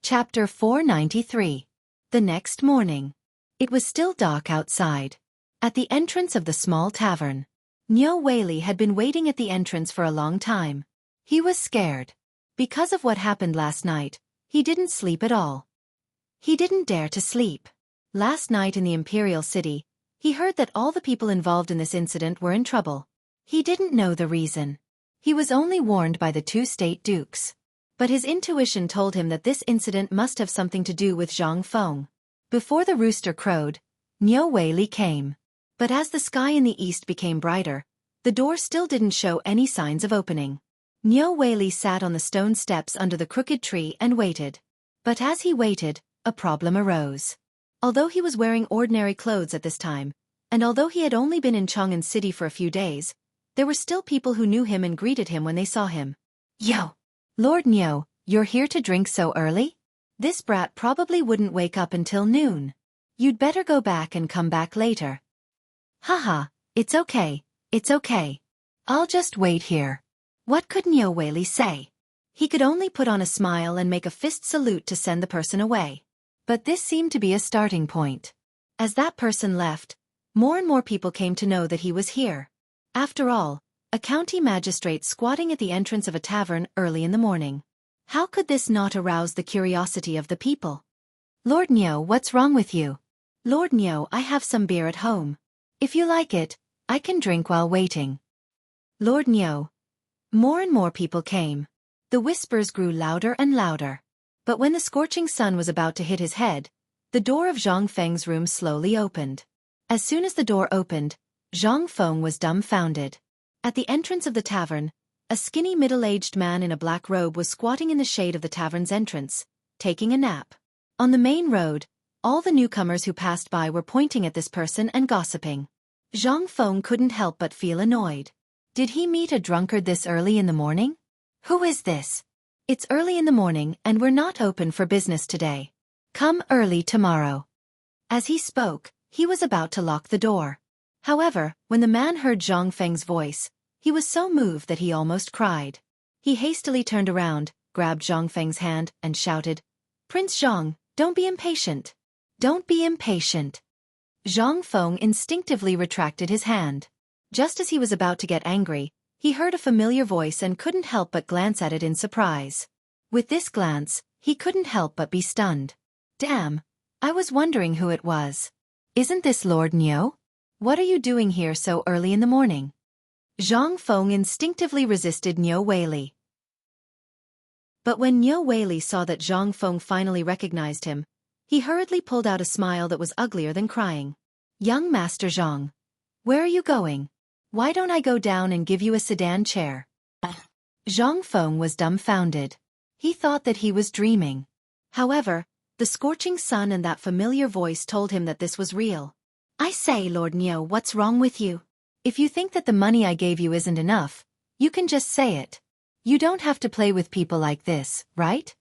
Chapter 493. The next morning. It was still dark outside. At the entrance of the small tavern. Nyo Whaley had been waiting at the entrance for a long time. He was scared. Because of what happened last night, he didn't sleep at all. He didn't dare to sleep. Last night in the Imperial City, he heard that all the people involved in this incident were in trouble. He didn't know the reason. He was only warned by the two state dukes. But his intuition told him that this incident must have something to do with Zhang Feng. Before the rooster crowed, Nyo Whaley came. But as the sky in the east became brighter, the door still didn't show any signs of opening. Nyo Whaley sat on the stone steps under the crooked tree and waited. But as he waited, a problem arose. Although he was wearing ordinary clothes at this time, and although he had only been in Chang'an City for a few days, there were still people who knew him and greeted him when they saw him. Yo! Lord Nyo, you're here to drink so early? This brat probably wouldn't wake up until noon. You'd better go back and come back later. Haha, it's okay, it's okay. I'll just wait here. What could Nyo Whaley say? He could only put on a smile and make a fist salute to send the person away. But this seemed to be a starting point. As that person left, more and more people came to know that he was here. After all, a county magistrate squatting at the entrance of a tavern early in the morning. How could this not arouse the curiosity of the people? Lord Nyo, what's wrong with you? Lord Nyo, I have some beer at home. If you like it, I can drink while waiting. Lord Nyo. More and more people came. The whispers grew louder and louder. But when the scorching sun was about to hit his head, the door of Zhang Feng's room slowly opened. As soon as the door opened, Zhang Feng was dumbfounded. At the entrance of the tavern, a skinny middle-aged man in a black robe was squatting in the shade of the tavern's entrance, taking a nap. On the main road, all the newcomers who passed by were pointing at this person and gossiping. Zhang Feng couldn't help but feel annoyed. Did he meet a drunkard this early in the morning? Who is this? It's early in the morning and we're not open for business today. Come early tomorrow. As he spoke, he was about to lock the door. However, when the man heard Zhang Feng's voice, he was so moved that he almost cried. He hastily turned around, grabbed Zhang Feng's hand, and shouted, Prince Zhang, don't be impatient. Don't be impatient. Zhang Feng instinctively retracted his hand. Just as he was about to get angry, he heard a familiar voice and couldn't help but glance at it in surprise. With this glance, he couldn't help but be stunned. Damn, I was wondering who it was. Isn't this Lord Nyo? What are you doing here so early in the morning? Zhang Feng instinctively resisted Nyo Whaley. But when Nyo Whaley saw that Zhang Feng finally recognized him, he hurriedly pulled out a smile that was uglier than crying. Young Master Zhang. Where are you going? Why don't I go down and give you a sedan chair? Zhang Feng was dumbfounded. He thought that he was dreaming. However, the scorching sun and that familiar voice told him that this was real. I say, Lord Nyo, what's wrong with you? If you think that the money I gave you isn't enough, you can just say it. You don't have to play with people like this, right?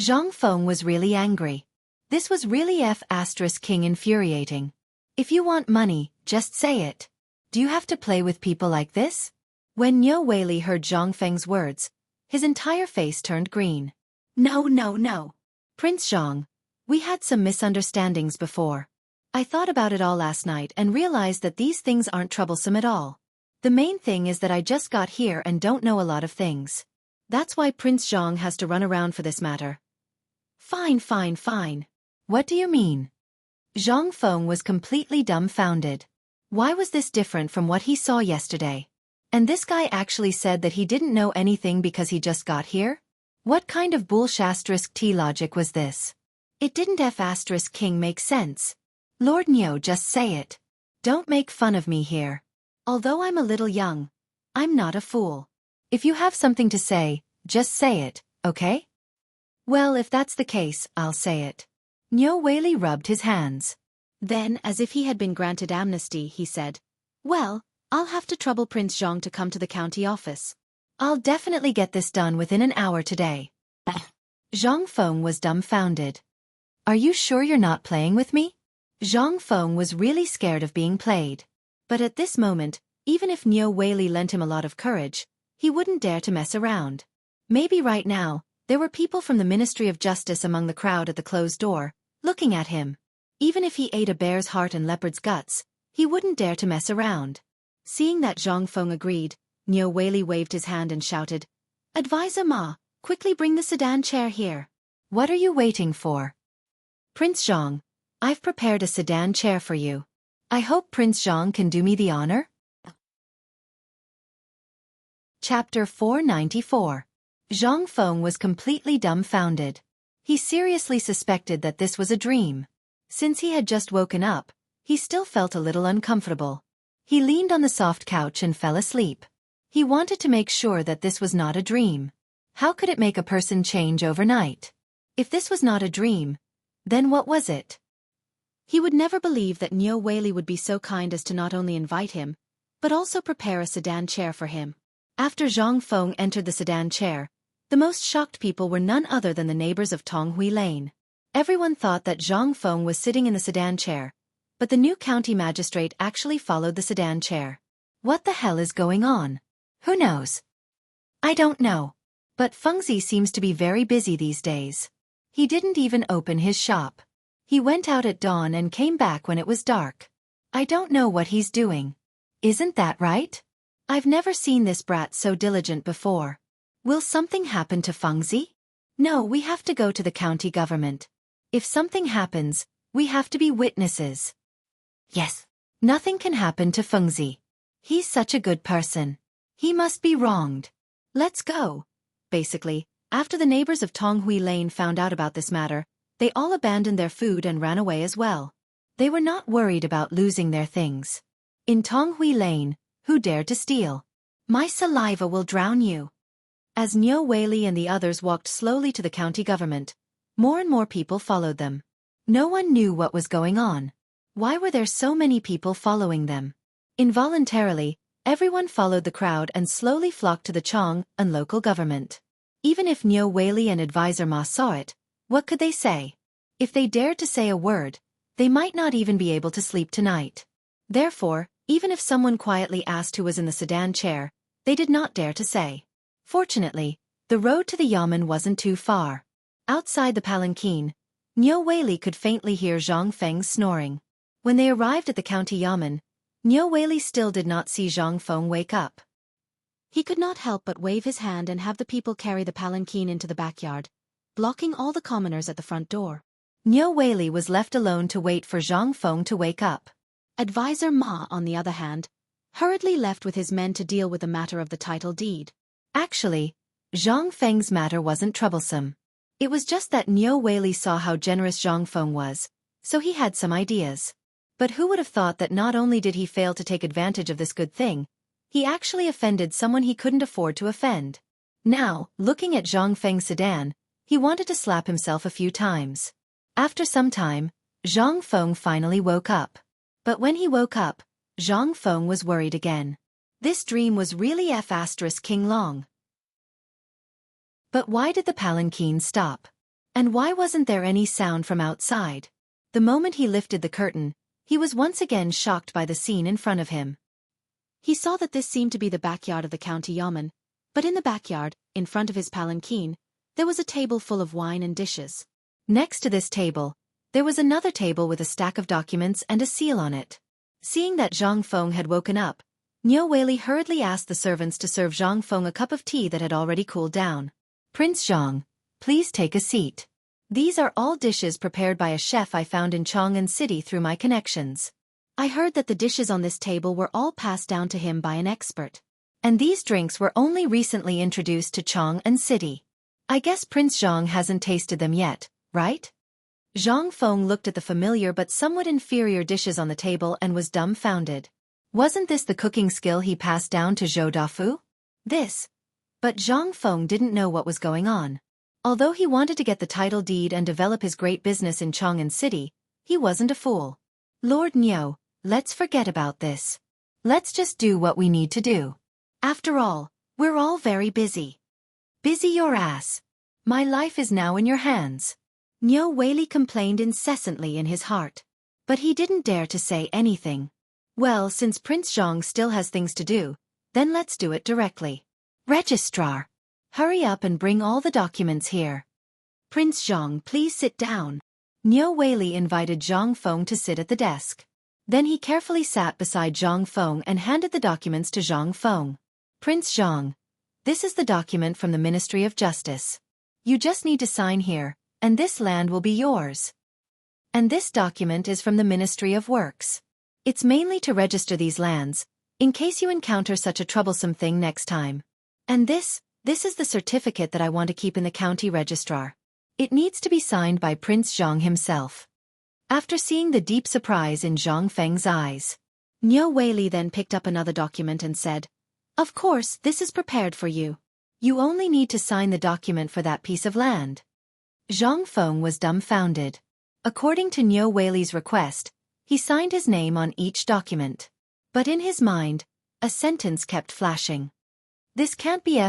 Zhang Feng was really angry. This was really F***ing infuriating. If you want money, just say it. Do you have to play with people like this? When Nyo Whaley heard Zhang Feng's words, his entire face turned green. No. Prince Zhang, we had some misunderstandings before. I thought about it all last night and realized that these things aren't troublesome at all. The main thing is that I just got here and don't know a lot of things. That's why Prince Zhang has to run around for this matter. Fine. What do you mean? Zhang Feng was completely dumbfounded. Why was this different from what he saw yesterday? And this guy actually said that he didn't know anything because he just got here? What kind of bullshit logic was this? It didn't F***ing make sense. Lord Nyo, just say it. Don't make fun of me here. Although I'm a little young, I'm not a fool. If you have something to say, just say it, okay? Well, if that's the case, I'll say it. Nyo Whaley rubbed his hands. Then, as if he had been granted amnesty, he said, Well, I'll have to trouble Prince Zhang to come to the county office. I'll definitely get this done within an hour today. Zhang Feng was dumbfounded. Are you sure you're not playing with me? Zhang Feng was really scared of being played. But at this moment, even if Nyo Whaley lent him a lot of courage, he wouldn't dare to mess around. Maybe right now, There were people from the Ministry of Justice among the crowd at the closed door, looking at him. Even if he ate a bear's heart and leopard's guts, he wouldn't dare to mess around. Seeing that Zhang Feng agreed, Niu Weili waved his hand and shouted, "Advisor Ma, quickly bring the sedan chair here." "What are you waiting for?" "Prince Zhang, I've prepared a sedan chair for you. I hope Prince Zhang can do me the honor." Chapter 494. Zhang Feng was completely dumbfounded. He seriously suspected that this was a dream. Since he had just woken up, he still felt a little uncomfortable. He leaned on the soft couch and fell asleep. He wanted to make sure that this was not a dream. How could it make a person change overnight? If this was not a dream, then what was it? He would never believe that Niu Weili would be so kind as to not only invite him, but also prepare a sedan chair for him. After Zhang Feng entered the sedan chair, the most shocked people were none other than the neighbors of Tonghui Lane. Everyone thought that Zhang Feng was sitting in the sedan chair, but the new county magistrate actually followed the sedan chair. What the hell is going on? Who knows? I don't know. But Fengzi seems to be very busy these days. He didn't even open his shop. He went out at dawn and came back when it was dark. I don't know what he's doing. Isn't that right? I've never seen this brat so diligent before. Will something happen to Fengzi? No, we have to go to the county government. If something happens, we have to be witnesses. Yes. Nothing can happen to Fengzi. He's such a good person. He must be wronged. Let's go. Basically, after the neighbors of Tonghui Lane found out about this matter, they all abandoned their food and ran away as well. They were not worried about losing their things. In Tonghui Lane, who dared to steal? My saliva will drown you. As Niu Weili and the others walked slowly to the county government, more and more people followed them. No one knew what was going on. Why were there so many people following them? Involuntarily, everyone followed the crowd and slowly flocked to the Chong and local government. Even if Niu Weili and Advisor Ma saw it, what could they say? If they dared to say a word, they might not even be able to sleep tonight. Therefore, even if someone quietly asked who was in the sedan chair, they did not dare to say. Fortunately, the road to the yamen wasn't too far. Outside the palanquin, Niu Weili could faintly hear Zhang Feng snoring. When they arrived at the county yamen, Niu Weili still did not see Zhang Feng wake up. He could not help but wave his hand and have the people carry the palanquin into the backyard, blocking all the commoners at the front door. Niu Weili was left alone to wait for Zhang Feng to wake up. Advisor Ma, on the other hand, hurriedly left with his men to deal with the matter of the title deed. Actually, Zhang Feng's matter wasn't troublesome. It was just that Niu Weili saw how generous Zhang Feng was, so he had some ideas. But who would have thought that not only did he fail to take advantage of this good thing, he actually offended someone he couldn't afford to offend. Now, looking at Zhang Feng's sedan, he wanted to slap himself a few times. After some time, Zhang Feng finally woke up. But when he woke up, Zhang Feng was worried again. This dream was really King Long. But why did the palanquin stop? And why wasn't there any sound from outside? The moment he lifted the curtain, he was once again shocked by the scene in front of him. He saw that this seemed to be the backyard of the county yamen, but in the backyard, in front of his palanquin, there was a table full of wine and dishes. Next to this table, there was another table with a stack of documents and a seal on it. Seeing that Zhang Feng had woken up, Niu Weili hurriedly asked the servants to serve Zhang Feng a cup of tea that had already cooled down. Prince Zhang, please take a seat. These are all dishes prepared by a chef I found in Chang'an City through my connections. I heard that the dishes on this table were all passed down to him by an expert. And these drinks were only recently introduced to Chang'an City. I guess Prince Zhang hasn't tasted them yet, right? Zhang Feng looked at the familiar but somewhat inferior dishes on the table and was dumbfounded. Wasn't this the cooking skill he passed down to Zhou Dafu? But Zhang Feng didn't know what was going on. Although he wanted to get the title deed and develop his great business in Chang'an City, he wasn't a fool. Lord Niu, let's forget about this. Let's just do what we need to do. After all, we're all very busy. Busy your ass. My life is now in your hands. Niu Weili complained incessantly in his heart. But he didn't dare to say anything. Well, since Prince Zhang still has things to do, then let's do it directly. Registrar. Hurry up and bring all the documents here. Prince Zhang, please sit down. Niu Weili invited Zhang Feng to sit at the desk. Then he carefully sat beside Zhang Feng and handed the documents to Zhang Feng. Prince Zhang, this is the document from the Ministry of Justice. You just need to sign here, and this land will be yours. And this document is from the Ministry of Works. It's mainly to register these lands, in case you encounter such a troublesome thing next time. And this is the certificate that I want to keep in the county registrar. It needs to be signed by Prince Zhang himself. After seeing the deep surprise in Zhang Feng's eyes, Niu Weili then picked up another document and said, "Of course, this is prepared for you. You only need to sign the document for that piece of land." Zhang Feng was dumbfounded. According to Niu Weili's request, he signed his name on each document. But in his mind, a sentence kept flashing. This can't be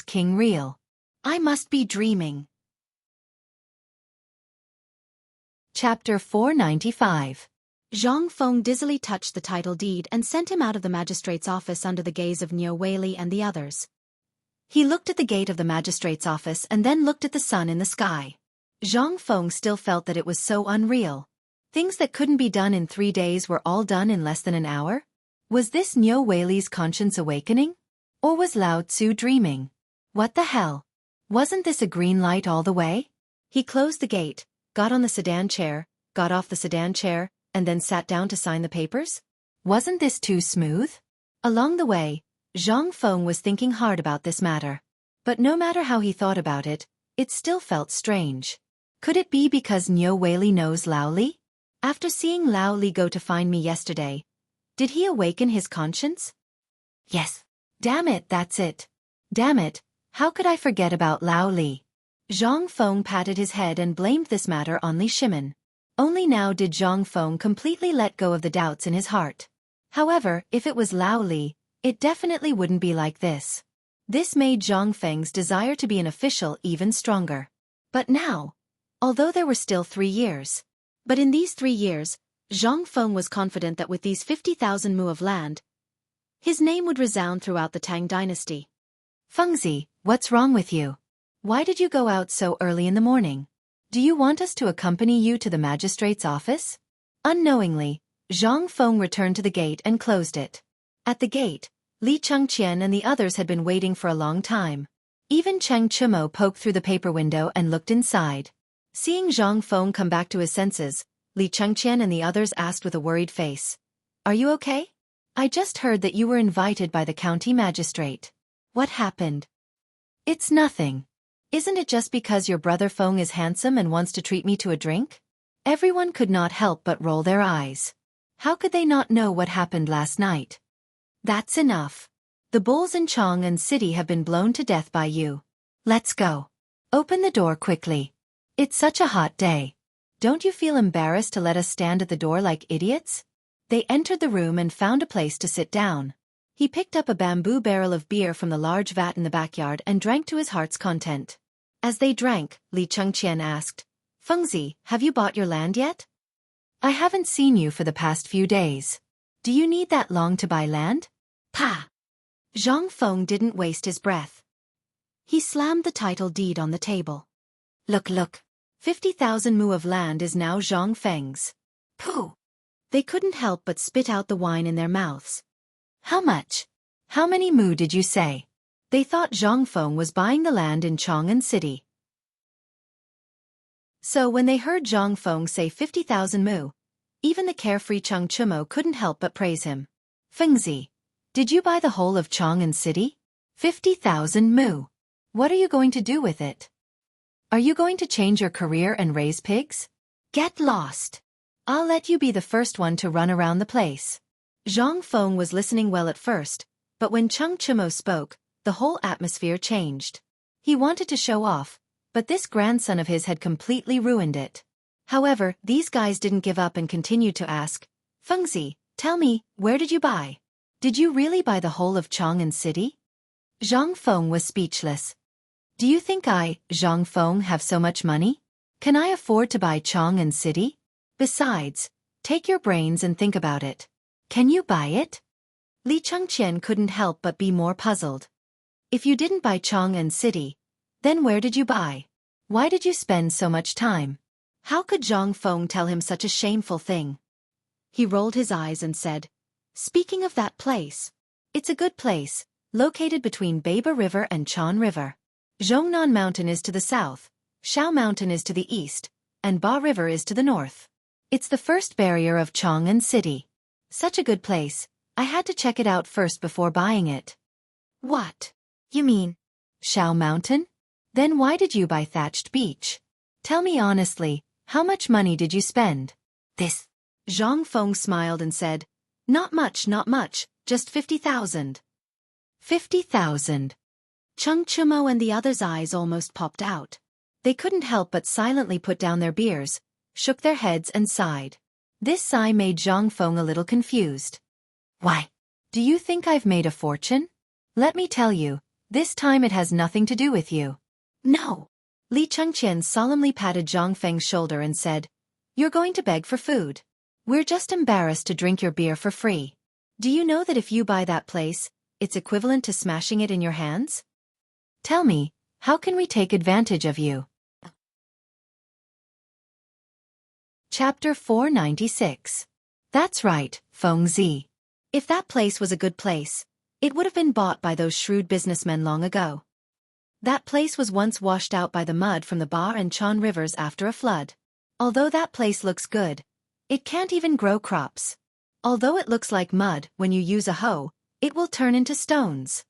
King real. I must be dreaming. Chapter 495. Zhang Feng dizzily touched the title deed and sent him out of the magistrate's office under the gaze of Niu Weili and the others. He looked at the gate of the magistrate's office and then looked at the sun in the sky. Zhang Feng still felt that it was so unreal. Things that couldn't be done in 3 days were all done in less than an hour? Was this Niu Weili's conscience awakening? Or was Lao Tzu dreaming? What the hell? Wasn't this a green light all the way? He closed the gate, got on the sedan chair, got off the sedan chair, and then sat down to sign the papers? Wasn't this too smooth? Along the way, Zhang Feng was thinking hard about this matter. But no matter how he thought about it, it still felt strange. Could it be because Niu Weili knows Lao Li? After seeing Lao Li go to find me yesterday, did he awaken his conscience? Yes. Damn it, that's it. Damn it, how could I forget about Lao Li? Zhang Feng patted his head and blamed this matter on Li Shimin. Only now did Zhang Feng completely let go of the doubts in his heart. However, if it was Lao Li, it definitely wouldn't be like this. This made Zhang Feng's desire to be an official even stronger. But now, although there were still 3 years, but in these 3 years, Zhang Feng was confident that with these 50,000 mu of land, his name would resound throughout the Tang dynasty. Fengzi, what's wrong with you? Why did you go out so early in the morning? Do you want us to accompany you to the magistrate's office? Unknowingly, Zhang Feng returned to the gate and closed it. At the gate, Li Chengqian and the others had been waiting for a long time. Even Cheng Chimo poked through the paper window and looked inside. Seeing Zhang Feng come back to his senses, Li Chengqian and the others asked with a worried face, "Are you okay? I just heard that you were invited by the county magistrate. What happened?" "It's nothing. Isn't it just because your brother Feng is handsome and wants to treat me to a drink?" Everyone could not help but roll their eyes. How could they not know what happened last night? That's enough. The bulls in Chang'an City have been blown to death by you. Let's go. Open the door quickly. It's such a hot day. Don't you feel embarrassed to let us stand at the door like idiots? They entered the room and found a place to sit down. He picked up a bamboo barrel of beer from the large vat in the backyard and drank to his heart's content. As they drank, Li Chengqian asked, "Fengzi, have you bought your land yet? I haven't seen you for the past few days. Do you need that long to buy land?" Pa! Zhang Feng didn't waste his breath. He slammed the title deed on the table. Look. 50,000 mu of land is now Zhang Feng's. Pooh! They couldn't help but spit out the wine in their mouths. How much? How many mu did you say? They thought Zhang Feng was buying the land in Chang'an City. So when they heard Zhang Feng say 50,000 mu, even the carefree Cheng Chimo couldn't help but praise him. Fengzi, did you buy the whole of Chang'an City? 50,000 mu. What are you going to do with it? Are you going to change your career and raise pigs? Get lost. I'll let you be the first one to run around the place. Zhang Feng was listening well at first, but when Cheng Chimo spoke, the whole atmosphere changed. He wanted to show off, but this grandson of his had completely ruined it. However, these guys didn't give up and continued to ask, Fengzi, tell me, where did you buy? Did you really buy the whole of Chang'an City? Zhang Feng was speechless. Do you think I, Zhang Feng, have so much money? Can I afford to buy Chang'an City? Besides, take your brains and think about it. Can you buy it? Li Chengqian couldn't help but be more puzzled. If you didn't buy Chong and City, then where did you buy? Why did you spend so much time? How could Zhang Feng tell him such a shameful thing? He rolled his eyes and said, "Speaking of that place, it's a good place, located between Beiba River and Chan River. Zhongnan Mountain is to the south, Shao Mountain is to the east, and Ba River is to the north. It's the first barrier of Chong and City. Such a good place, I had to check it out first before buying it." "What? You mean Shao Mountain? Then why did you buy Thatched Beach? Tell me honestly, how much money did you spend?" "This." Zhang Feng smiled and said, not much, just 50,000. 50,000. Chung Chumo and the others' eyes almost popped out. They couldn't help but silently put down their beers, shook their heads and sighed. This sigh made Zhang Feng a little confused. "Why? Do you think I've made a fortune? Let me tell you, this time it has nothing to do with you." "No." Li Chengqian solemnly patted Zhang Feng's shoulder and said, "You're going to beg for food. We're just embarrassed to drink your beer for free. Do you know that if you buy that place, it's equivalent to smashing it in your hands? Tell me, how can we take advantage of you?" Chapter 496. That's right, Feng Zi. If that place was a good place, it would have been bought by those shrewd businessmen long ago. That place was once washed out by the mud from the Ba and Chan rivers after a flood. Although that place looks good, it can't even grow crops. Although it looks like mud, when you use a hoe, it will turn into stones.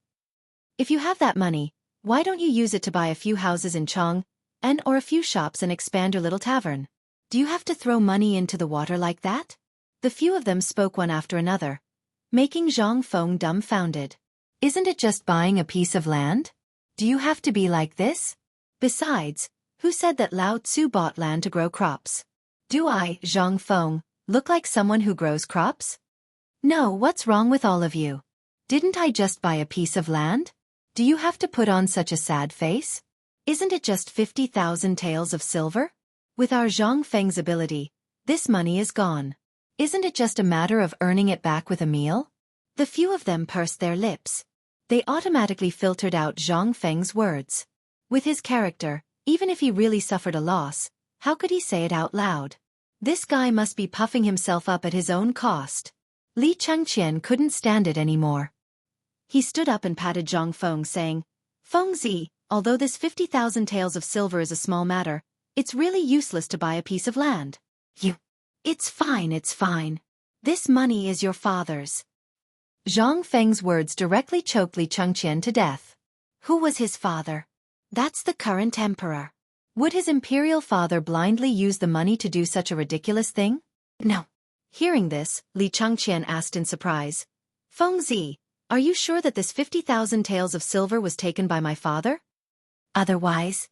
If you have that money, why don't you use it to buy a few houses in Chong, or a few shops and expand your little tavern? Do you have to throw money into the water like that? The few of them spoke one after another, making Zhang Feng dumbfounded. Isn't it just buying a piece of land? Do you have to be like this? Besides, who said that Lao Tzu bought land to grow crops? Do I, Zhang Feng, look like someone who grows crops? No, what's wrong with all of you? Didn't I just buy a piece of land? Do you have to put on such a sad face? Isn't it just 50,000 taels of silver? With our Zhang Feng's ability, this money is gone. Isn't it just a matter of earning it back with a meal? The few of them pursed their lips. They automatically filtered out Zhang Feng's words. With his character, even if he really suffered a loss, how could he say it out loud? This guy must be puffing himself up at his own cost. Li Chengqian couldn't stand it anymore. He stood up and patted Zhang Feng, saying, "Feng Zi, although this 50,000 taels of silver is a small matter, it's really useless to buy a piece of land. It's fine. This money is your father's." Zhang Feng's words directly choked Li Chengqian to death. Who was his father? That's the current emperor. Would his imperial father blindly use the money to do such a ridiculous thing? No. Hearing this, Li Chengqian asked in surprise, "Feng Zi, are you sure that this 50,000 taels of silver was taken by my father? Otherwise,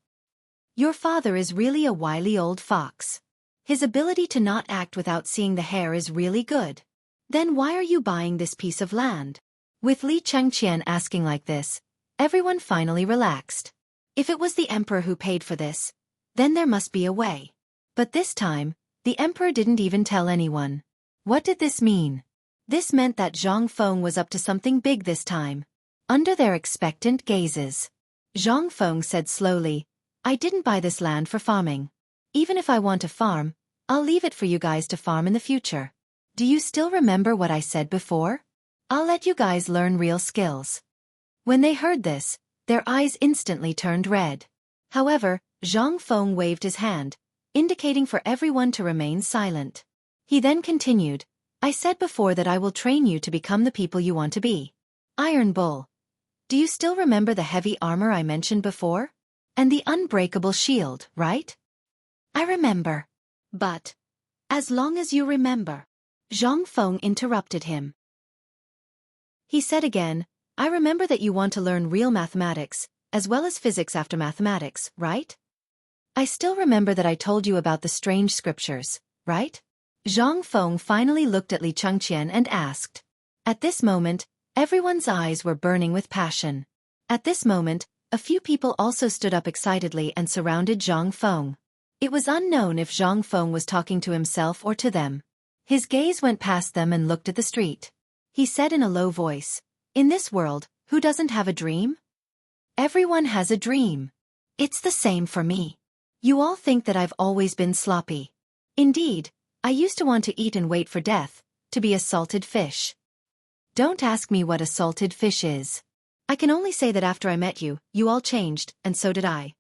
your father is really a wily old fox. His ability to not act without seeing the hair is really good. Then why are you buying this piece of land?" With Li Chengqian asking like this, everyone finally relaxed. If it was the emperor who paid for this, then there must be a way. But this time, the emperor didn't even tell anyone. What did this mean? This meant that Zhang Feng was up to something big this time. Under their expectant gazes, Zhang Feng said slowly, "I didn't buy this land for farming. Even if I want to farm, I'll leave it for you guys to farm in the future. Do you still remember what I said before? I'll let you guys learn real skills." When they heard this, their eyes instantly turned red. However, Zhang Feng waved his hand, indicating for everyone to remain silent. He then continued, "I said before that I will train you to become the people you want to be. Iron Bull. Do you still remember the heavy armor I mentioned before? And the unbreakable shield, right?" "I remember. But, as long as you remember." Zhang Feng interrupted him. He said again, "I remember that you want to learn real mathematics, as well as physics after mathematics, right? I still remember that I told you about the strange scriptures, right?" Zhang Feng finally looked at Li Chengqian and asked. At this moment, everyone's eyes were burning with passion. At this moment, a few people also stood up excitedly and surrounded Zhang Feng. It was unknown if Zhang Feng was talking to himself or to them. His gaze went past them and looked at the street. He said in a low voice, "In this world, who doesn't have a dream? Everyone has a dream. It's the same for me. You all think that I've always been sloppy. Indeed, I used to want to eat and wait for death, to be a salted fish. Don't ask me what a salted fish is. I can only say that after I met you, you all changed, and so did I.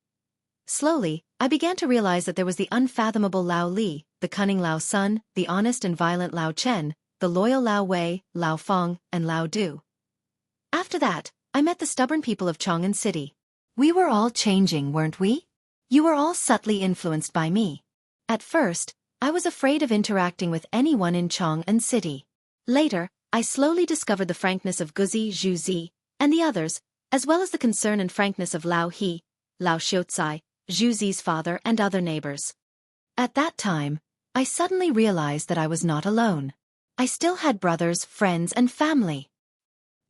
Slowly, I began to realize that there was the unfathomable Lao Li, the cunning Lao Sun, the honest and violent Lao Chen, the loyal Lao Wei, Lao Feng, and Lao Du. After that, I met the stubborn people of Chang'an City. We were all changing, weren't we? You were all subtly influenced by me. At first, I was afraid of interacting with anyone in Chang'an City. Later, I slowly discovered the frankness of Guzi, Zhu Zi, and the others, as well as the concern and frankness of Lao He, Lao Xiucai, Zhu Zi's father and other neighbors. At that time, I suddenly realized that I was not alone. I still had brothers, friends, and family.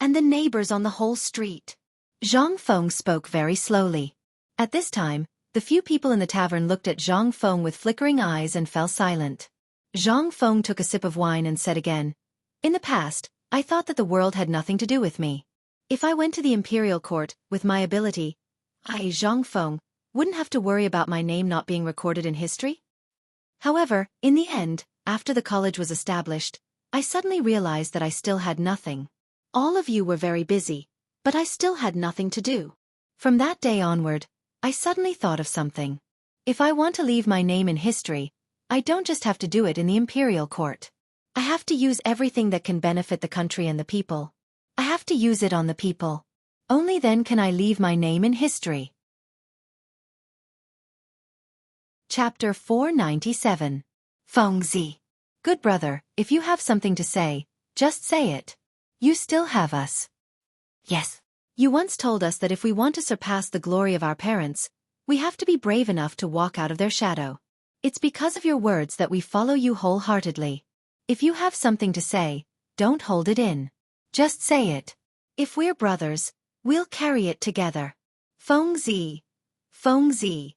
And the neighbors on the whole street. Zhang Feng spoke very slowly. At this time, the few people in the tavern looked at Zhang Feng with flickering eyes and fell silent. Zhang Feng took a sip of wine and said again, "In the past, I thought that the world had nothing to do with me. If I went to the imperial court, with my ability, I, Zhang Feng, wouldn't have to worry about my name not being recorded in history." However, in the end, after the college was established, I suddenly realized that I still had nothing. All of you were very busy, but I still had nothing to do. From that day onward, I suddenly thought of something. If I want to leave my name in history, I don't just have to do it in the imperial court. I have to use everything that can benefit the country and the people. I have to use it on the people. Only then can I leave my name in history. Chapter 497. Fengzi. Good brother, if you have something to say, just say it. You still have us. Yes. You once told us that if we want to surpass the glory of our parents, we have to be brave enough to walk out of their shadow. It's because of your words that we follow you wholeheartedly. If you have something to say, don't hold it in. Just say it. If we're brothers, we'll carry it together. Fengzi. Fengzi.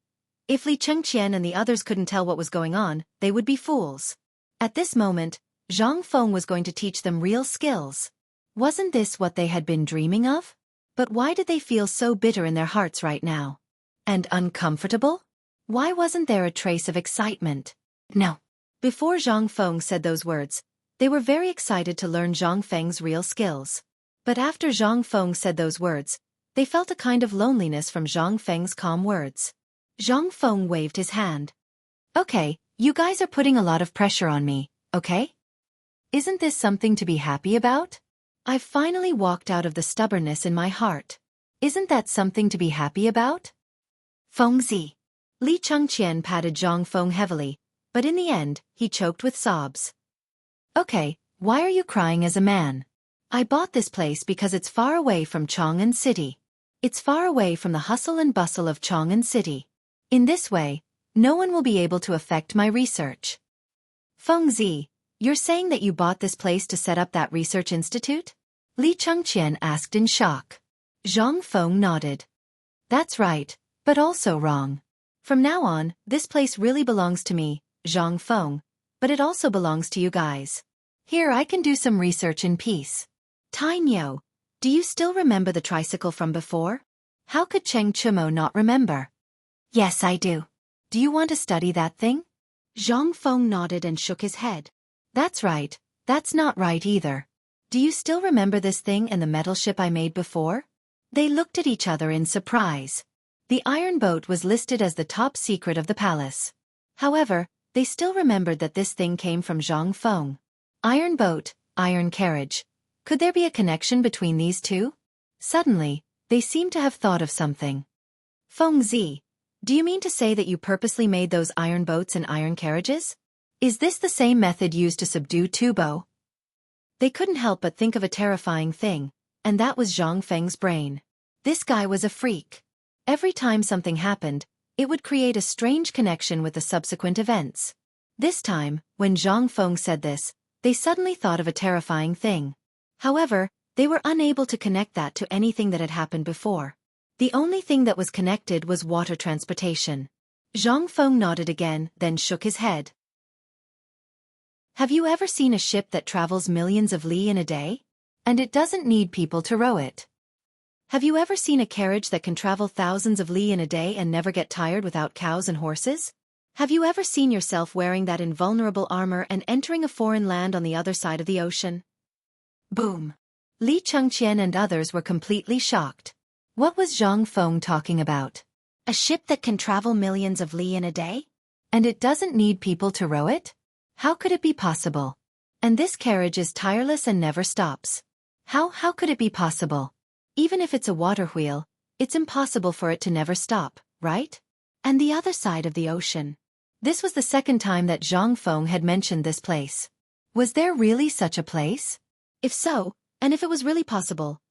If Li Chengqian and the others couldn't tell what was going on, they would be fools. At this moment, Zhang Feng was going to teach them real skills. Wasn't this what they had been dreaming of? But why did they feel so bitter in their hearts right now? And uncomfortable? Why wasn't there a trace of excitement? No. Before Zhang Feng said those words, they were very excited to learn Zhang Feng's real skills. But after Zhang Feng said those words, they felt a kind of loneliness from Zhang Feng's calm words. Zhang Feng waved his hand. Okay, you guys are putting a lot of pressure on me, okay? Isn't this something to be happy about? I've finally walked out of the stubbornness in my heart. Isn't that something to be happy about? Fengzi. Li Chengqian patted Zhang Feng heavily, but in the end, he choked with sobs. Okay, why are you crying as a man? I bought this place because it's far away from Chang'an City. It's far away from the hustle and bustle of Chang'an City. In this way, no one will be able to affect my research. Fengzi, you're saying that you bought this place to set up that research institute? Li Chengqian asked in shock. Zhang Feng nodded. That's right, but also wrong. From now on, this place really belongs to me, Zhang Feng, but it also belongs to you guys. Here I can do some research in peace. Tainyo, do you still remember the tricycle from before? How could Cheng Chumo not remember? Yes, I do. Do you want to study that thing? Zhang Feng nodded and shook his head. That's right, that's not right either. Do you still remember this thing and the metal ship I made before? They looked at each other in surprise. The iron boat was listed as the top secret of the palace. However, they still remembered that this thing came from Zhang Feng. Iron boat, iron carriage. Could there be a connection between these two? Suddenly, they seemed to have thought of something. Fengzi, do you mean to say that you purposely made those iron boats and iron carriages? Is this the same method used to subdue Tubo? They couldn't help but think of a terrifying thing, and that was Zhang Feng's brain. This guy was a freak. Every time something happened, it would create a strange connection with the subsequent events. This time, when Zhang Feng said this, they suddenly thought of a terrifying thing. However, they were unable to connect that to anything that had happened before. The only thing that was connected was water transportation. Zhang Feng nodded again, then shook his head. Have you ever seen a ship that travels millions of li in a day? And it doesn't need people to row it. Have you ever seen a carriage that can travel thousands of li in a day and never get tired without cows and horses? Have you ever seen yourself wearing that invulnerable armor and entering a foreign land on the other side of the ocean? Boom! Li Chengqian and others were completely shocked. What was Zhang Feng talking about? A ship that can travel millions of li in a day? And it doesn't need people to row it? How could it be possible? And this carriage is tireless and never stops. How could it be possible? Even if it's a water wheel, it's impossible for it to never stop, right? And the other side of the ocean. This was the second time that Zhang Feng had mentioned this place. Was there really such a place? If so, and if it was really possible,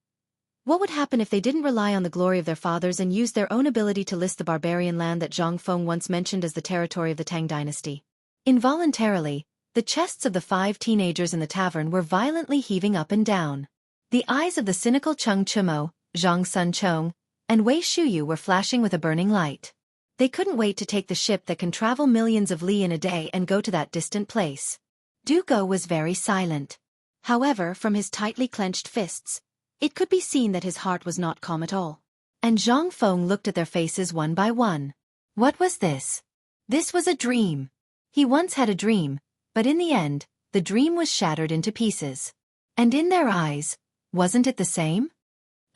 what would happen if they didn't rely on the glory of their fathers and used their own ability to list the barbarian land that Zhang Feng once mentioned as the territory of the Tang dynasty? Involuntarily, the chests of the 5 teenagers in the tavern were violently heaving up and down. The eyes of the cynical Cheng Chumo, Zhang Sun Chong, and Wei Shuyu were flashing with a burning light. They couldn't wait to take the ship that can travel millions of li in a day and go to that distant place. Du Go was very silent. However, from his tightly clenched fists, it could be seen that his heart was not calm at all. And Zhang Feng looked at their faces one by one. What was this? This was a dream. He once had a dream, but in the end, the dream was shattered into pieces. And in their eyes, wasn't it the same?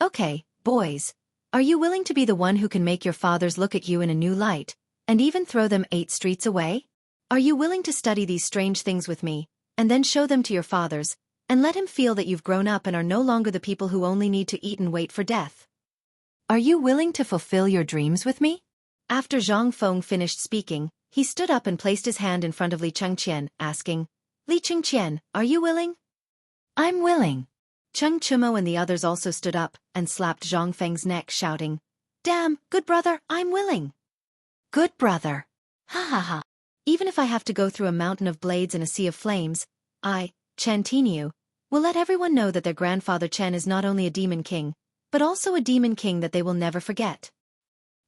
Okay, boys, are you willing to be the one who can make your fathers look at you in a new light, and even throw them 8 streets away? Are you willing to study these strange things with me, and then show them to your fathers, and let him feel that you've grown up and are no longer the people who only need to eat and wait for death? Are you willing to fulfill your dreams with me? After Zhang Feng finished speaking, he stood up and placed his hand in front of Li Chengqian, asking, Li Chengqian, are you willing? I'm willing. Cheng Chumo and the others also stood up and slapped Zhang Feng's neck, shouting, Damn, good brother, I'm willing. Good brother. Ha ha ha. Even if I have to go through a mountain of blades and a sea of flames, I, Chen Tinyu, will let everyone know that their grandfather Chen is not only a demon king, but also a demon king that they will never forget.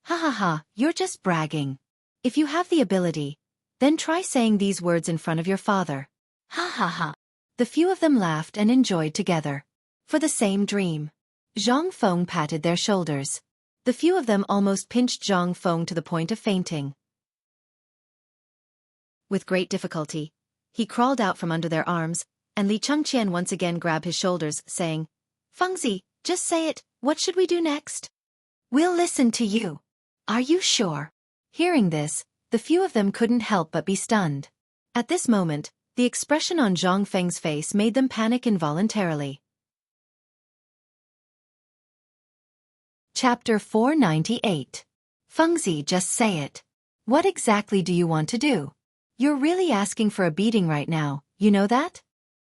Ha ha ha, you're just bragging. If you have the ability, then try saying these words in front of your father. Ha ha ha. The few of them laughed and enjoyed together. For the same dream. Zhang Feng patted their shoulders. The few of them almost pinched Zhang Feng to the point of fainting. With great difficulty, he crawled out from under their arms, and Li Chengqian once again grabbed his shoulders, saying, Fengzi, just say it, what should we do next? We'll listen to you. Are you sure? Hearing this, the few of them couldn't help but be stunned. At this moment, the expression on Zhang Feng's face made them panic involuntarily. Chapter 498. Fengzi, just say it. What exactly do you want to do? You're really asking for a beating right now, you know that?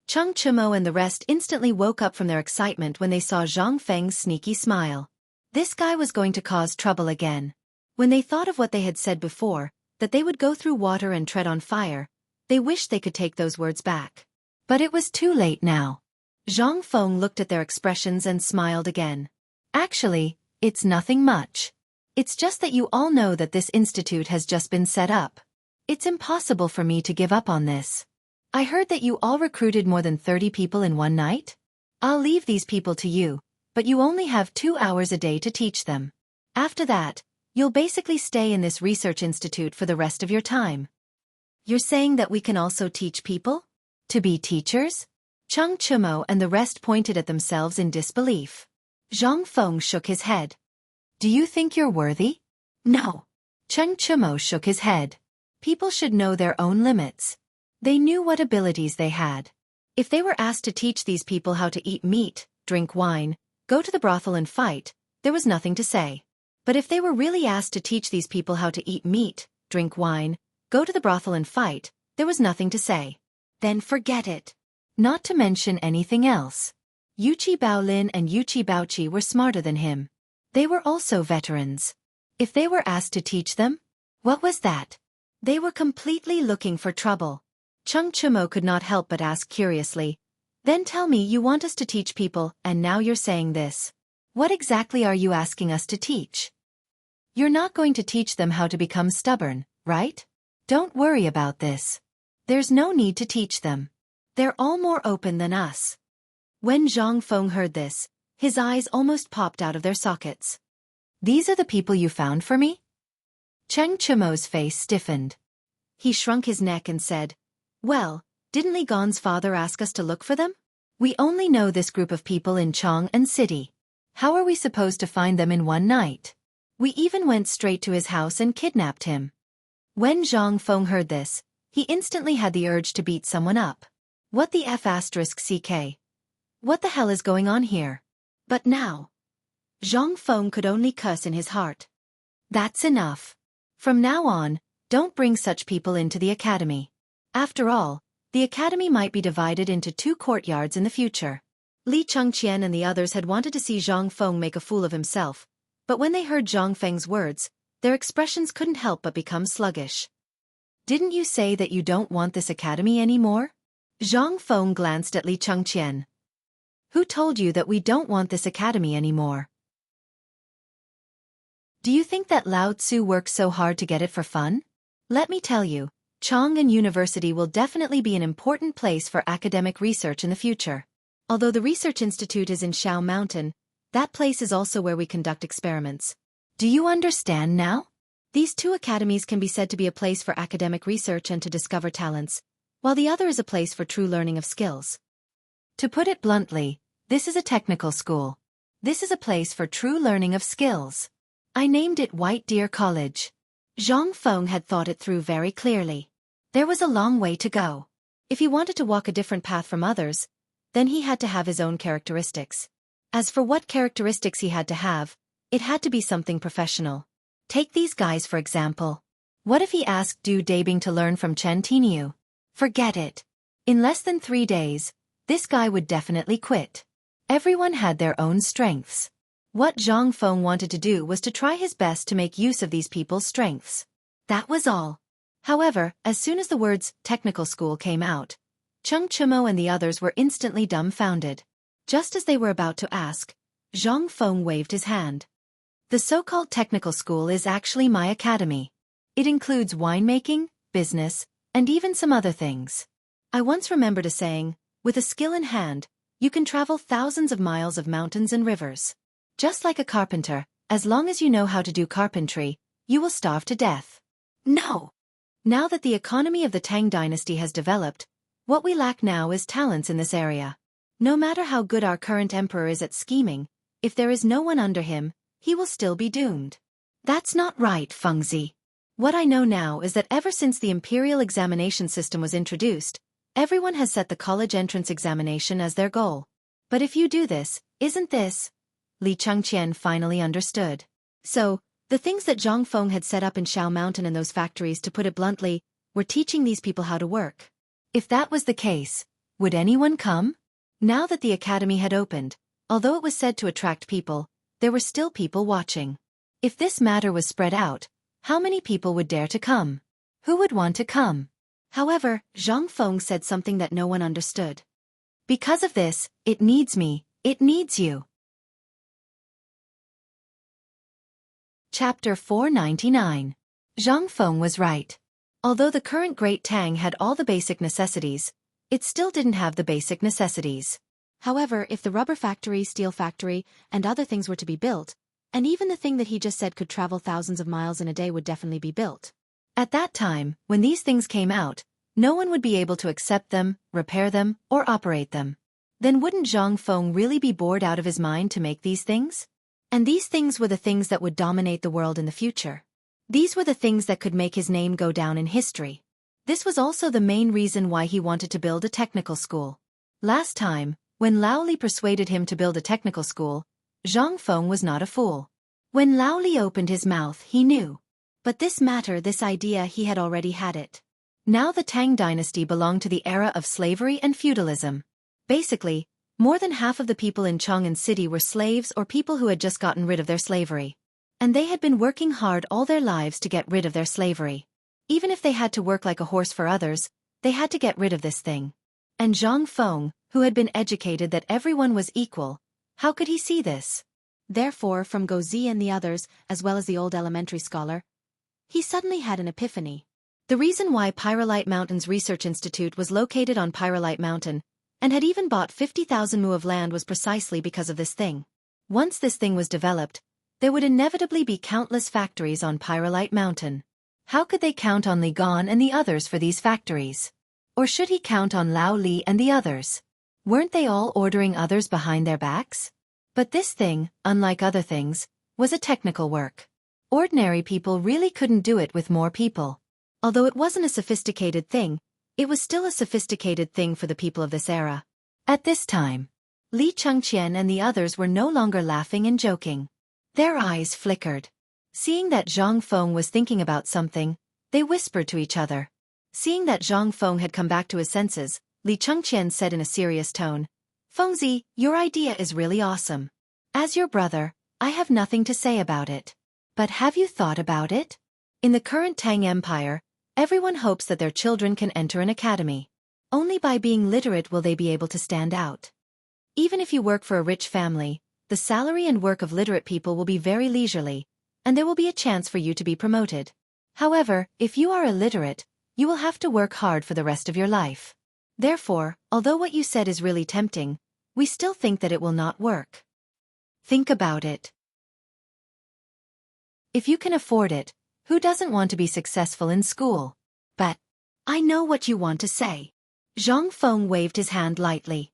Cheng Chumo and the rest instantly woke up from their excitement when they saw Zhang Feng's sneaky smile. This guy was going to cause trouble again. When they thought of what they had said before, that they would go through water and tread on fire, they wished they could take those words back. But it was too late now. Zhang Feng looked at their expressions and smiled again. Actually, it's nothing much. It's just that you all know that this institute has just been set up. It's impossible for me to give up on this. I heard that you all recruited more than 30 people in one night. I'll leave these people to you, but you only have 2 hours a day to teach them. After that, you'll basically stay in this research institute for the rest of your time. You're saying that we can also teach people? To be teachers? Cheng Chumo and the rest pointed at themselves in disbelief. Zhang Feng shook his head. Do you think you're worthy? No. Cheng Chumo shook his head. People should know their own limits. They knew what abilities they had. If they were asked to teach these people how to eat meat, drink wine, go to the brothel and fight, there was nothing to say. But if they were really asked to teach these people how to eat meat, drink wine, go to the brothel and fight, there was nothing to say. Then forget it. Not to mention anything else. Yuchi Baolin and Yuchi Baochi were smarter than him. They were also veterans. If they were asked to teach them, what was that? They were completely looking for trouble. Cheng Chumo could not help but ask curiously, Then tell me you want us to teach people, and now you're saying this. What exactly are you asking us to teach? You're not going to teach them how to become stubborn, right? Don't worry about this. There's no need to teach them. They're all more open than us. When Zhang Feng heard this, His eyes almost popped out of their sockets. These are the people you found for me? Cheng Chimo's face stiffened. He shrunk his neck and said, well, didn't Li Gon's father ask us to look for them? We only know this group of people in Chang'an City. How are we supposed to find them in one night? We even went straight to his house and kidnapped him. When Zhang Feng heard this, he instantly had the urge to beat someone up. What the F***ck? What the hell is going on here? But now, Zhang Feng could only curse in his heart. That's enough. From now on, don't bring such people into the academy. After all, the academy might be divided into 2 courtyards in the future. Li Chengqian and the others had wanted to see Zhang Feng make a fool of himself, but when they heard Zhang Feng's words, their expressions couldn't help but become sluggish. Didn't you say that you don't want this academy anymore? Zhang Feng glanced at Li Chengqian. Who told you that we don't want this academy anymore? Do you think that Lao Tzu works so hard to get it for fun? Let me tell you, Chang'an University will definitely be an important place for academic research in the future. Although the research institute is in Shao Mountain, that place is also where we conduct experiments. Do you understand now? These 2 academies can be said to be a place for academic research and to discover talents, while the other is a place for true learning of skills. To put it bluntly, this is a technical school. This is a place for true learning of skills. I named it White Deer College. Zhang Feng had thought it through very clearly. There was a long way to go. If he wanted to walk a different path from others, then he had to have his own characteristics. As for what characteristics he had to have, it had to be something professional. Take these guys for example. What if he asked Du Dabing to learn from Chen Tiniu? Forget it. In less than 3 days, this guy would definitely quit. Everyone had their own strengths. What Zhang Feng wanted to do was to try his best to make use of these people's strengths. That was all. However, as soon as the words technical school came out, Cheng Chimo and the others were instantly dumbfounded. Just as they were about to ask, Zhang Feng waved his hand. The so-called technical school is actually my academy. It includes winemaking, business, and even some other things. I once remembered a saying, with a skill in hand, you can travel thousands of miles of mountains and rivers. Just like a carpenter, as long as you know how to do carpentry, you will starve to death. No! Now that the economy of the Tang dynasty has developed, what we lack now is talents in this area. No matter how good our current emperor is at scheming, if there is no one under him, he will still be doomed. That's not right, Fengzi. What I know now is that ever since the imperial examination system was introduced, everyone has set the college entrance examination as their goal. But if you do this, isn't this? Li Chengqian finally understood. So, the things that Zhang Feng had set up in Shao Mountain and those factories, to put it bluntly, were teaching these people how to work. If that was the case, would anyone come? Now that the academy had opened, although it was said to attract people, there were still people watching. If this matter was spread out, how many people would dare to come? Who would want to come? However, Zhang Feng said something that no one understood. Because of this, it needs me, it needs you. Chapter 499. Zhang Feng was right. Although the current Great Tang had all the basic necessities, it still didn't have the basic necessities. However, if the rubber factory, steel factory, and other things were to be built, and even the thing that he just said could travel thousands of miles in a day would definitely be built. At that time, when these things came out, no one would be able to accept them, repair them, or operate them. Then wouldn't Zhang Feng really be bored out of his mind to make these things? And these things were the things that would dominate the world in the future. These were the things that could make his name go down in history. This was also the main reason why he wanted to build a technical school. Last time, when Lao Li persuaded him to build a technical school, Zhang Feng was not a fool. When Lao Li opened his mouth, he knew. But this matter, this idea, he had already had it. Now the Tang dynasty belonged to the era of slavery and feudalism. Basically, more than half of the people in Chang'an City were slaves or people who had just gotten rid of their slavery. And they had been working hard all their lives to get rid of their slavery. Even if they had to work like a horse for others, they had to get rid of this thing. And Zhang Feng, who had been educated that everyone was equal, how could he see this? Therefore, from Gozi and the others, as well as the old elementary scholar, he suddenly had an epiphany. The reason why Pyrolite Mountain's Research Institute was located on Pyrolite Mountain, and had even bought 50,000 mu of land, was precisely because of this thing. Once this thing was developed, there would inevitably be countless factories on Pyrolite Mountain. How could they count on Li Gan and the others for these factories? Or should he count on Lao Li and the others? Weren't they all ordering others behind their backs? But this thing, unlike other things, was a technical work. Ordinary people really couldn't do it with more people. Although it wasn't a sophisticated thing, it was still a sophisticated thing for the people of this era. At this time, Li Chengqian and the others were no longer laughing and joking. Their eyes flickered. Seeing that Zhang Feng was thinking about something, they whispered to each other. Seeing that Zhang Feng had come back to his senses, Li Chengqian said in a serious tone, "Fengzi, your idea is really awesome. As your brother, I have nothing to say about it. But have you thought about it? In the current Tang Empire, everyone hopes that their children can enter an academy. Only by being literate will they be able to stand out. Even if you work for a rich family, the salary and work of literate people will be very leisurely, and there will be a chance for you to be promoted. However, if you are illiterate, you will have to work hard for the rest of your life. Therefore, although what you said is really tempting, we still think that it will not work. Think about it. If you can afford it, who doesn't want to be successful in school? But I know what you want to say." Zhang Feng waved his hand lightly.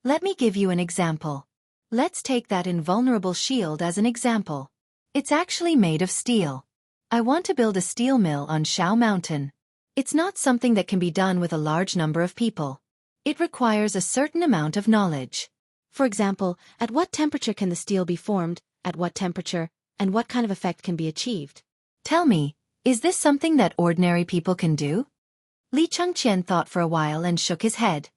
"Let me give you an example. Let's take that invulnerable shield as an example. It's actually made of steel. I want to build a steel mill on Shao Mountain. It's not something that can be done with a large number of people. It requires a certain amount of knowledge. For example, at what temperature can the steel be formed, at what temperature, and what kind of effect can be achieved? Tell me, is this something that ordinary people can do?" Li Chengqian thought for a while and shook his head.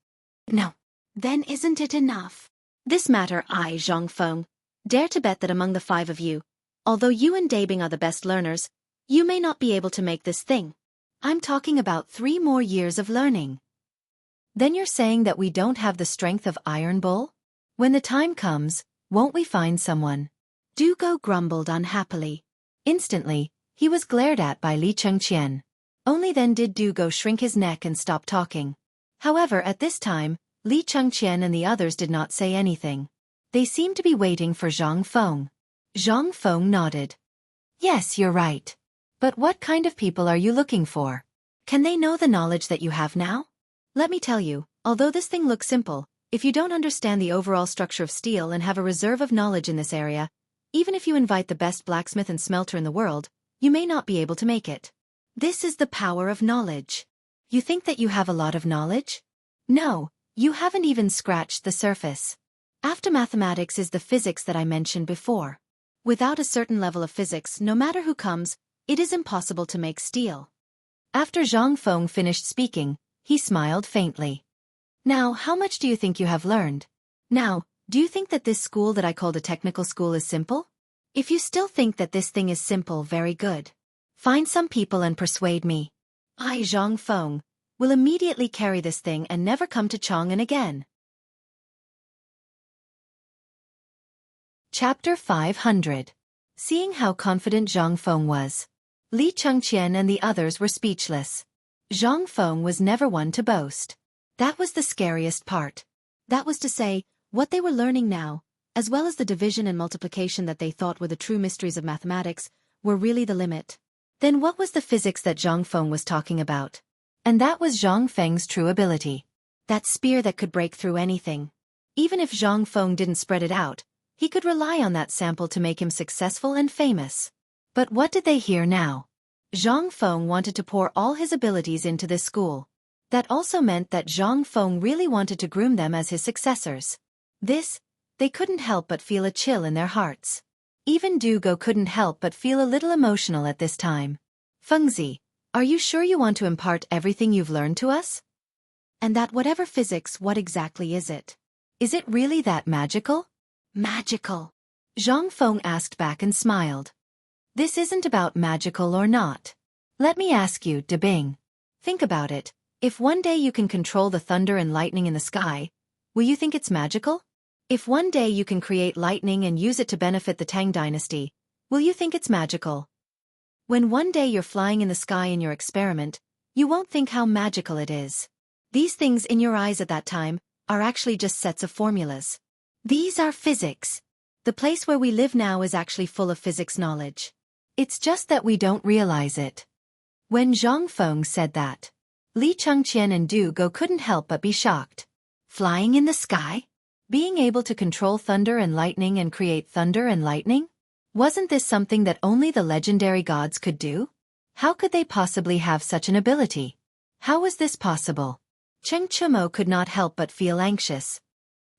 "No. Then isn't it enough? This matter I, Zhang Feng, dare to bet that among the 5 of you, although you and Dabing are the best learners, you may not be able to make this thing. I'm talking about 3 more years of learning." "Then you're saying that we don't have the strength of Iron Bull? When the time comes, won't we find someone?" Dugo grumbled unhappily. Instantly, he was glared at by Li Chengqian. Only then did Dugo shrink his neck and stop talking. However, at this time, Li Chengqian and the others did not say anything. They seemed to be waiting for Zhang Feng. Zhang Feng nodded. "Yes, you're right. But what kind of people are you looking for? Can they know the knowledge that you have now? Let me tell you, although this thing looks simple, if you don't understand the overall structure of steel and have a reserve of knowledge in this area, even if you invite the best blacksmith and smelter in the world, you may not be able to make it. This is the power of knowledge. You think that you have a lot of knowledge? No, you haven't even scratched the surface. After mathematics is the physics that I mentioned before. Without a certain level of physics, no matter who comes, it is impossible to make steel." After Zhang Feng finished speaking, he smiled faintly. "Now, how much do you think you have learned? Now, do you think that this school that I called a technical school is simple? If you still think that this thing is simple, very good. Find some people and persuade me. I, Zhang Feng, will immediately carry this thing and never come to Chang'an again." Chapter 500. Seeing how confident Zhang Feng was, Li Chengqian and the others were speechless. Zhang Feng was never one to boast. That was the scariest part. That was to say, what they were learning now, as well as the division and multiplication that they thought were the true mysteries of mathematics, were really the limit. Then what was the physics that Zhang Feng was talking about? And that was Zhang Feng's true ability. That spear that could break through anything. Even if Zhang Feng didn't spread it out, he could rely on that sample to make him successful and famous. But what did they hear now? Zhang Feng wanted to pour all his abilities into this school. That also meant that Zhang Feng really wanted to groom them as his successors. This, they couldn't help but feel a chill in their hearts. Even Dugo couldn't help but feel a little emotional at this time. "Fengzi, are you sure you want to impart everything you've learned to us? And that whatever physics, what exactly is it? Is it really that magical?" "Magical?" Zhang Feng asked back and smiled. "This isn't about magical or not. Let me ask you, Dabing. Think about it. If one day you can control the thunder and lightning in the sky, will you think it's magical? If one day you can create lightning and use it to benefit the Tang dynasty, will you think it's magical? When one day you're flying in the sky in your experiment, you won't think how magical it is. These things in your eyes at that time are actually just sets of formulas. These are physics. The place where we live now is actually full of physics knowledge. It's just that we don't realize it. When Zhang Feng said that, Li Chengqian and Du Go couldn't help but be shocked. Flying in the sky? Being able to control thunder and lightning and create thunder and lightning? Wasn't this something that only the legendary gods could do? How could they possibly have such an ability? How was this possible? Cheng Chumo could not help but feel anxious.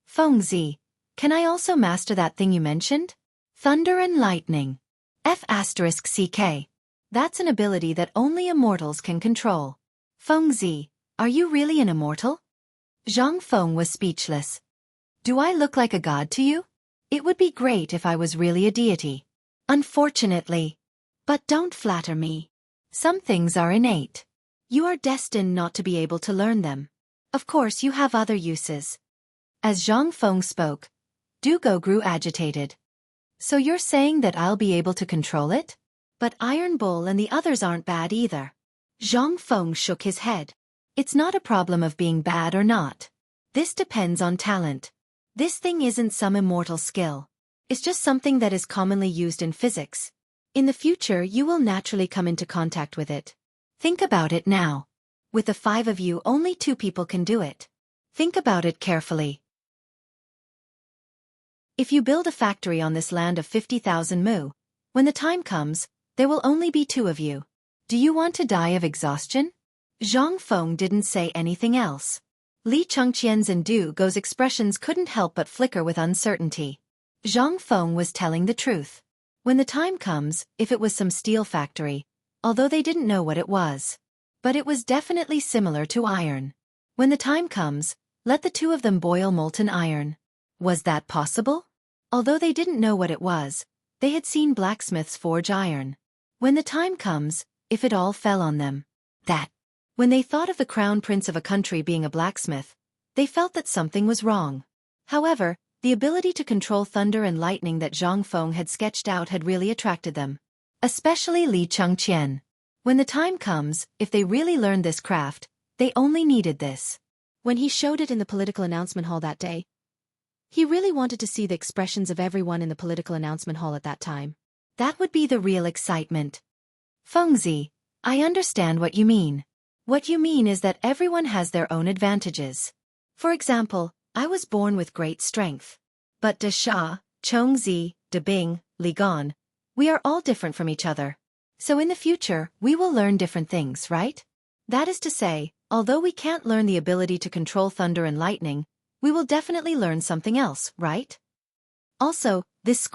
Fengzi, can I also master that thing you mentioned? Thunder and lightning. F***CK. That's an ability that only immortals can control. Fengzi, are you really an immortal? Zhang Feng was speechless. Do I look like a god to you? It would be great if I was really a deity. Unfortunately. But don't flatter me. Some things are innate. You are destined not to be able to learn them. Of course you have other uses. As Zhang Feng spoke, Du Go grew agitated. So you're saying that I'll be able to control it? But Iron Bull and the others aren't bad either. Zhang Feng shook his head. It's not a problem of being bad or not. This depends on talent. This thing isn't some immortal skill. It's just something that is commonly used in physics. In the future you will naturally come into contact with it. Think about it now. With the 5 of you, only 2 people can do it. Think about it carefully. If you build a factory on this land of 50,000 mu, when the time comes, there will only be 2 of you. Do you want to die of exhaustion? Zhang Feng didn't say anything else. Li Chengqian's and Du Go's expressions couldn't help but flicker with uncertainty. Zhang Feng was telling the truth. When the time comes, if it was some steel factory, although they didn't know what it was. But it was definitely similar to iron. When the time comes, let the 2 of them boil molten iron. Was that possible? Although they didn't know what it was, they had seen blacksmiths forge iron. When the time comes, if it all fell on them. That. When they thought of the crown prince of a country being a blacksmith, they felt that something was wrong. However, the ability to control thunder and lightning that Zhang Feng had sketched out had really attracted them. Especially Li Chengqian. When the time comes, if they really learned this craft, they only needed this. When he showed it in the political announcement hall that day, he really wanted to see the expressions of everyone in the political announcement hall at that time. That would be the real excitement. Fengzi, I understand what you mean. What you mean is that everyone has their own advantages. For example, I was born with great strength. But De Sha, Chongzi, De Bing, Li Gan, we are all different from each other. So in the future, we will learn different things, right? That is to say, although we can't learn the ability to control thunder and lightning, we will definitely learn something else, right? Also, this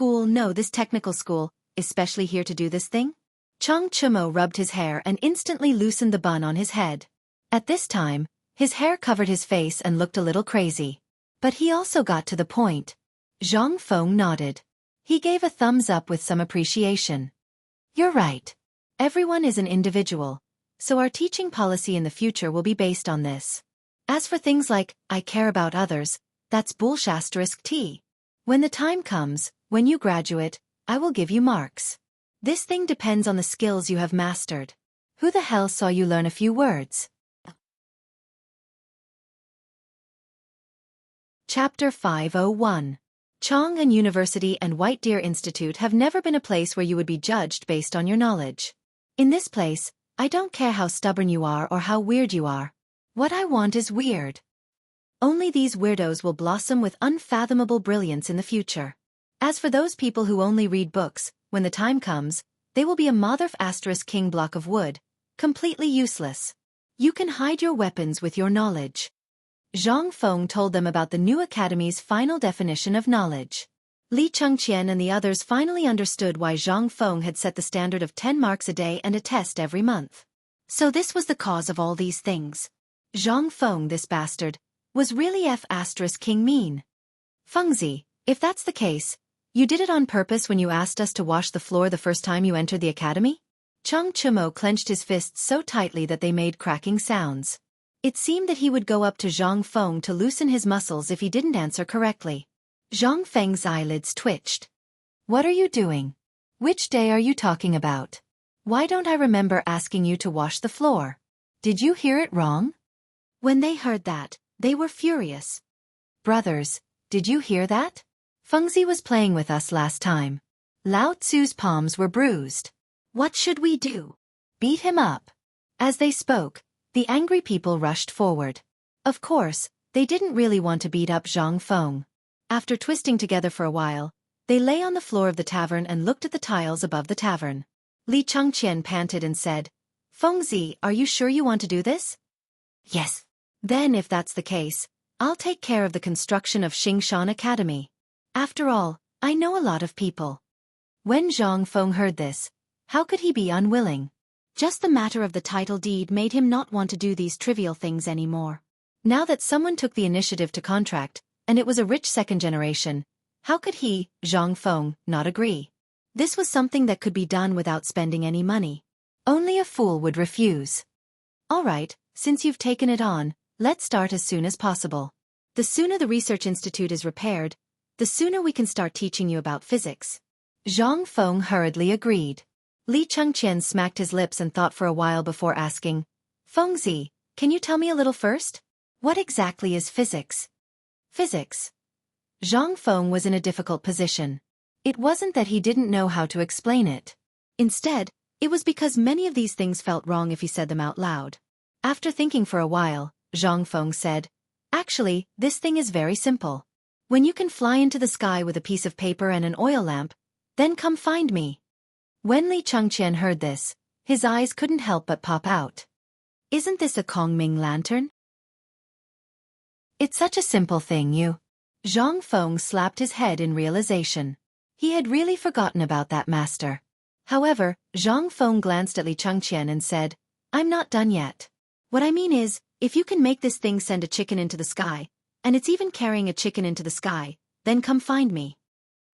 technical school, is specially here to do this thing? Chang Chumo rubbed his hair and instantly loosened the bun on his head. At this time, his hair covered his face and looked a little crazy. But he also got to the point. Zhang Feng nodded. He gave a thumbs up with some appreciation. You're right. Everyone is an individual, so our teaching policy in the future will be based on this. As for things like, I care about others, that's bullshit. When the time comes, when you graduate, I will give you marks. This thing depends on the skills you have mastered. Who the hell saw you learn a few words? Chapter 501. Chang'an University and White Deer Institute have never been a place where you would be judged based on your knowledge. In this place, I don't care how stubborn you are or how weird you are. What I want is weird. Only these weirdos will blossom with unfathomable brilliance in the future. As for those people who only read books, when the time comes, they will be a king block of wood, completely useless. You can hide your weapons with your knowledge. Zhang Feng told them about the new academy's final definition of knowledge. Li Chengqian and the others finally understood why Zhang Feng had set the standard of 10 marks a day and a test every month. So this was the cause of all these things. Zhang Feng, this bastard, was really King mean. Fengzi, if that's the case, you did it on purpose when you asked us to wash the floor the first time you entered the academy? Chang Chumo clenched his fists so tightly that they made cracking sounds. It seemed that he would go up to Zhang Feng to loosen his muscles if he didn't answer correctly. Zhang Feng's eyelids twitched. What are you doing? Which day are you talking about? Why don't I remember asking you to wash the floor? Did you hear it wrong? When they heard that, they were furious. Brothers, did you hear that? Fengzi was playing with us last time. Lao Tzu's palms were bruised. What should we do? Beat him up. As they spoke, the angry people rushed forward. Of course, they didn't really want to beat up Zhang Feng. After twisting together for a while, they lay on the floor of the tavern and looked at the tiles above the tavern. Li Chengqian panted and said, Fengzi, are you sure you want to do this? Yes. Then if that's the case, I'll take care of the construction of Xingshan Academy. After all, I know a lot of people. When Zhang Feng heard this, how could he be unwilling? Just the matter of the title deed made him not want to do these trivial things anymore. Now that someone took the initiative to contract, and it was a rich second generation, how could he, Zhang Feng, not agree? This was something that could be done without spending any money. Only a fool would refuse. All right, since you've taken it on, let's start as soon as possible. The sooner the research institute is repaired, the sooner we can start teaching you about physics. Zhang Feng hurriedly agreed. Li Chengqian smacked his lips and thought for a while before asking, Fengzi, can you tell me a little first? What exactly is physics? Physics. Zhang Feng was in a difficult position. It wasn't that he didn't know how to explain it. Instead, it was because many of these things felt wrong if he said them out loud. After thinking for a while, Zhang Feng said, Actually, this thing is very simple. When you can fly into the sky with a piece of paper and an oil lamp, then come find me. When Li Chengqian heard this, his eyes couldn't help but pop out. Isn't this a Kongming lantern? It's such a simple thing, you. Zhang Feng slapped his head in realization. He had really forgotten about that master. However, Zhang Feng glanced at Li Chengqian and said, I'm not done yet. What I mean is, if you can make this thing send a chicken into the sky, and it's even carrying a chicken into the sky, then come find me.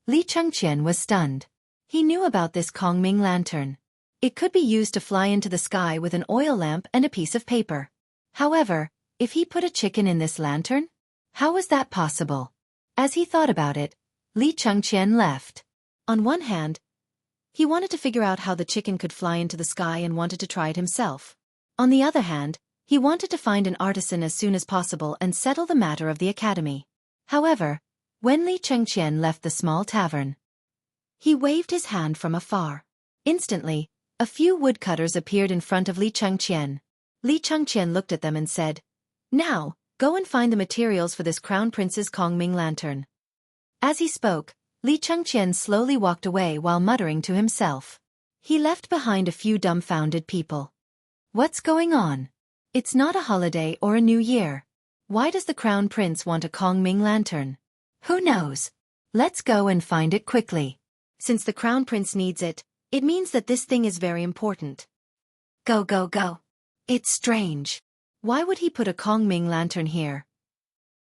Li Chengqian was stunned. He knew about this Kongming lantern. It could be used to fly into the sky with an oil lamp and a piece of paper. However, if he put a chicken in this lantern? How was that possible? As he thought about it, Li Chengqian left. On one hand, he wanted to figure out how the chicken could fly into the sky and wanted to try it himself. On the other hand, he wanted to find an artisan as soon as possible and settle the matter of the academy. However, when Li Chengqian left the small tavern, he waved his hand from afar. Instantly, a few woodcutters appeared in front of Li Chengqian. Li Chengqian looked at them and said, Now, go and find the materials for this Crown Prince's Kongming lantern. As he spoke, Li Chengqian slowly walked away while muttering to himself. He left behind a few dumbfounded people. What's going on? It's not a holiday or a new year. Why does the Crown Prince want a Kongming lantern? Who knows? Let's go and find it quickly. Since the Crown Prince needs it, it means that this thing is very important. Go, go, go. It's strange. Why would he put a Kongming lantern here?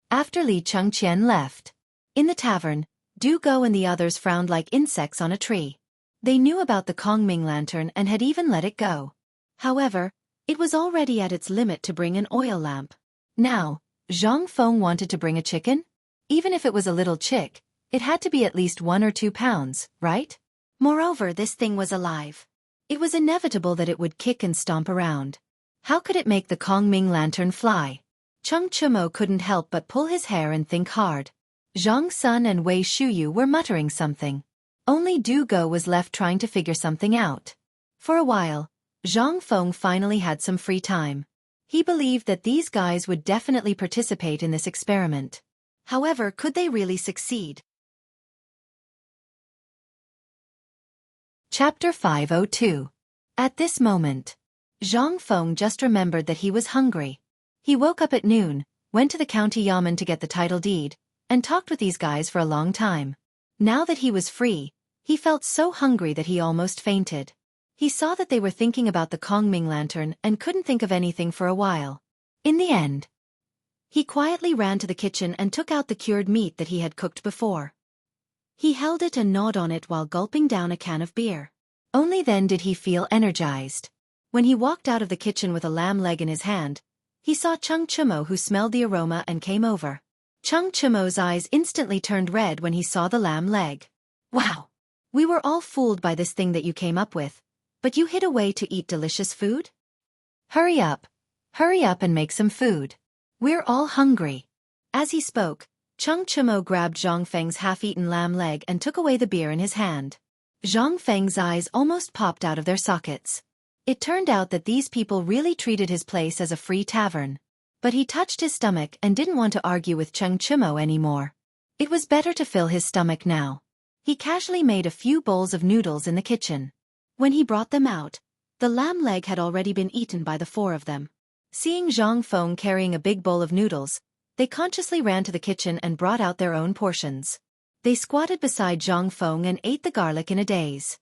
After Li Chengqian left, in the tavern, Du Go and the others frowned like insects on a tree. They knew about the Kongming lantern and had even let it go. However, it was already at its limit to bring an oil lamp. Now, Zhang Feng wanted to bring a chicken? Even if it was a little chick, it had to be at least 1 or 2 pounds, right? Moreover, this thing was alive. It was inevitable that it would kick and stomp around. How could it make the Kongming lantern fly? Cheng Chumo couldn't help but pull his hair and think hard. Zhang Sun and Wei Shuyu were muttering something. Only Du Go was left trying to figure something out. For a while, Zhang Feng finally had some free time. He believed that these guys would definitely participate in this experiment. However, could they really succeed? Chapter 502. At this moment, Zhang Feng just remembered that he was hungry. He woke up at noon, went to the county yamen to get the title deed, and talked with these guys for a long time. Now that he was free, he felt so hungry that he almost fainted. He saw that they were thinking about the Kongming lantern and couldn't think of anything for a while. In the end, he quietly ran to the kitchen and took out the cured meat that he had cooked before. He held it and gnawed on it while gulping down a can of beer. Only then did he feel energized. When he walked out of the kitchen with a lamb leg in his hand, he saw Cheng Chumo, who smelled the aroma and came over. Cheng Chumo's eyes instantly turned red when he saw the lamb leg. Wow! We were all fooled by this thing that you came up with, but you hid away to eat delicious food? Hurry up and make some food. We're all hungry. As he spoke, Chung Chimo grabbed Zhang Feng's half-eaten lamb leg and took away the beer in his hand. Zhang Feng's eyes almost popped out of their sockets. It turned out that these people really treated his place as a free tavern. But he touched his stomach and didn't want to argue with Chung Chimo anymore. It was better to fill his stomach now. He casually made a few bowls of noodles in the kitchen. When he brought them out, the lamb leg had already been eaten by the four of them. Seeing Zhang Feng carrying a big bowl of noodles, they consciously ran to the kitchen and brought out their own portions. They squatted beside Zhang Feng and ate the garlic in a daze.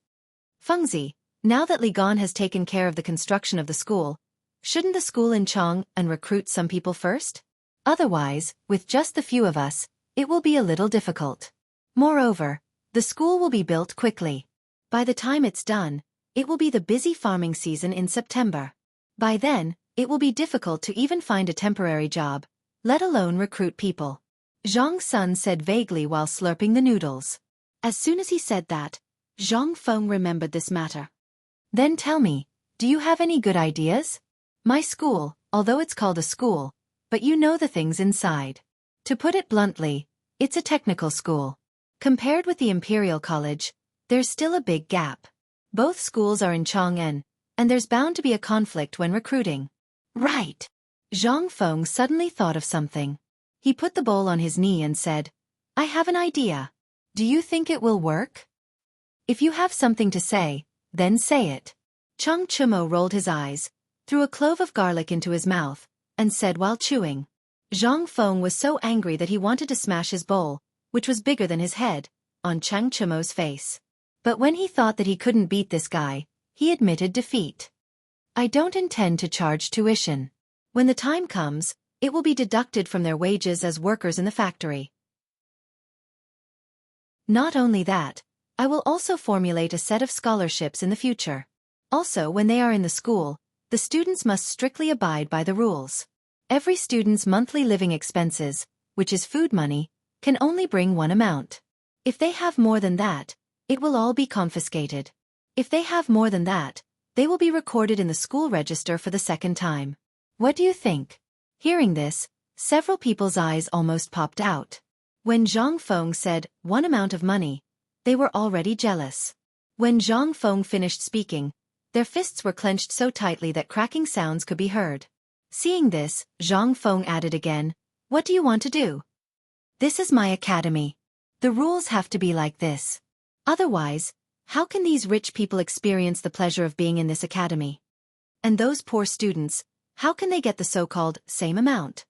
Fengzi, now that Li Gan has taken care of the construction of the school, shouldn't the school in Chang and recruit some people first? Otherwise, with just the few of us, it will be a little difficult. Moreover, the school will be built quickly. By the time it's done, it will be the busy farming season in September. By then, it will be difficult to even find a temporary job, let alone recruit people. Zhang Sun said vaguely while slurping the noodles. As soon as he said that, Zhang Feng remembered this matter. Then tell me, do you have any good ideas? My school, although it's called a school, but you know the things inside. To put it bluntly, it's a technical school. Compared with the Imperial College, there's still a big gap. Both schools are in Chang'an, and there's bound to be a conflict when recruiting. Right. Zhang Feng suddenly thought of something. He put the bowl on his knee and said, I have an idea. Do you think it will work? If you have something to say, then say it. Chung Chimo rolled his eyes, threw a clove of garlic into his mouth, and said while chewing. Zhang Feng was so angry that he wanted to smash his bowl, which was bigger than his head, on Chung Chimo's face. But when he thought that he couldn't beat this guy, he admitted defeat. I don't intend to charge tuition. When the time comes, it will be deducted from their wages as workers in the factory. Not only that, I will also formulate a set of scholarships in the future. Also, when they are in the school, the students must strictly abide by the rules. Every student's monthly living expenses, which is food money, can only bring one amount. If they have more than that, it will all be confiscated. If they have more than that, they will be recorded in the school register for the second time. What do you think? Hearing this, several people's eyes almost popped out. When Zhang Feng said, one amount of money, they were already jealous. When Zhang Feng finished speaking, their fists were clenched so tightly that cracking sounds could be heard. Seeing this, Zhang Feng added again, what do you want to do? This is my academy. The rules have to be like this. Otherwise, how can these rich people experience the pleasure of being in this academy? And those poor students, how can they get the so-called same amount?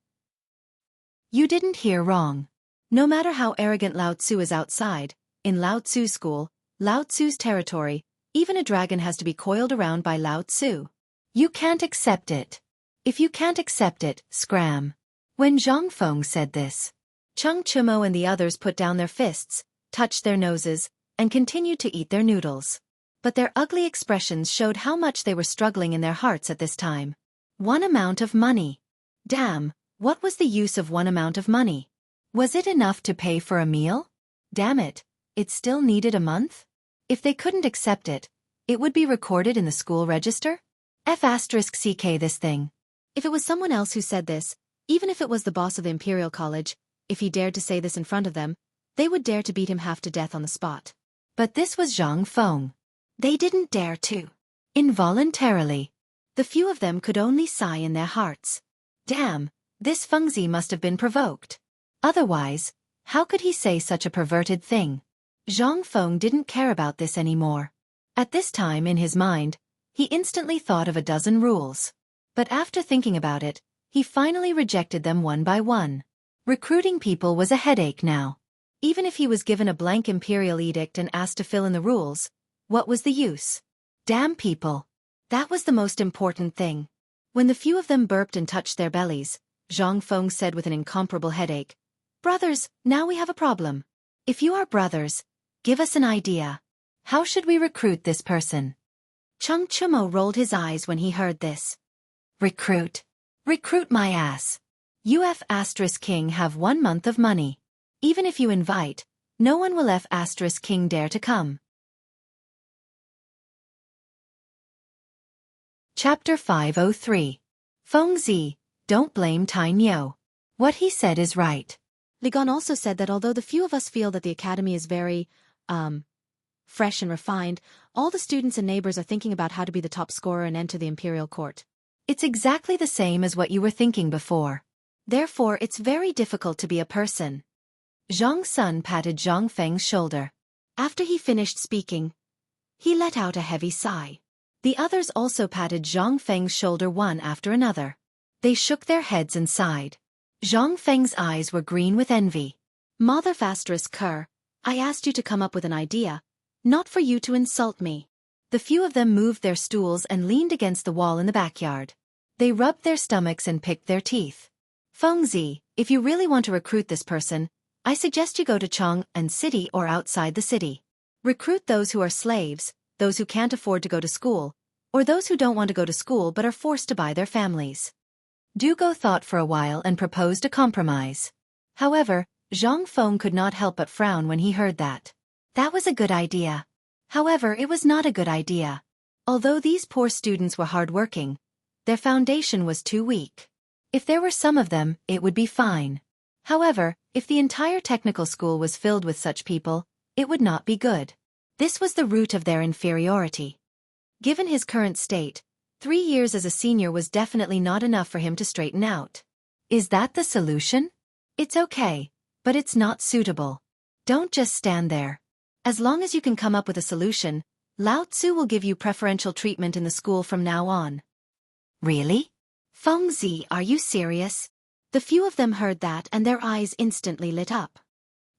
You didn't hear wrong. No matter how arrogant Lao Tzu is outside, in Lao Tzu's school, Lao Tzu's territory, even a dragon has to be coiled around by Lao Tzu. You can't accept it. If you can't accept it, scram. When Zhang Feng said this, Chung Chimo and the others put down their fists, touched their noses, and continued to eat their noodles. But their ugly expressions showed how much they were struggling in their hearts at this time. One amount of money. Damn, what was the use of one amount of money? Was it enough to pay for a meal? Damn it, it still needed a month? If they couldn't accept it, it would be recorded in the school register? F***ck this thing. If it was someone else who said this, even if it was the boss of the Imperial College, if he dared to say this in front of them, they would dare to beat him half to death on the spot. But this was Zhang Feng. They didn't dare to. Involuntarily. The few of them could only sigh in their hearts. Damn, this Fengzi must have been provoked. Otherwise, how could he say such a perverted thing? Zhang Feng didn't care about this anymore. At this time in his mind, he instantly thought of a dozen rules. But after thinking about it, he finally rejected them one by one. Recruiting people was a headache now. Even if he was given a blank imperial edict and asked to fill in the rules, what was the use? Damn people. That was the most important thing. When the few of them burped and touched their bellies, Zhang Feng said with an incomparable headache, Brothers, now we have a problem. If you are brothers, give us an idea. How should we recruit this person? Chung Chimo rolled his eyes when he heard this. Recruit? Recruit my ass. King have 1 month of money. Even if you invite, no one will King dare to come. Chapter 503. Feng Zi, don't blame Tai Niu. What he said is right. Ligon also said that although the few of us feel that the academy is very, fresh and refined, all the students and neighbors are thinking about how to be the top scorer and enter the imperial court. It's exactly the same as what you were thinking before. Therefore, it's very difficult to be a person. Zhang Sun patted Zhang Feng's shoulder. After he finished speaking, he let out a heavy sigh. The others also patted Zhang Feng's shoulder one after another. They shook their heads and sighed. Zhang Feng's eyes were green with envy. Mother Kerr, I asked you to come up with an idea, not for you to insult me. The few of them moved their stools and leaned against the wall in the backyard. They rubbed their stomachs and picked their teeth. Fengzi, if you really want to recruit this person, I suggest you go to Chang'an City or outside the city. Recruit those who are slaves, those who can't afford to go to school, or those who don't want to go to school but are forced to buy their families. Dugo thought for a while and proposed a compromise. However, Zhang Feng could not help but frown when he heard that. That was a good idea. However, it was not a good idea. Although these poor students were hardworking, their foundation was too weak. If there were some of them, it would be fine. However, if the entire technical school was filled with such people, it would not be good. This was the root of their inferiority. Given his current state, 3 years as a senior was definitely not enough for him to straighten out. Is that the solution? It's okay, but it's not suitable. Don't just stand there. As long as you can come up with a solution, Lao Tzu will give you preferential treatment in the school from now on. Really? Fengzi, are you serious? The few of them heard that and their eyes instantly lit up.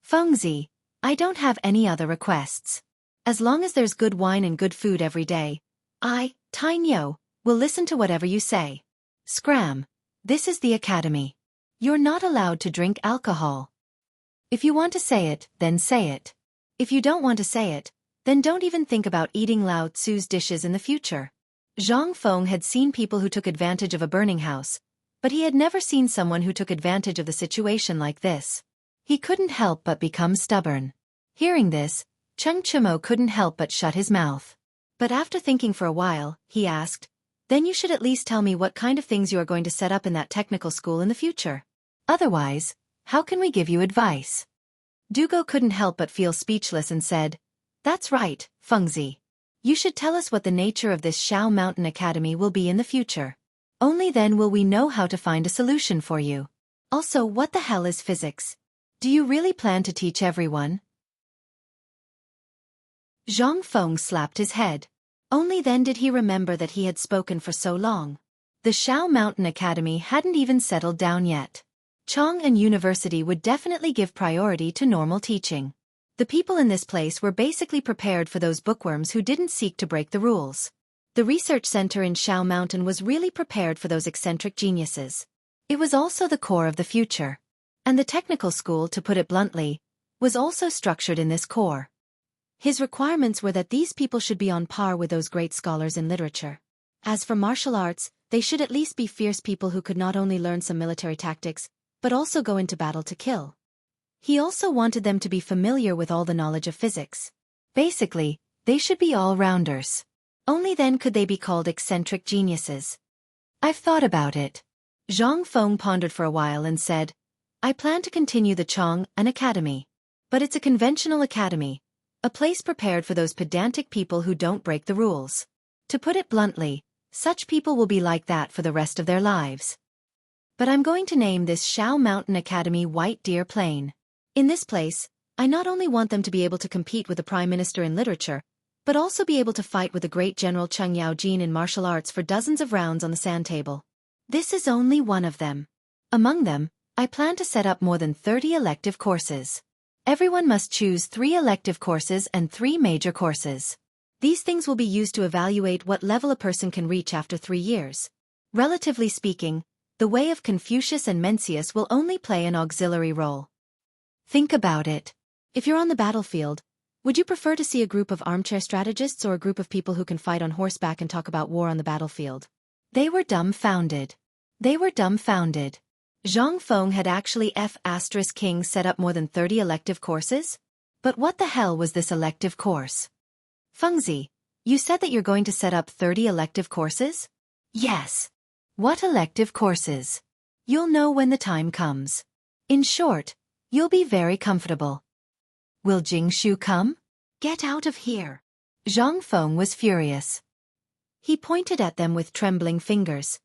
Fengzi, I don't have any other requests. As long as there's good wine and good food every day, Tainyo, will listen to whatever you say. Scram, this is the academy. You're not allowed to drink alcohol. If you want to say it, then say it. If you don't want to say it, then don't even think about eating Lao Tzu's dishes in the future. Zhang Feng had seen people who took advantage of a burning house, but he had never seen someone who took advantage of the situation like this. He couldn't help but become stubborn. Hearing this, Cheng Chimo couldn't help but shut his mouth. But after thinking for a while, he asked, then you should at least tell me what kind of things you are going to set up in that technical school in the future. Otherwise, how can we give you advice? Dugo couldn't help but feel speechless and said, that's right, Fengzi. You should tell us what the nature of this Shao Mountain Academy will be in the future. Only then will we know how to find a solution for you. Also, what the hell is physics? Do you really plan to teach everyone? Zhang Feng slapped his head. Only then did he remember that he had spoken for so long. The Shao Mountain Academy hadn't even settled down yet. Chang'an University would definitely give priority to normal teaching. The people in this place were basically prepared for those bookworms who didn't seek to break the rules. The research center in Shao Mountain was really prepared for those eccentric geniuses. It was also the core of the future. And the technical school, to put it bluntly, was also structured in this core. His requirements were that these people should be on par with those great scholars in literature. As for martial arts, they should at least be fierce people who could not only learn some military tactics, but also go into battle to kill. He also wanted them to be familiar with all the knowledge of physics. Basically, they should be all-rounders. Only then could they be called eccentric geniuses. I've thought about it. Zhang Feng pondered for a while and said, I plan to continue the Chang'an Academy. But it's a conventional academy, a place prepared for those pedantic people who don't break the rules. To put it bluntly, such people will be like that for the rest of their lives. But I'm going to name this Shao Mountain Academy White Deer Plain. In this place, I not only want them to be able to compete with the Prime Minister in literature, but also be able to fight with the great General Cheng Yaojin in martial arts for dozens of rounds on the sand table. This is only one of them. Among them, I plan to set up more than 30 elective courses. Everyone must choose 3 elective courses and 3 major courses. These things will be used to evaluate what level a person can reach after 3 years. Relatively speaking, the way of Confucius and Mencius will only play an auxiliary role. Think about it. If you're on the battlefield, would you prefer to see a group of armchair strategists or a group of people who can fight on horseback and talk about war on the battlefield? They were dumbfounded. Zhang Feng had actually King set up more than 30 elective courses? But what the hell was this elective course? Fengzi, you said that you're going to set up 30 elective courses? Yes. What elective courses? You'll know when the time comes. In short, You'll be very comfortable. Will Jingshu come? Get out of here. Zhang Feng was furious. He pointed at them with trembling fingers.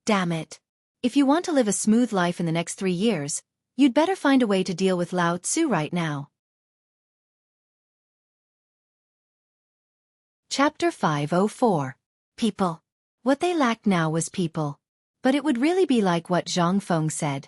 Damn it. If you want to live a smooth life in the next 3 years, you'd better find a way to deal with Lao Tzu right now. Chapter 504. People. What they lacked now was people. But it would really be like what Zhang Feng said.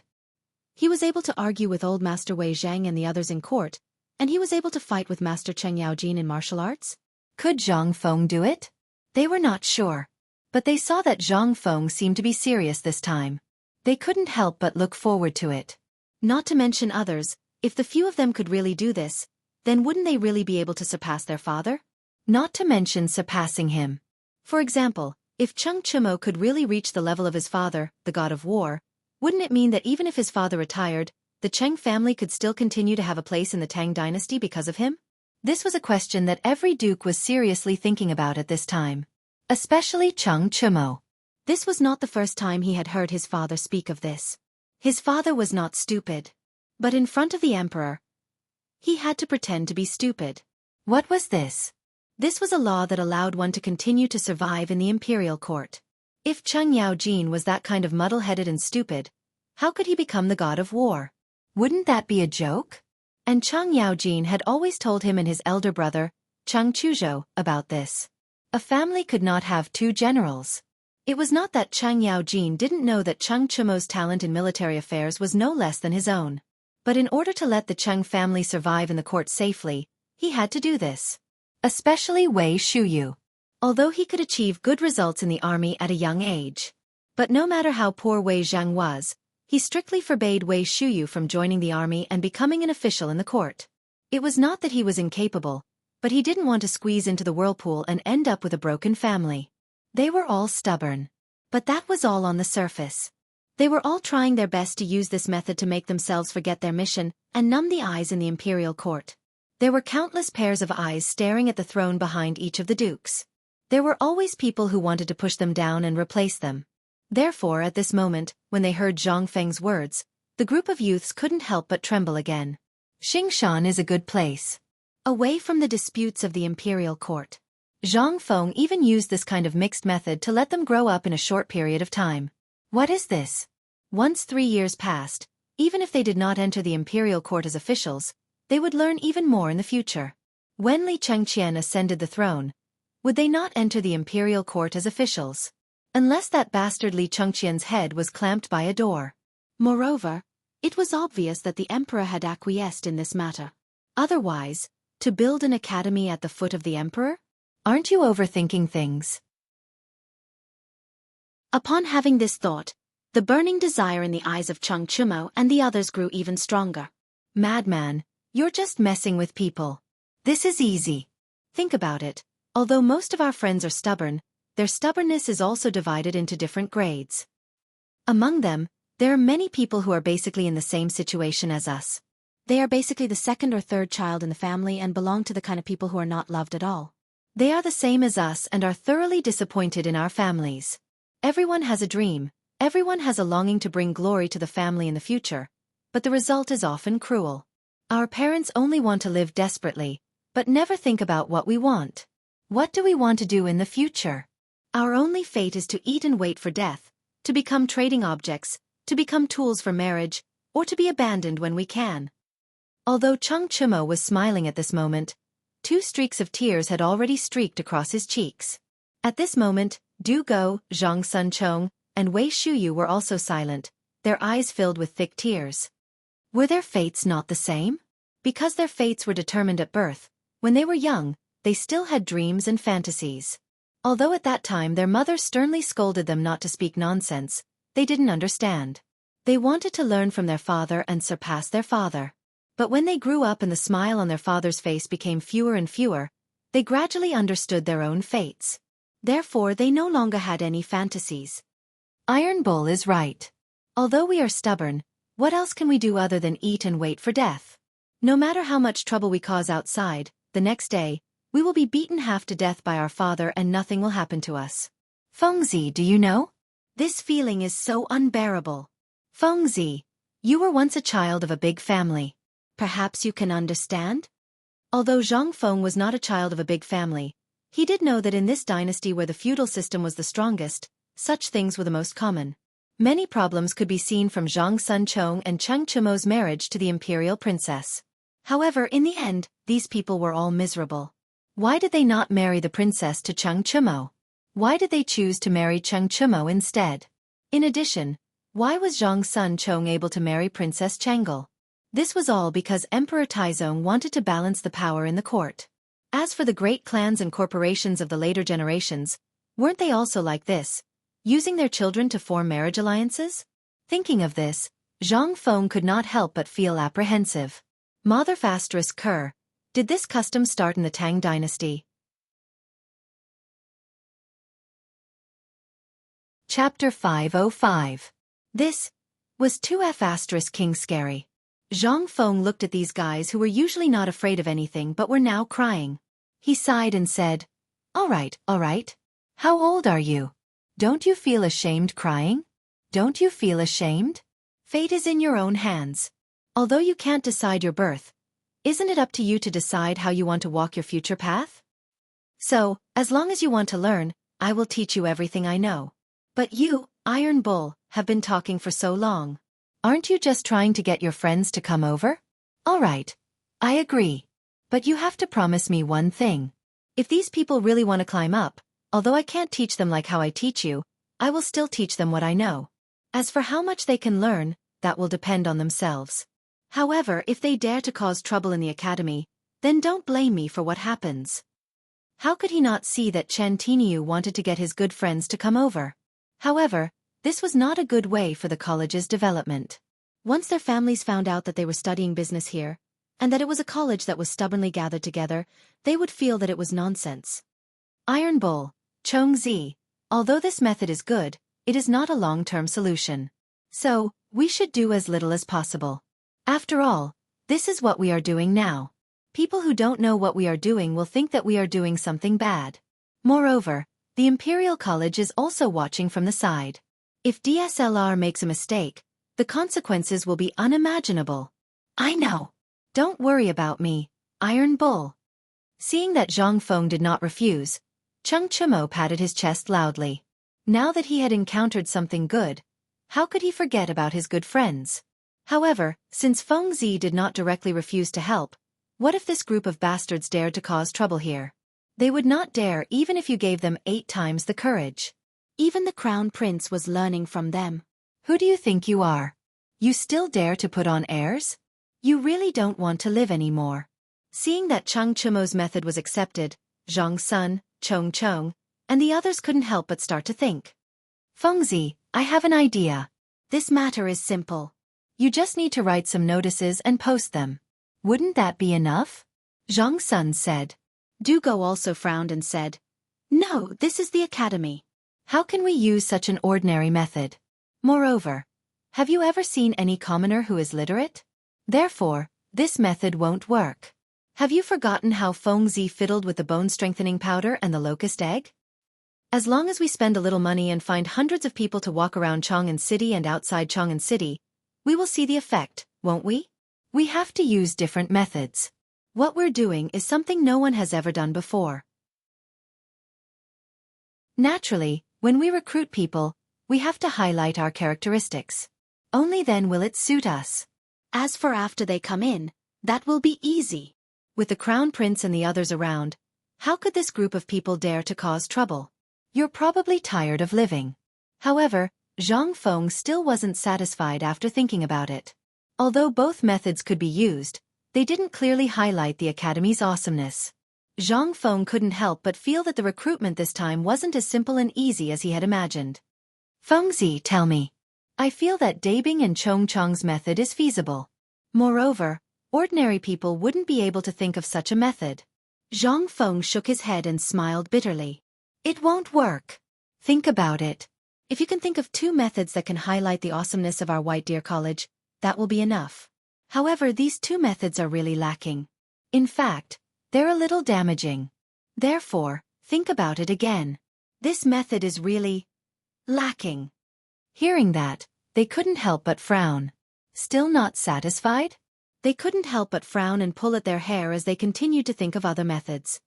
He was able to argue with old Master Wei Zhang and the others in court, and he was able to fight with Master Cheng Yaojin in martial arts. Could Zhang Feng do it? They were not sure. But they saw that Zhang Feng seemed to be serious this time. They couldn't help but look forward to it. Not to mention others, if the few of them could really do this, then wouldn't they really be able to surpass their father? Not to mention surpassing him. For example, if Cheng Chimo could really reach the level of his father, the god of war, wouldn't it mean that even if his father retired, the Cheng family could still continue to have a place in the Tang dynasty because of him? This was a question that every duke was seriously thinking about at this time. Especially Cheng Chimo. This was not the first time he had heard his father speak of this. His father was not stupid. But in front of the emperor, he had to pretend to be stupid. What was this? This was a law that allowed one to continue to survive in the imperial court. If Cheng Yaojin was that kind of muddle-headed and stupid, how could he become the god of war? Wouldn't that be a joke? And Cheng Yaojin had always told him and his elder brother, Cheng Chuzhou, about this. A family could not have 2 generals. It was not that Cheng Yaojin didn't know that Cheng Chimo's talent in military affairs was no less than his own. But in order to let the Cheng family survive in the court safely, he had to do this. Especially Wei Shuyu. Although he could achieve good results in the army at a young age. But no matter how poor Wei Zhang was, he strictly forbade Wei Shuyu from joining the army and becoming an official in the court. It was not that he was incapable, but he didn't want to squeeze into the whirlpool and end up with a broken family. They were all stubborn. But that was all on the surface. They were all trying their best to use this method to make themselves forget their mission and numb the eyes in the imperial court. There were countless pairs of eyes staring at the throne behind each of the dukes. There were always people who wanted to push them down and replace them. Therefore, at this moment, when they heard Zhang Feng's words, the group of youths couldn't help but tremble again. Xingshan is a good place. Away from the disputes of the imperial court. Zhang Feng even used this kind of mixed method to let them grow up in a short period of time. What is this? Once 3 years passed, even if they did not enter the imperial court as officials, they would learn even more in the future. When Li Chengqian ascended the throne, would they not enter the imperial court as officials? Unless that bastard Li Chengqian's head was clamped by a door. Moreover, it was obvious that the emperor had acquiesced in this matter. Otherwise, to build an academy at the foot of the emperor? Aren't you overthinking things? Upon having this thought, the burning desire in the eyes of Cheng Chimo and the others grew even stronger. Madman, you're just messing with people. This is easy. Think about it. Although most of our friends are stubborn, their stubbornness is also divided into different grades. Among them, there are many people who are basically in the same situation as us. They are basically the second or third child in the family and belong to the kind of people who are not loved at all. They are the same as us and are thoroughly disappointed in our families. Everyone has a dream, everyone has a longing to bring glory to the family in the future, but the result is often cruel. Our parents only want to live desperately, but never think about what we want. What do we want to do in the future? Our only fate is to eat and wait for death, to become trading objects, to become tools for marriage, or to be abandoned when we can. Although Cheng Chimo was smiling at this moment, 2 streaks of tears had already streaked across his cheeks. At this moment, Du Go, Zhang Sunchong, and Wei Shuyu were also silent, their eyes filled with thick tears. Were their fates not the same? Because their fates were determined at birth, when they were young, they still had dreams and fantasies. Although at that time their mother sternly scolded them not to speak nonsense, they didn't understand. They wanted to learn from their father and surpass their father. But when they grew up and the smile on their father's face became fewer and fewer, they gradually understood their own fates. Therefore they no longer had any fantasies. Iron Bull is right. Although we are stubborn, what else can we do other than eat and wait for death? No matter how much trouble we cause outside, the next day, we will be beaten half to death by our father and nothing will happen to us. Fengzi, do you know? This feeling is so unbearable. Fengzi, You were once a child of a big family. Perhaps you can understand? Although Zhang Feng was not a child of a big family, he did know that in this dynasty where the feudal system was the strongest, such things were the most common. Many problems could be seen from Zhang Sunchong and Cheng Chumo's marriage to the imperial princess. However, in the end, these people were all miserable. Why did they not marry the princess to Cheng Chumo? Why did they choose to marry Cheng Chumo instead? In addition, why was Zhang Sunchong able to marry Princess Chengel? This was all because Emperor Taizong wanted to balance the power in the court. As for the great clans and corporations of the later generations, weren't they also like this, using their children to form marriage alliances? Thinking of this, Zhang Feng could not help but feel apprehensive. Mother ***, did this custom start in the Tang dynasty? Chapter 505. This was 2F** King Scary. Zhang Feng looked at these guys who were usually not afraid of anything but were now crying. He sighed and said, all right. How old are you? Don't you feel ashamed crying? Don't you feel ashamed? Fate is in your own hands. Although you can't decide your birth, isn't it up to you to decide how you want to walk your future path? So, as long as you want to learn, I will teach you everything I know. But you, Iron Bull, have been talking for so long. Aren't you just trying to get your friends to come over? All right. I agree. But you have to promise me one thing. If these people really want to climb up, although I can't teach them like how I teach you, I will still teach them what I know. As for how much they can learn, that will depend on themselves. However, if they dare to cause trouble in the academy, then don't blame me for what happens. How could he not see that Chen Tiniu wanted to get his good friends to come over? However, this was not a good way for the college's development. Once their families found out that they were studying business here, and that it was a college that was stubbornly gathered together, they would feel that it was nonsense. Iron Bull, Chongzi, although this method is good, it is not a long-term solution. So, we should do as little as possible. After all, this is what we are doing now. People who don't know what we are doing will think that we are doing something bad. Moreover, the Imperial College is also watching from the side. If DSLR makes a mistake, the consequences will be unimaginable. I know. Don't worry about me, Iron Bull. Seeing that Zhang Feng did not refuse, Cheng Chumo patted his chest loudly. Now that he had encountered something good, how could he forget about his good friends? However, since Feng Zi did not directly refuse to help, what if this group of bastards dared to cause trouble here? They would not dare even if you gave them 8 times the courage. Even the Crown Prince was learning from them. Who do you think you are? You still dare to put on airs? You really don't want to live anymore. Seeing that Cheng Chumo's method was accepted, Zhang Sun, Chong Chong, and the others couldn't help but start to think. Feng Zi, I have an idea. This matter is simple. You just need to write some notices and post them. Wouldn't that be enough? Zhang Sun said. Du Go also frowned and said, no, this is the academy. How can we use such an ordinary method? Moreover, have you ever seen any commoner who is literate? Therefore, this method won't work. Have you forgotten how Feng Zi fiddled with the bone-strengthening powder and the locust egg? As long as we spend a little money and find hundreds of people to walk around Chang'an City and outside Chang'an City, we will see the effect, won't we? We have to use different methods. What we're doing is something no one has ever done before. Naturally, when we recruit people, we have to highlight our characteristics. Only then will it suit us. As for after they come in, that will be easy. With the Crown Prince and the others around, how could this group of people dare to cause trouble? You're probably tired of living. However, Zhang Feng still wasn't satisfied after thinking about it. Although both methods could be used, they didn't clearly highlight the academy's awesomeness. Zhang Feng couldn't help but feel that the recruitment this time wasn't as simple and easy as he had imagined. Feng Zi, tell me. I feel that Dabing and Chong Chong's method is feasible. Moreover, ordinary people wouldn't be able to think of such a method. Zhang Feng shook his head and smiled bitterly. It won't work. Think about it. If you can think of 2 methods that can highlight the awesomeness of our White Deer College, that will be enough. However, these 2 methods are really lacking. In fact, they're a little damaging. Therefore, think about it again. This method is really lacking. Hearing that, they couldn't help but frown. Still not satisfied? They couldn't help but frown and pull at their hair as they continued to think of other methods.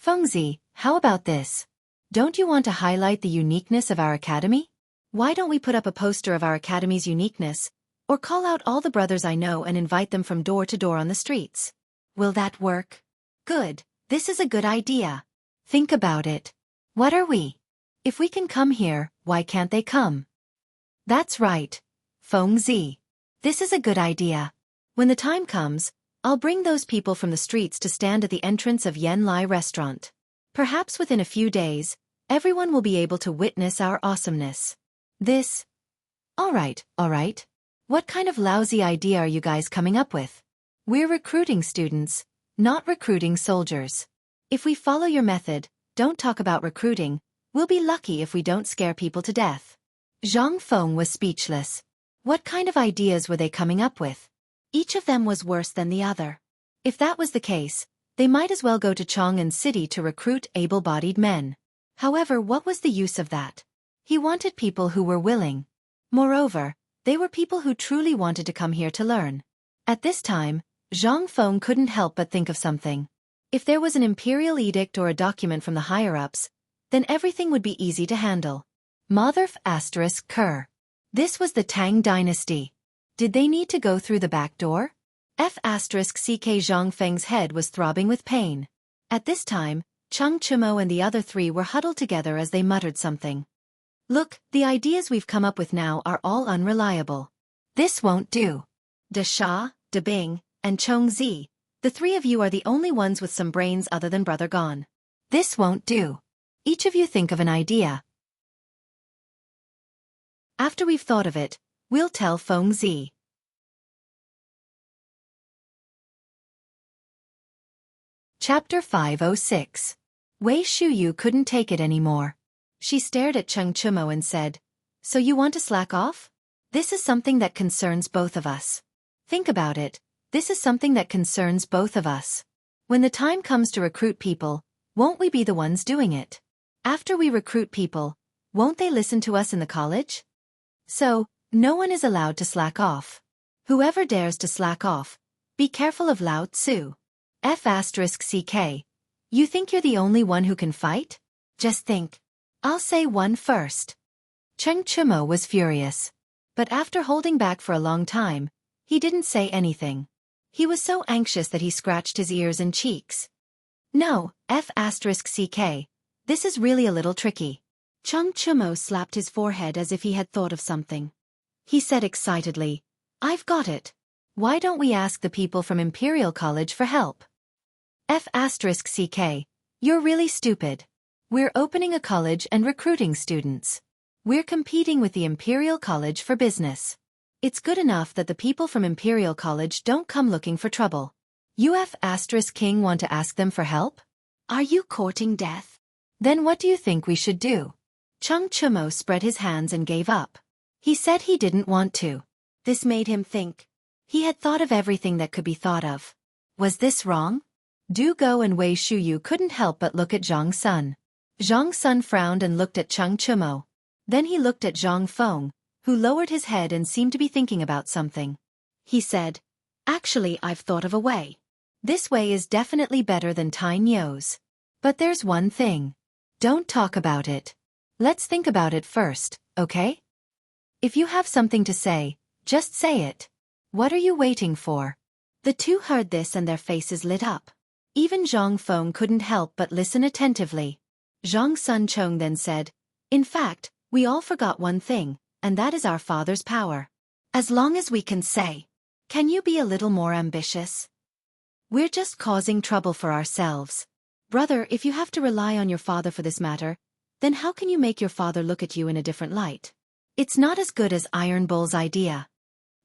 Fengzi, how about this? Don't you want to highlight the uniqueness of our academy? Why don't we put up a poster of our academy's uniqueness, or call out all the brothers I know and invite them from door to door on the streets? Will that work? Good, this is a good idea. Think about it. What are we? If we can come here, why can't they come? That's right, Fengzi. This is a good idea. When the time comes, I'll bring those people from the streets to stand at the entrance of Yen Lai restaurant. Perhaps within a few days, everyone will be able to witness our awesomeness. This. All right. What kind of lousy idea are you guys coming up with? We're recruiting students, not recruiting soldiers. If we follow your method, don't talk about recruiting, we'll be lucky if we don't scare people to death. Zhang Feng was speechless. What kind of ideas were they coming up with? Each of them was worse than the other. If that was the case, they might as well go to Chang'an City to recruit able-bodied men. However, what was the use of that? He wanted people who were willing. Moreover, they were people who truly wanted to come here to learn. At this time, Zhang Feng couldn't help but think of something. If there was an imperial edict or a document from the higher-ups, then everything would be easy to handle. Mother F***Ker. This was the Tang dynasty. Did they need to go through the back door? F***ck Zhang Feng's head was throbbing with pain. At this time, Cheng Chumo and the other three were huddled together as they muttered something. Look, the ideas we've come up with now are all unreliable. This won't do. De Sha, De Bing, and Chong Zi, the three of you are the only ones with some brains other than Brother Gon. This won't do. Each of you think of an idea. After we've thought of it, we'll tell Feng Zi. Chapter 506. Wei Shuyu couldn't take it anymore. She stared at Cheng Chumo and said, So you want to slack off? This is something that concerns both of us. Think about it, this is something that concerns both of us. When the time comes to recruit people, won't we be the ones doing it? After we recruit people, won't they listen to us in the college? So, no one is allowed to slack off. Whoever dares to slack off, be careful of Lao Tzu. F***ck. You think you're the only one who can fight? Just think. I'll say one first. Cheng Chumo was furious. But after holding back for a long time, he didn't say anything. He was so anxious that he scratched his ears and cheeks. No, F***ck. This is really a little tricky. Cheng Chumo slapped his forehead as if he had thought of something. He said excitedly, I've got it. Why don't we ask the people from Imperial College for help? F***ck. You're really stupid. We're opening a college and recruiting students. We're competing with the Imperial College for business. It's good enough that the people from Imperial College don't come looking for trouble. You F***king want to ask them for help? Are you courting death? Then what do you think we should do? Cheng Chumo spread his hands and gave up. He said he didn't want to. This made him think. He had thought of everything that could be thought of. Was this wrong? Du Go and Wei Shuyu couldn't help but look at Zhang Sun. Zhang Sun frowned and looked at Cheng Chumo. Then he looked at Zhang Feng, who lowered his head and seemed to be thinking about something. He said, Actually, I've thought of a way. This way is definitely better than Tai Nyo's. But there's one thing. Don't talk about it. Let's think about it first, okay? If you have something to say, just say it. What are you waiting for? The two heard this and their faces lit up. Even Zhang Feng couldn't help but listen attentively. Zhang Sun Chong then said, In fact, we all forgot one thing, and that is our father's power. As long as we can say, Can you be a little more ambitious? We're just causing trouble for ourselves. Brother, if you have to rely on your father for this matter, then how can you make your father look at you in a different light? It's not as good as Iron Bull's idea.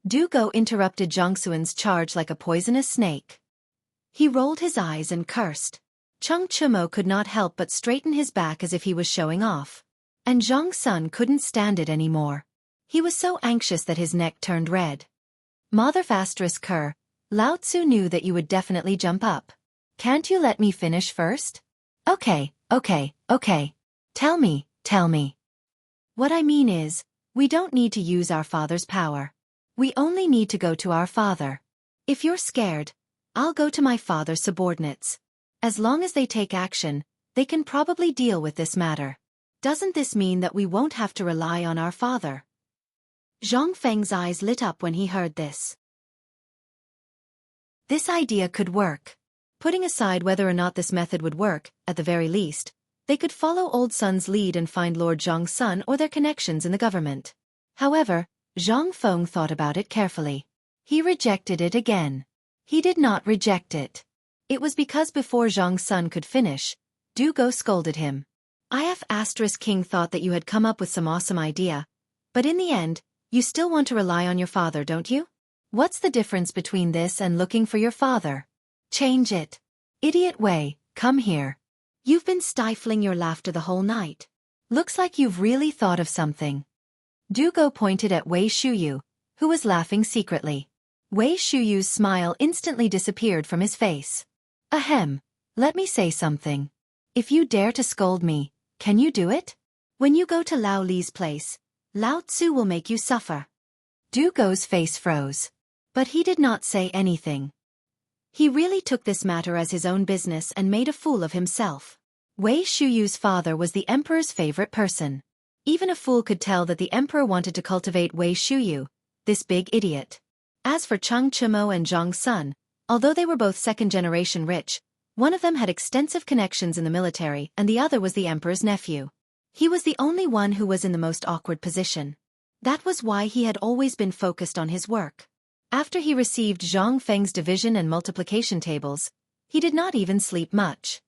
Du Go interrupted Zhangsuan's charge like a poisonous snake. He rolled his eyes and cursed. Cheng Chumo could not help but straighten his back as if he was showing off. And Zhang Sun couldn't stand it anymore. He was so anxious that his neck turned red. Mother F***ker, Lao Tzu knew that you would definitely jump up. Can't you let me finish first? Okay. Tell me. What I mean is, we don't need to use our father's power. We only need to go to our father. If you're scared, I'll go to my father's subordinates. As long as they take action, they can probably deal with this matter. Doesn't this mean that we won't have to rely on our father? Zhang Feng's eyes lit up when he heard this. This idea could work. Putting aside whether or not this method would work, at the very least, they could follow Old Sun's lead and find Lord Zhang's son or their connections in the government. However, Zhang Feng thought about it carefully. He rejected it again. He did not reject it. It was because before Zhang's son could finish, Du Go scolded him. King thought that you had come up with some awesome idea, but in the end, you still want to rely on your father, don't you? What's the difference between this and looking for your father? Change it. Idiot Wei, come here. You've been stifling your laughter the whole night. Looks like you've really thought of something. Du Go pointed at Wei Shuyu, who was laughing secretly. Wei Shuyu's smile instantly disappeared from his face. Ahem, let me say something. If you dare to scold me, can you do it? When you go to Lao Li's place, Lao Tzu will make you suffer. Du Go's face froze. But he did not say anything. He really took this matter as his own business and made a fool of himself. Wei Shuyu's father was the emperor's favorite person. Even a fool could tell that the emperor wanted to cultivate Wei Shuyu, this big idiot. As for Chang Chimo and Zhang Sun, although they were both second-generation rich, one of them had extensive connections in the military and the other was the emperor's nephew. He was the only one who was in the most awkward position. That was why he had always been focused on his work. After he received Zhang Feng's division and multiplication tables, he did not even sleep much.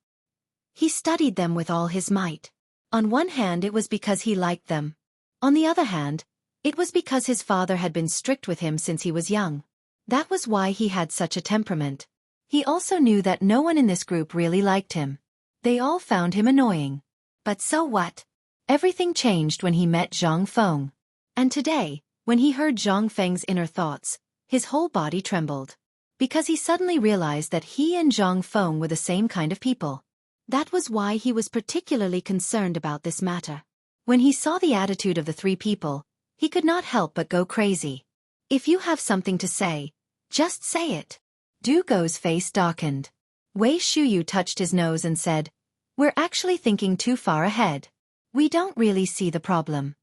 He studied them with all his might. On one hand it was because he liked them. On the other hand, it was because his father had been strict with him since he was young. That was why he had such a temperament. He also knew that no one in this group really liked him. They all found him annoying. But so what? Everything changed when he met Zhang Feng. And today, when he heard Zhang Feng's inner thoughts, his whole body trembled. Because he suddenly realized that he and Zhang Feng were the same kind of people. That was why he was particularly concerned about this matter. When he saw the attitude of the three people, he could not help but go crazy. If you have something to say, just say it. Du Go's face darkened. Wei Shuyu touched his nose and said, "We're actually thinking too far ahead. We don't really see the problem.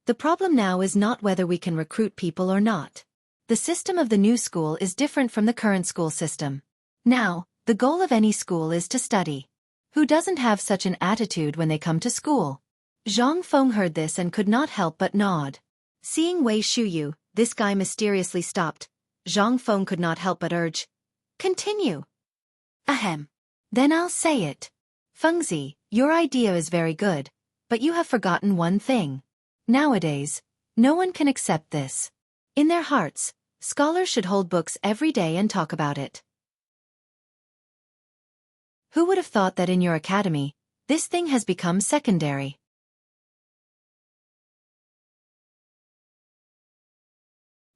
The problem now is not whether we can recruit people or not. The system of the new school is different from the current school system. Now, the goal of any school is to study. Who doesn't have such an attitude when they come to school?" Zhang Feng heard this and could not help but nod. Seeing Wei Shuyu, this guy mysteriously stopped. Zhang Feng could not help but urge, "Continue." Ahem. Then I'll say it. Fengzi, your idea is very good, but you have forgotten one thing. Nowadays, no one can accept this. In their hearts, scholars should hold books every day and talk about it. Who would have thought that in your academy, this thing has become secondary?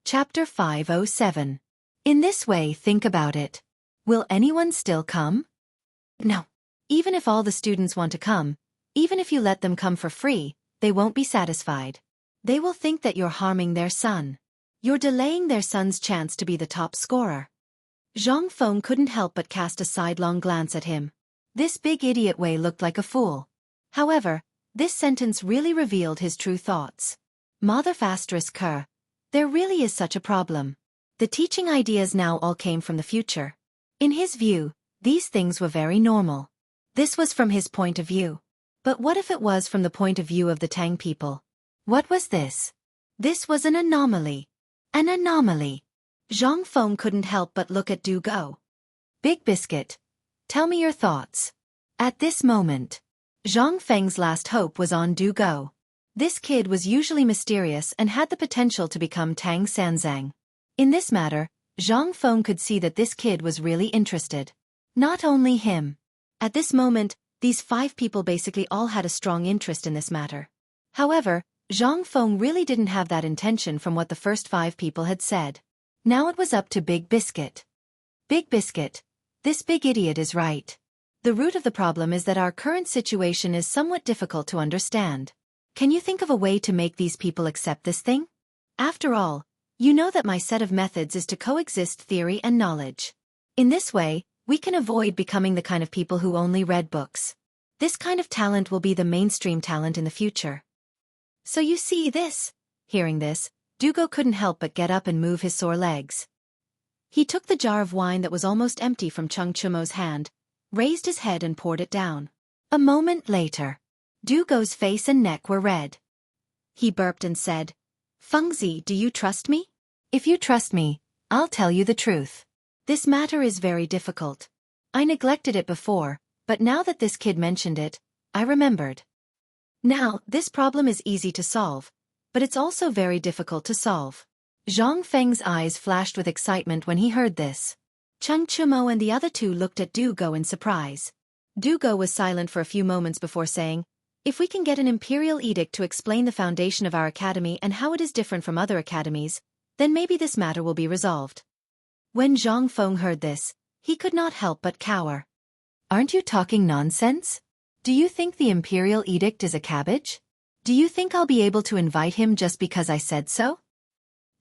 Chapter 507. In this way, think about it. Will anyone still come? No. Even if all the students want to come, even if you let them come for free, they won't be satisfied. They will think that you're harming their son. You're delaying their son's chance to be the top scorer. Zhang Feng couldn't help but cast a sidelong glance at him. This big idiot Wei looked like a fool. However, this sentence really revealed his true thoughts. Mother **Ker. There really is such a problem. The teaching ideas now all came from the future. In his view, these things were very normal. This was from his point of view. But what if it was from the point of view of the Tang people? What was this? This was an anomaly. An anomaly. Zhang Feng couldn't help but look at Du Go. Big Biscuit, tell me your thoughts. At this moment, Zhang Feng's last hope was on Du Go. This kid was usually mysterious and had the potential to become Tang Sanzang. In this matter, Zhang Feng could see that this kid was really interested. Not only him. At this moment, these 5 people basically all had a strong interest in this matter. However, Zhang Feng really didn't have that intention from what the first 5 people had said. Now it was up to Big Biscuit. Big Biscuit, this big idiot is right. The root of the problem is that our current situation is somewhat difficult to understand. Can you think of a way to make these people accept this thing? After all, You know that my set of methods is to coexist theory and knowledge. In this way, we can avoid becoming the kind of people who only read books. This kind of talent will be the mainstream talent in the future. So you see this. Hearing this, Dougal couldn't help but get up and move his sore legs. He took the jar of wine that was almost empty from Chung Chumo's hand, raised his head and poured it down. A moment later, Dougal's face and neck were red. He burped and said, "Fengzi, do you trust me? If you trust me, I'll tell you the truth. This matter is very difficult. I neglected it before, but now that this kid mentioned it, I remembered. Now, this problem is easy to solve, but it's also very difficult to solve." Zhang Feng's eyes flashed with excitement when he heard this. Chung Chumo and the other two looked at Dougal in surprise. Dougal was silent for a few moments before saying, "If we can get an imperial edict to explain the foundation of our academy and how it is different from other academies, then maybe this matter will be resolved." When Zhang Feng heard this, he could not help but cower. Aren't you talking nonsense? Do you think the imperial edict is a cabbage? Do you think I'll be able to invite him just because I said so?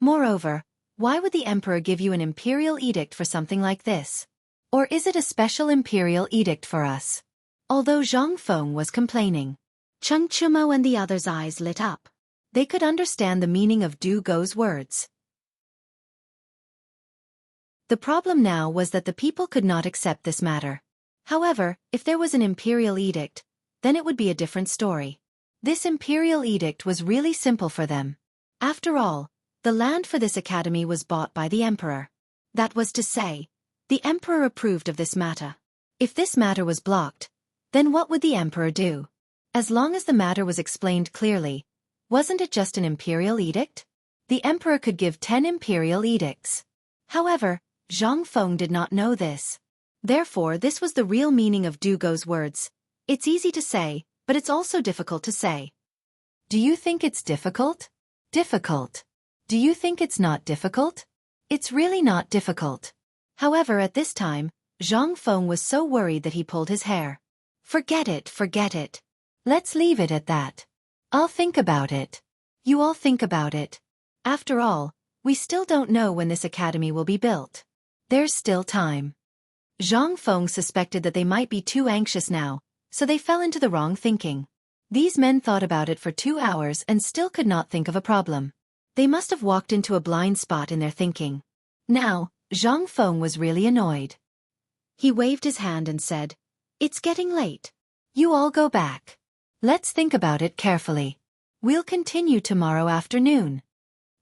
Moreover, why would the emperor give you an imperial edict for something like this? Or is it a special imperial edict for us? Although Zhang Feng was complaining, Chung Chumo and the others' eyes lit up. They could understand the meaning of Dougal's words. The problem now was that the people could not accept this matter. However, if there was an imperial edict, then it would be a different story. This imperial edict was really simple for them. After all, the land for this academy was bought by the emperor. That was to say, the emperor approved of this matter. If this matter was blocked, then what would the emperor do? As long as the matter was explained clearly, wasn't it just an imperial edict? The emperor could give 10 imperial edicts. However, Zhang Feng did not know this. Therefore, this was the real meaning of Dougal's words. It's easy to say, but it's also difficult to say. Do you think it's difficult? Difficult. Do you think it's not difficult? It's really not difficult. However, at this time, Zhang Feng was so worried that he pulled his hair. Forget it, forget it. Let's leave it at that. I'll think about it. You all think about it. After all, we still don't know when this academy will be built. There's still time. Zhang Feng suspected that they might be too anxious now, so they fell into the wrong thinking. These men thought about it for 2 hours and still could not think of a problem. They must have walked into a blind spot in their thinking. Now, Zhang Feng was really annoyed. He waved his hand and said, "It's getting late. You all go back. Let's think about it carefully. We'll continue tomorrow afternoon."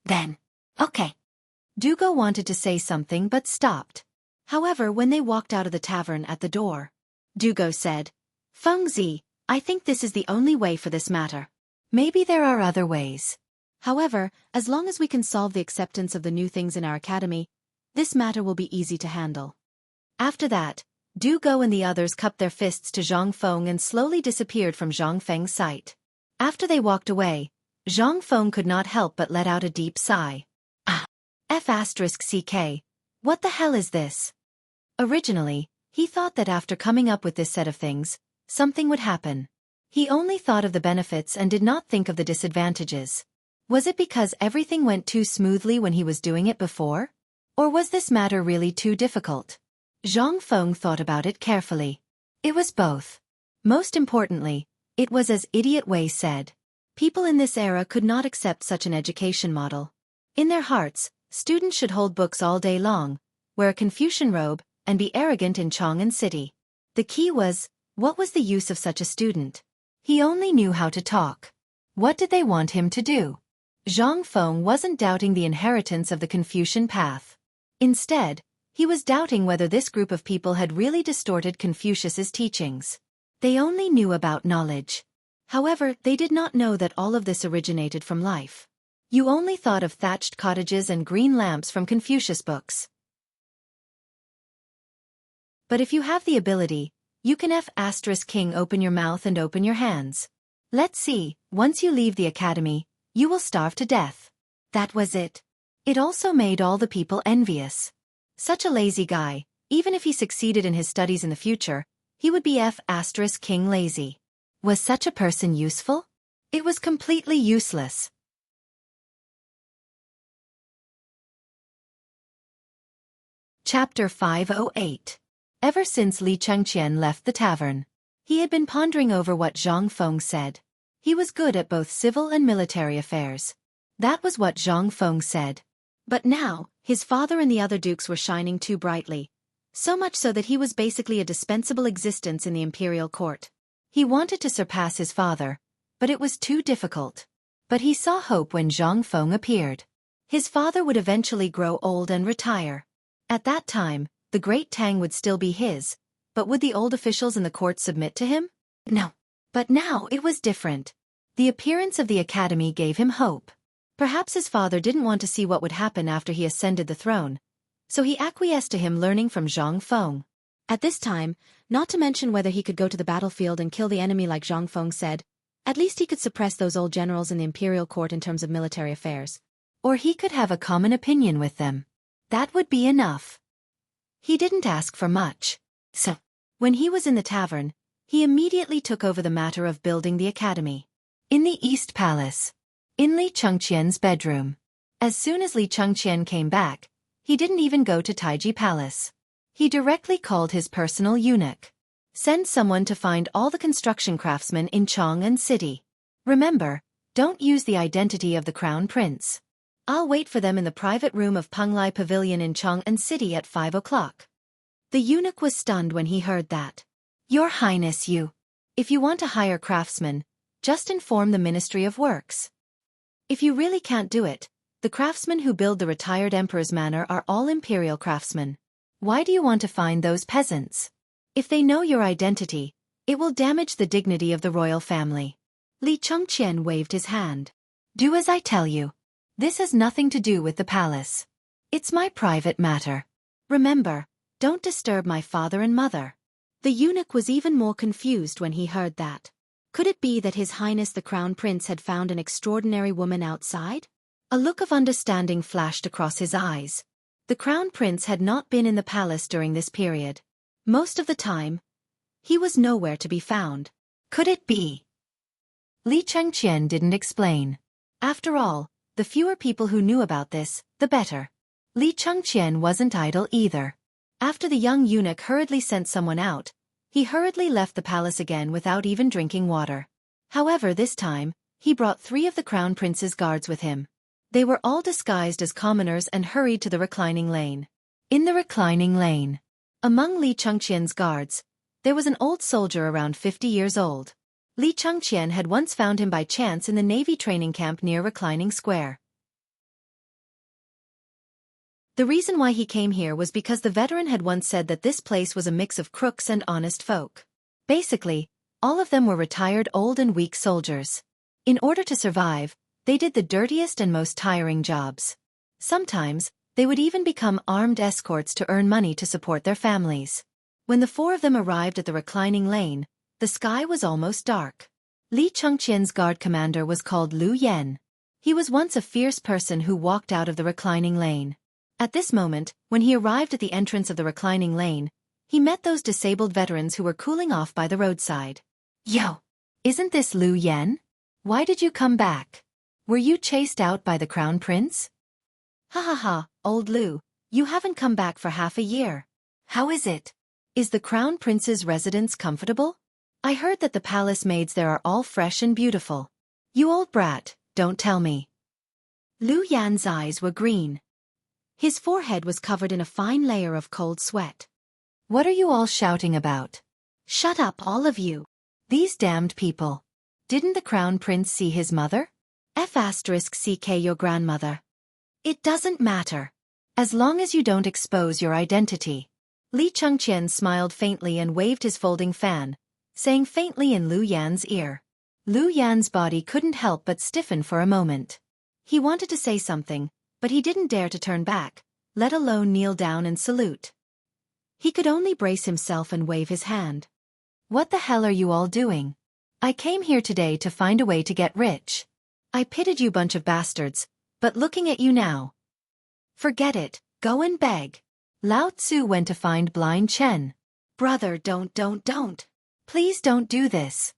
Then, okay. Dougal wanted to say something but stopped. However, when they walked out of the tavern at the door, Dougal said, "Fengzi, I think this is the only way for this matter. Maybe there are other ways. However, as long as we can solve the acceptance of the new things in our academy, this matter will be easy to handle." After that, Dougal and the others cupped their fists to Zhang Feng and slowly disappeared from Zhang Feng's sight. After they walked away, Zhang Feng could not help but let out a deep sigh. F***ck, what the hell is this? Originally, he thought that after coming up with this set of things, something would happen. He only thought of the benefits and did not think of the disadvantages. Was it because everything went too smoothly when he was doing it before? Or was this matter really too difficult? Zhang Feng thought about it carefully. It was both. Most importantly, it was as Idiot Wei said. People in this era could not accept such an education model. In their hearts, students should hold books all day long, wear a Confucian robe, and be arrogant in Chang'an City. The key was, what was the use of such a student? He only knew how to talk. What did they want him to do? Zhang Feng wasn't doubting the inheritance of the Confucian path. Instead, he was doubting whether this group of people had really distorted Confucius's teachings. They only knew about knowledge. However, they did not know that all of this originated from life. You only thought of thatched cottages and green lamps from Confucius books. But if you have the ability, you can F***king open your mouth and open your hands. Let's see, once you leave the academy, you will starve to death. That was it. It also made all the people envious. Such a lazy guy, even if he succeeded in his studies in the future, he would be F***king lazy. Was such a person useful? It was completely useless. Chapter 508. Ever since Li Chengqian left the tavern, he had been pondering over what Zhang Feng said. He was good at both civil and military affairs. That was what Zhang Feng said. But now, his father and the other dukes were shining too brightly, so much so that he was basically a dispensable existence in the imperial court. He wanted to surpass his father, but it was too difficult. But he saw hope when Zhang Feng appeared. His father would eventually grow old and retire. At that time, the Great Tang would still be his, but would the old officials in the court submit to him? No. But now it was different. The appearance of the academy gave him hope. Perhaps his father didn't want to see what would happen after he ascended the throne, so he acquiesced to him learning from Zhang Feng. At this time, not to mention whether he could go to the battlefield and kill the enemy like Zhang Feng said, at least he could suppress those old generals in the imperial court in terms of military affairs. Or he could have a common opinion with them. That would be enough. He didn't ask for much. So, when he was in the tavern, he immediately took over the matter of building the academy. In the East Palace. In Li Chengqian's bedroom. As soon as Li Chengqian came back, he didn't even go to Taiji Palace. He directly called his personal eunuch. Send someone to find all the construction craftsmen in Chang'an City. Remember, don't use the identity of the Crown Prince. I'll wait for them in the private room of Penglai Pavilion in Chang'an City at 5 o'clock. The eunuch was stunned when he heard that. Your Highness, if you want to hire craftsmen, just inform the Ministry of Works. If you really can't do it, the craftsmen who build the retired emperor's manor are all imperial craftsmen. Why do you want to find those peasants? If they know your identity, it will damage the dignity of the royal family. Li Chengqian waved his hand. Do as I tell you. This has nothing to do with the palace. It's my private matter. Remember, don't disturb my father and mother. The eunuch was even more confused when he heard that. Could it be that His Highness the Crown Prince had found an extraordinary woman outside? A look of understanding flashed across his eyes. The Crown Prince had not been in the palace during this period. Most of the time, he was nowhere to be found. Could it be? Li Chengqian didn't explain. After all, the fewer people who knew about this, the better. Li Chengqian wasn't idle either. After the young eunuch hurriedly sent someone out, he hurriedly left the palace again without even drinking water. However, this time, he brought 3 of the Crown Prince's guards with him. They were all disguised as commoners and hurried to the reclining lane. In the reclining lane, among Li Chengqian's guards, there was an old soldier around 50 years old. Li Chengqian had once found him by chance in the Navy training camp near Reclining Square. The reason why he came here was because the veteran had once said that this place was a mix of crooks and honest folk. Basically, all of them were retired old and weak soldiers. In order to survive, they did the dirtiest and most tiring jobs. Sometimes, they would even become armed escorts to earn money to support their families. When the 4 of them arrived at the reclining lane, the sky was almost dark. Li Chengqian's guard commander was called Lu Yan. He was once a fierce person who walked out of the reclining lane. At this moment, when he arrived at the entrance of the reclining lane, he met those disabled veterans who were cooling off by the roadside. Yo! Isn't this Lu Yan? Why did you come back? Were you chased out by the Crown Prince? Ha ha ha, old Lu, you haven't come back for half a year. How is it? Is the Crown Prince's residence comfortable? I heard that the palace maids there are all fresh and beautiful. You old brat, don't tell me. Lu Yan's eyes were green. His forehead was covered in a fine layer of cold sweat. What are you all shouting about? Shut up, all of you. These damned people. Didn't the Crown Prince see his mother? *CK your grandmother. It doesn't matter. As long as you don't expose your identity. Li Chengqian smiled faintly and waved his folding fan, saying faintly in Lu Yan's ear. Lu Yan's body couldn't help but stiffen for a moment. He wanted to say something, but he didn't dare to turn back, let alone kneel down and salute. He could only brace himself and wave his hand. What the hell are you all doing? I came here today to find a way to get rich. I pitied you bunch of bastards, but looking at you now. Forget it, go and beg. Lao Tzu went to find blind Chen. Brother, don't. Please don't do this.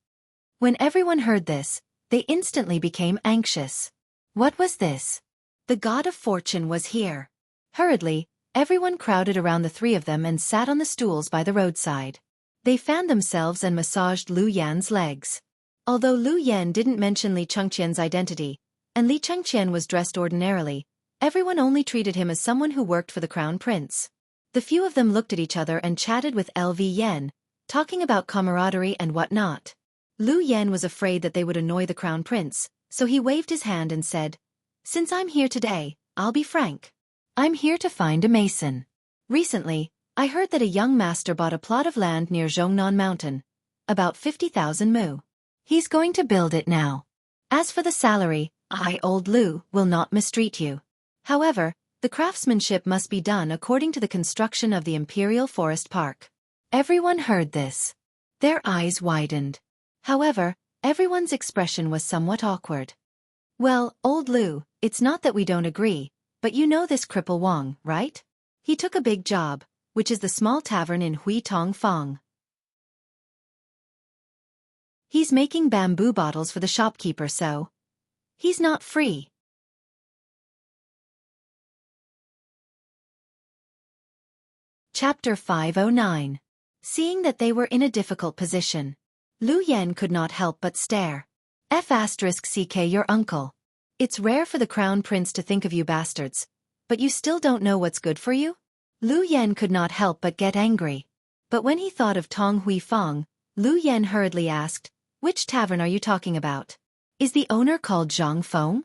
When everyone heard this, they instantly became anxious. What was this? The god of fortune was here. Hurriedly, Everyone crowded around the three of them and sat on the stools by the roadside. They fanned themselves and massaged Lu Yan's legs. Although Lu Yan didn't mention Li Chengqian's identity, and Li Chengqian was dressed ordinarily, everyone only treated him as someone who worked for the crown prince. The few of them looked at each other and chatted with LV, talking about camaraderie and whatnot. Lu Yan was afraid that they would annoy the crown prince, so he waved his hand and said, "Since I'm here today, I'll be frank. I'm here to find a mason. Recently, I heard that a young master bought a plot of land near Zhongnan Mountain, about 50,000 mu. He's going to build it now. As for the salary, I, old Lu, will not mistreat you. However, the craftsmanship must be done according to the construction of the Imperial Forest Park." Everyone heard this. Their eyes widened. However, everyone's expression was somewhat awkward. "Well, old Lu, it's not that we don't agree, but you know this cripple Wang, right? He took a big job, which is the small tavern in Huitong Fong. He's making bamboo bottles for the shopkeeper, so he's not free." Chapter 509. Seeing that they were in a difficult position, Lu Yan could not help but stare. F***ck your uncle. It's rare for the crown prince to think of you bastards, but you still don't know what's good for you? Lu Yan could not help but get angry. But when he thought of Tong Hui Fong, Lu Yan hurriedly asked, "Which tavern are you talking about? Is the owner called Zhang Feng?"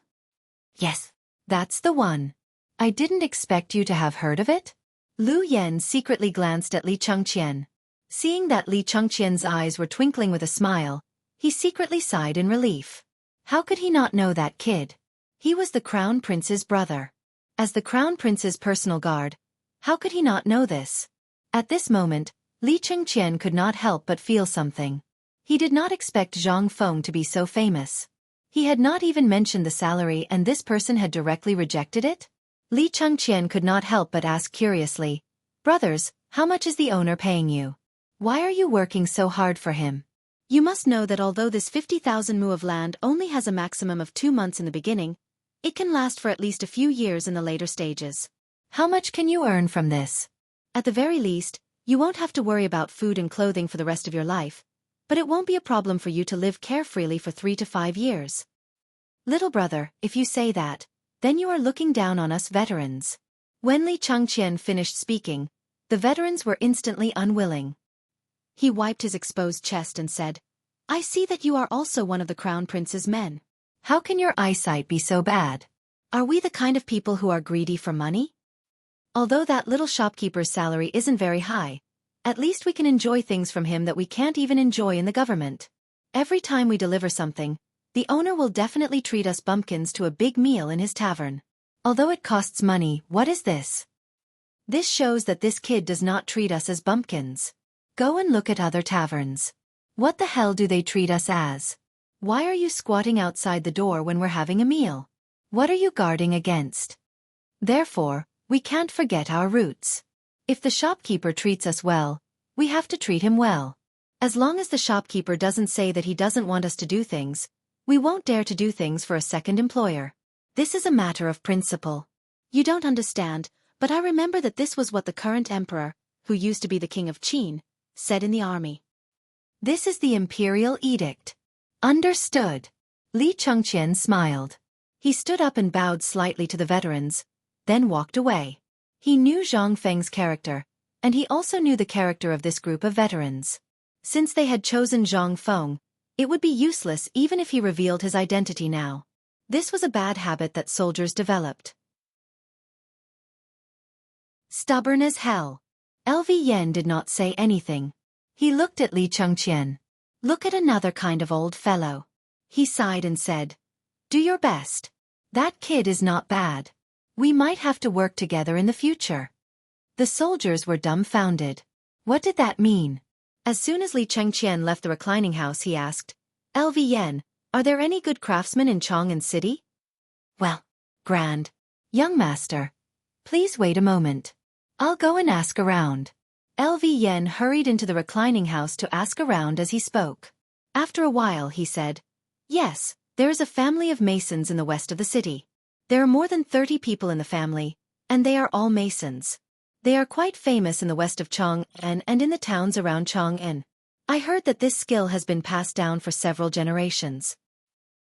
"Yes, that's the one. I didn't expect you to have heard of it." Lu Yan secretly glanced at Li Chengqian. Seeing that Li Chengqian's eyes were twinkling with a smile, he secretly sighed in relief. How could he not know that kid? He was the crown prince's brother. As the crown prince's personal guard, how could he not know this? At this moment, Li Chengqian could not help but feel something. He did not expect Zhang Feng to be so famous. He had not even mentioned the salary and this person had directly rejected it? Li Chengqian could not help but ask curiously, "Brothers, how much is the owner paying you? Why are you working so hard for him? You must know that although this 50,000 mu of land only has a maximum of 2 months in the beginning, it can last for at least a few years in the later stages. How much can you earn from this? At the very least, you won't have to worry about food and clothing for the rest of your life, but it won't be a problem for you to live carefreely for 3 to 5 years. Little brother, if you say that, then you are looking down on us veterans." When Li Chengqian finished speaking, the veterans were instantly unwilling. He wiped his exposed chest and said, "I see that you are also one of the crown prince's men. How can your eyesight be so bad? Are we the kind of people who are greedy for money? Although that little shopkeeper's salary isn't very high, at least we can enjoy things from him that we can't even enjoy in the government. Every time we deliver something, the owner will definitely treat us bumpkins to a big meal in his tavern. Although it costs money, what is this? This shows that this kid does not treat us as bumpkins. Go and look at other taverns. What the hell do they treat us as? Why are you squatting outside the door when we're having a meal? What are you guarding against? Therefore, we can't forget our roots. If the shopkeeper treats us well, we have to treat him well. As long as the shopkeeper doesn't say that he doesn't want us to do things, we won't dare to do things for a second employer. This is a matter of principle. You don't understand, but I remember that this was what the current emperor, who used to be the king of Qin, said in the army. This is the imperial edict. Understood. Li Chengqian smiled. He stood up and bowed slightly to the veterans, then walked away. He knew Zhang Feng's character, and he also knew the character of this group of veterans. Since they had chosen Zhang Feng, it would be useless even if he revealed his identity now. This was a bad habit that soldiers developed. Stubborn as hell. LV did not say anything. He looked at Li Chengqian. Look at another kind of old fellow. He sighed and said, "Do your best. That kid is not bad. We might have to work together in the future." The soldiers were dumbfounded. What did that mean? As soon as Li Chengqian left the reclining house, he asked, "LV, are there any good craftsmen in Chang'an City?" "Well, grand. Young master. Please wait a moment. I'll go and ask around." LV hurried into the reclining house to ask around as he spoke. After a while he said, "Yes, there is a family of masons in the west of the city. There are more than 30 people in the family, and they are all masons. They are quite famous in the west of Chong'an and in the towns around Chong'an. I heard that this skill has been passed down for several generations.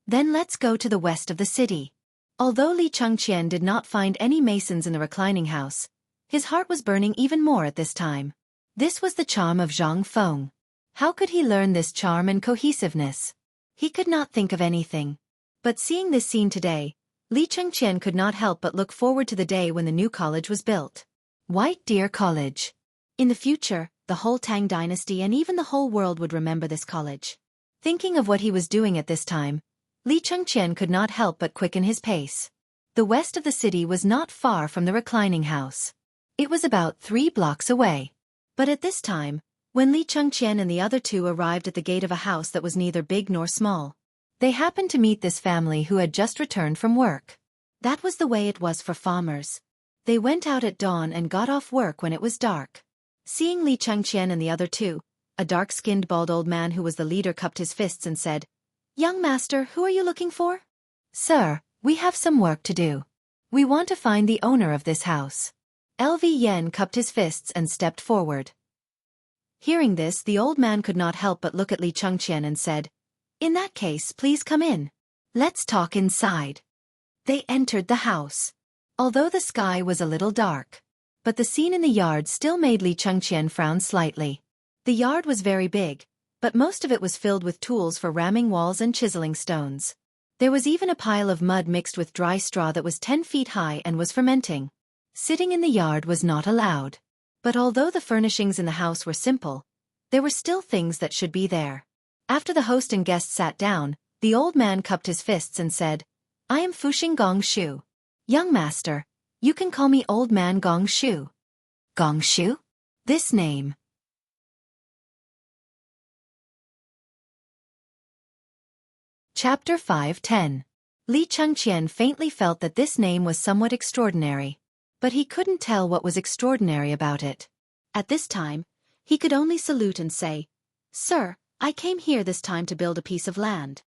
Then let's go to the west of the city. Although Li Changqian did not find any masons in the reclining house, his heart was burning even more at this time. This was the charm of Zhang Feng. How could he learn this charm and cohesiveness? He could not think of anything. But seeing this scene today, Li Changqian could not help but look forward to the day when the new college was built. White Deer College. In the future, the whole Tang dynasty and even the whole world would remember this college. Thinking of what he was doing at this time, Li Changqian could not help but quicken his pace. The west of the city was not far from the reclining house. It was about 3 blocks away. But at this time, when Li Changqian and the other two arrived at the gate of a house that was neither big nor small, they happened to meet this family who had just returned from work. That was the way it was for farmers. They went out at dawn and got off work when it was dark. Seeing Li Changqian and the other two, a dark-skinned bald old man who was the leader cupped his fists and said, "Young master, who are you looking for?" "Sir, we have some work to do. We want to find the owner of this house." LV Yen cupped his fists and stepped forward. Hearing this, the old man could not help but look at Li Changqian and said, "In that case, please come in. Let's talk inside." They entered the house. Although the sky was a little dark, but the scene in the yard still made Li Changqian frown slightly. The yard was very big, but most of it was filled with tools for ramming walls and chiseling stones. There was even a pile of mud mixed with dry straw that was 10 feet high and was fermenting. Sitting in the yard was not allowed. But although the furnishings in the house were simple, there were still things that should be there. After the host and guests sat down, the old man cupped his fists and said, "I am Fuxing Gong Shu. Young master, you can call me Old Man Gong Shu." Gong Shu? This name. Chapter 5:10. Li Changqian faintly felt that this name was somewhat extraordinary, but he couldn't tell what was extraordinary about it. At this time, he could only salute and say, "Sir, I came here this time to build a piece of land."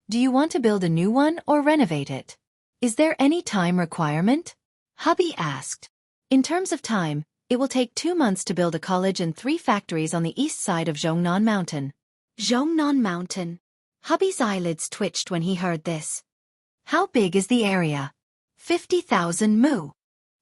"Do you want to build a new one or renovate it? Is there any time requirement?" Hubby asked. "In terms of time, it will take 2 months to build a college and 3 factories on the east side of Zhongnan Mountain." Zhongnan Mountain. Hubby's eyelids twitched when he heard this. "How big is the area?" 50,000 mu.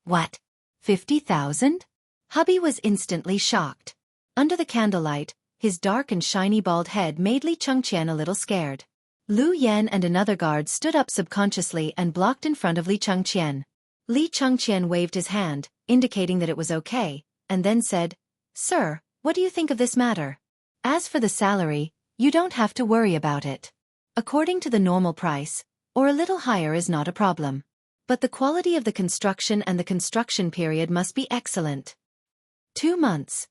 What? 50,000? Hubby was instantly shocked. Under the candlelight, his dark and shiny bald head made Li Changqian a little scared. Lu Yan and another guard stood up subconsciously and blocked in front of Li Changqian. Li Changqian waved his hand, indicating that it was okay, and then said, "Sir, what do you think of this matter? As for the salary, you don't have to worry about it. According to the normal price, or a little higher is not a problem. But the quality of the construction and the construction period must be excellent." 2 months.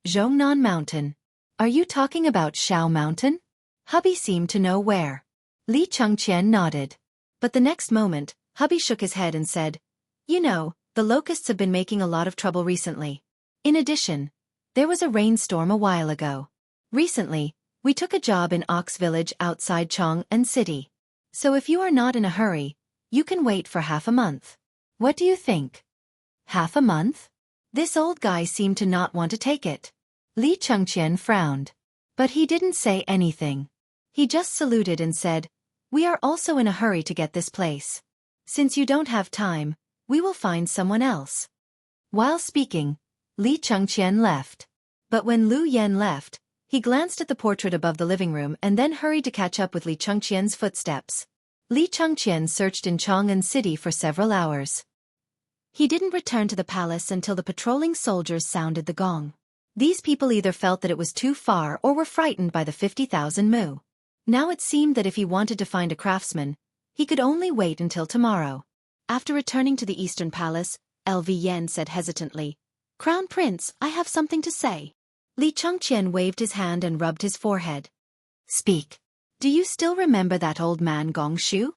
Zhongnan Mountain. Are you talking about Shao Mountain? Hubby seemed to know where. Li Changqian nodded. But the next moment, Hubby shook his head and said, "You know, the locusts have been making a lot of trouble recently. In addition, there was a rainstorm a while ago. Recently, we took a job in Ox Village outside Chong'an City. So if you are not in a hurry, you can wait for half a month. What do you think?" Half a month? This old guy seemed to not want to take it. Li Changqian frowned. But he didn't say anything. He just saluted and said, "We are also in a hurry to get this place. Since you don't have time, we will find someone else." While speaking, Li Changqian left. But when Lu Yan left, he glanced at the portrait above the living room and then hurried to catch up with Li Changqian's footsteps. Li Changqian searched in Chong'an City for several hours. He didn't return to the palace until the patrolling soldiers sounded the gong. These people either felt that it was too far or were frightened by the 50,000 mu. Now it seemed that if he wanted to find a craftsman, he could only wait until tomorrow. After returning to the Eastern Palace, LV Yen said hesitantly, "Crown Prince, I have something to say." Li Changqian waved his hand and rubbed his forehead. "Speak. Do you still remember that old man Gong Shu?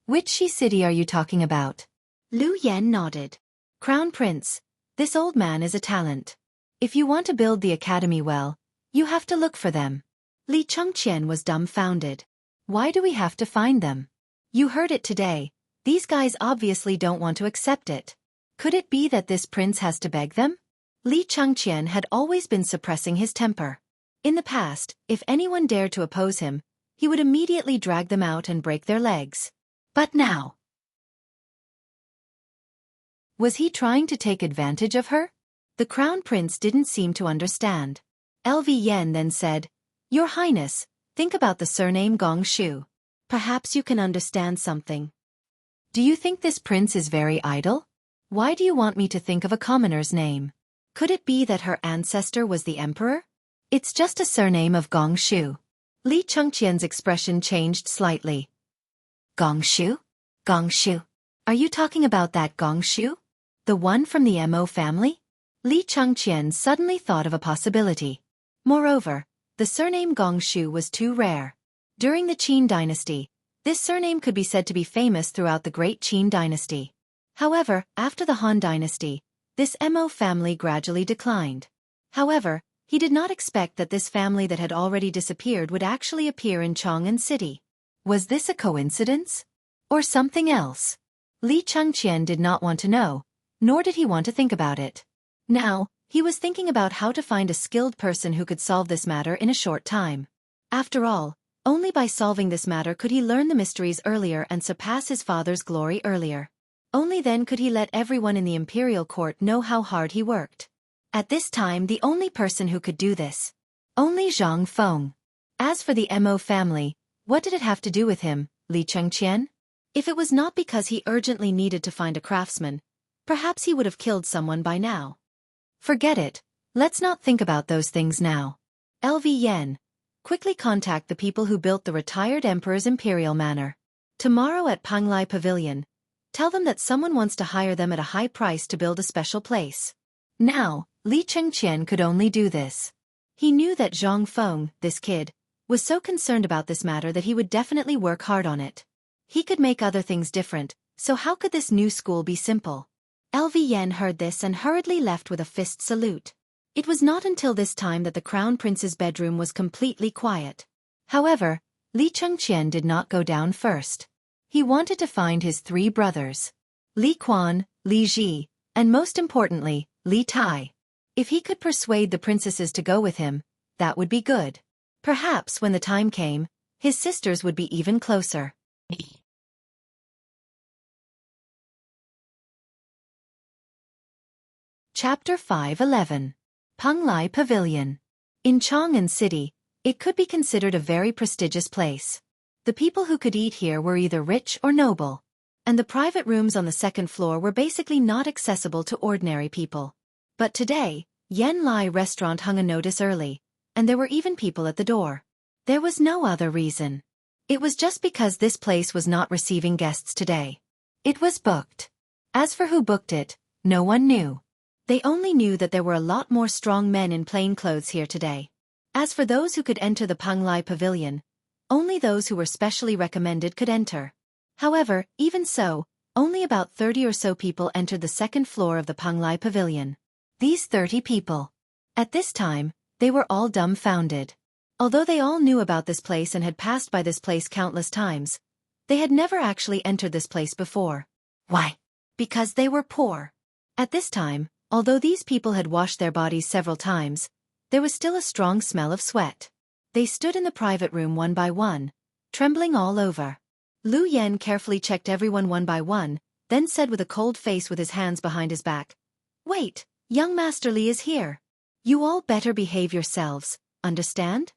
Which city are you talking about?" Lu Yan nodded. "Crown Prince, this old man is a talent. If you want to build the academy well, you have to look for them." Li Changqian was dumbfounded. "Why do we have to find them? You heard it today, these guys obviously don't want to accept it. Could it be that this prince has to beg them? Li Changqian had always been suppressing his temper. In the past, if anyone dared to oppose him, he would immediately drag them out and break their legs. But now, was he trying to take advantage of her? The crown prince didn't seem to understand. LV Yen then said, "Your Highness, think about the surname Gong Shu. Perhaps you can understand something. Do you think this prince is very idle? Why do you want me to think of a commoner's name? Could it be that her ancestor was the emperor? It's just a surname of Gong Shu." Li Chengqian's expression changed slightly. Gong Shu? Gong Shu? Are you talking about that Gong Shu? The one from the Mo family? Li Chengqian suddenly thought of a possibility. Moreover, the surname Gong Shu was too rare. During the Qin dynasty, this surname could be said to be famous throughout the great Qin dynasty. However, after the Han dynasty, this Mo family gradually declined. However, he did not expect that this family that had already disappeared would actually appear in Chang'an City. Was this a coincidence? Or something else? Li Chengqian did not want to know, nor did he want to think about it. Now, he was thinking about how to find a skilled person who could solve this matter in a short time. After all, only by solving this matter could he learn the mysteries earlier and surpass his father's glory earlier. Only then could he let everyone in the imperial court know how hard he worked. At this time, the only person who could do this. Only Zhang Feng. As for the Mo family, what did it have to do with him, Li Chengqian? If it was not because he urgently needed to find a craftsman, perhaps he would have killed someone by now. Forget it, let's not think about those things now. LV Yen, quickly contact the people who built the retired emperor's imperial manor. Tomorrow at Panglai Pavilion, tell them that someone wants to hire them at a high price to build a special place. Now, Li Chengqian could only do this. He knew that Zhang Feng, this kid, was so concerned about this matter that he would definitely work hard on it. He could make other things different, so how could this new school be simple? LV Yen heard this and hurriedly left with a fist salute. It was not until this time that the crown prince's bedroom was completely quiet. However, Li Chengqian did not go down first. He wanted to find his three brothers, Li Quan, Li Ji, and most importantly, Li Tai. If he could persuade the princesses to go with him, that would be good. Perhaps when the time came, his sisters would be even closer. Chapter 5:11. Panglai Pavilion. In Chang'an City, it could be considered a very prestigious place. The people who could eat here were either rich or noble, and the private rooms on the second floor were basically not accessible to ordinary people. But today, Yen Lai restaurant hung a notice early, and there were even people at the door. There was no other reason. It was just because this place was not receiving guests today. It was booked. As for who booked it, no one knew. They only knew that there were a lot more strong men in plain clothes here today. As for those who could enter the Panglai Pavilion, only those who were specially recommended could enter. However, even so, only about 30 or so people entered the second floor of the Panglai Pavilion. These 30 people. At this time, they were all dumbfounded. Although they all knew about this place and had passed by this place countless times, they had never actually entered this place before. Why? Because they were poor. At this time, although these people had washed their bodies several times, there was still a strong smell of sweat. They stood in the private room one by one, trembling all over. Lu Yen carefully checked everyone one by one, then said with a cold face with his hands behind his back, "Wait, young Master Li is here. You all better behave yourselves, understand?"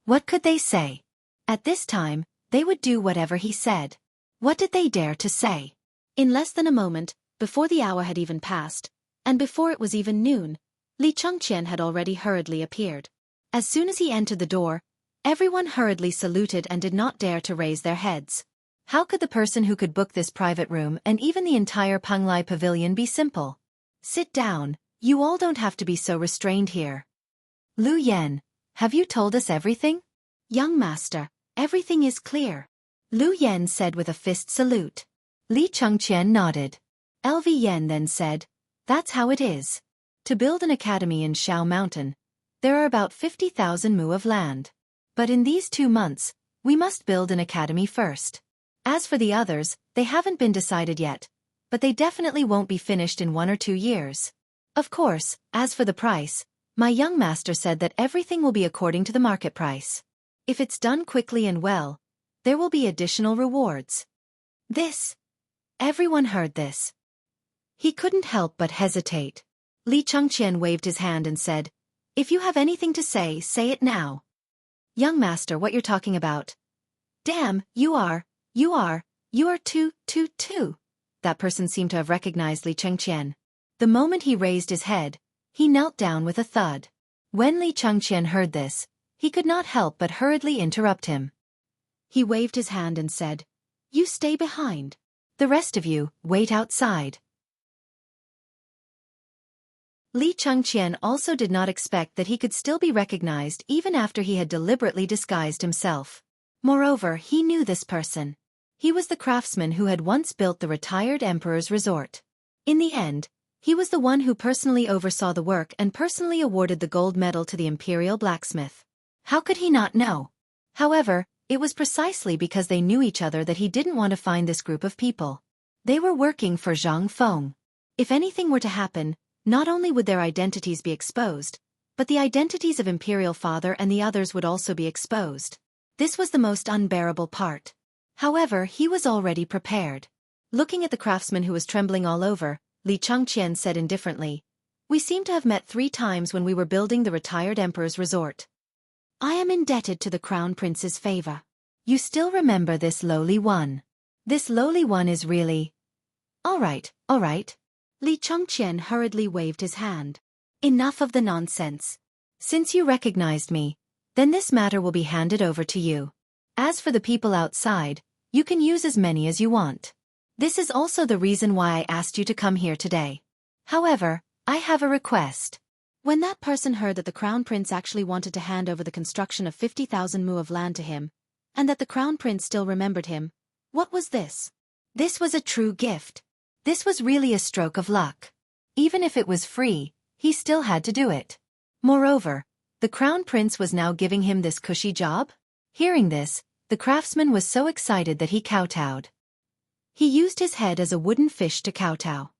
What could they say? At this time, they would do whatever he said. What did they dare to say? In less than a moment, before the hour had even passed, and before it was even noon, Li Chengqian had already hurriedly appeared. As soon as he entered the door, everyone hurriedly saluted and did not dare to raise their heads. How could the person who could book this private room and even the entire Panglai Pavilion be simple? Sit down, you all don't have to be so restrained here. Lu Yen, have you told us everything? Young master, everything is clear. Lu Yen said with a fist salute. Li Chengqian nodded. LV Yen then said, "That's how it is. To build an academy in Shao Mountain, there are about 50,000 mu of land. But in these 2 months, we must build an academy first. As for the others, they haven't been decided yet, but they definitely won't be finished in 1 or 2 years. Of course, as for the price, my young master said that everything will be according to the market price. If it's done quickly and well, there will be additional rewards. Everyone heard this. He couldn't help but hesitate. Li Chengqian waved his hand and said, "If you have anything to say it now." "Young master, what you're talking about?" "Damn, you are too. That person seemed to have recognized Li Chengqian. The moment he raised his head, he knelt down with a thud. When Li Chengqian heard this, he could not help but hurriedly interrupt him. He waved his hand and said, "You stay behind. The rest of you, wait outside." Li Chengqian also did not expect that he could still be recognized even after he had deliberately disguised himself. Moreover, he knew this person. He was the craftsman who had once built the retired emperor's resort. In the end, he was the one who personally oversaw the work and personally awarded the gold medal to the imperial blacksmith. How could he not know? However, it was precisely because they knew each other that he didn't want to find this group of people. They were working for Zhang Feng. If anything were to happen, not only would their identities be exposed, but the identities of Imperial Father and the others would also be exposed. This was the most unbearable part. However, he was already prepared. Looking at the craftsman who was trembling all over, Li Chengqian said indifferently, "We seem to have met 3 times when we were building the retired emperor's resort. I am indebted to the crown prince's favor. You still remember this lowly one. This lowly one is really..." All right. Li Chengqian hurriedly waved his hand. "Enough of the nonsense. Since you recognized me, then this matter will be handed over to you. As for the people outside, you can use as many as you want. This is also the reason why I asked you to come here today. However, I have a request." When that person heard that the crown prince actually wanted to hand over the construction of 50,000 mu of land to him, and that the crown prince still remembered him, what was this? This was a true gift. This was really a stroke of luck. Even if it was free, he still had to do it. Moreover, the crown prince was now giving him this cushy job? Hearing this, the craftsman was so excited that he kowtowed. He used his head as a wooden fish to kowtow.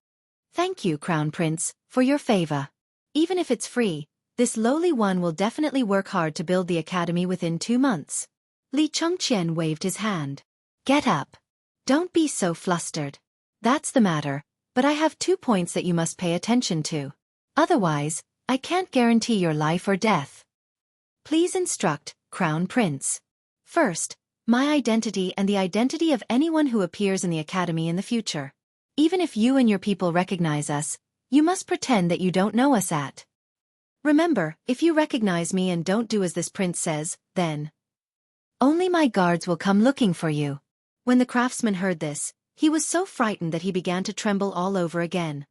"Thank you, crown prince, for your favor. Even if it's free, this lowly one will definitely work hard to build the academy within 2 months. Li Chengqian waved his hand. "Get up. Don't be so flustered. That's the matter, but I have 2 points that you must pay attention to. Otherwise, I can't guarantee your life or death. Please instruct, Crown Prince. First, my identity and the identity of anyone who appears in the academy in the future. Even if you and your people recognize us, you must pretend that you don't know us at. Remember, if you recognize me and don't do as this prince says, then only my guards will come looking for you." When the craftsman heard this, he was so frightened that he began to tremble all over again.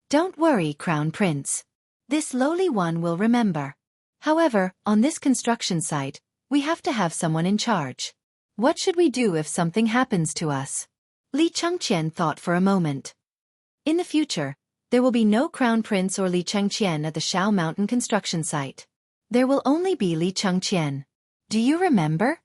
"Don't worry, Crown Prince. This lowly one will remember. However, on this construction site, we have to have someone in charge. What should we do if something happens to us?" Li Chengqian thought for a moment. In the future, there will be no Crown Prince or Li Chengqian at the Shao Mountain construction site. There will only be Li Chengqian. Do you remember?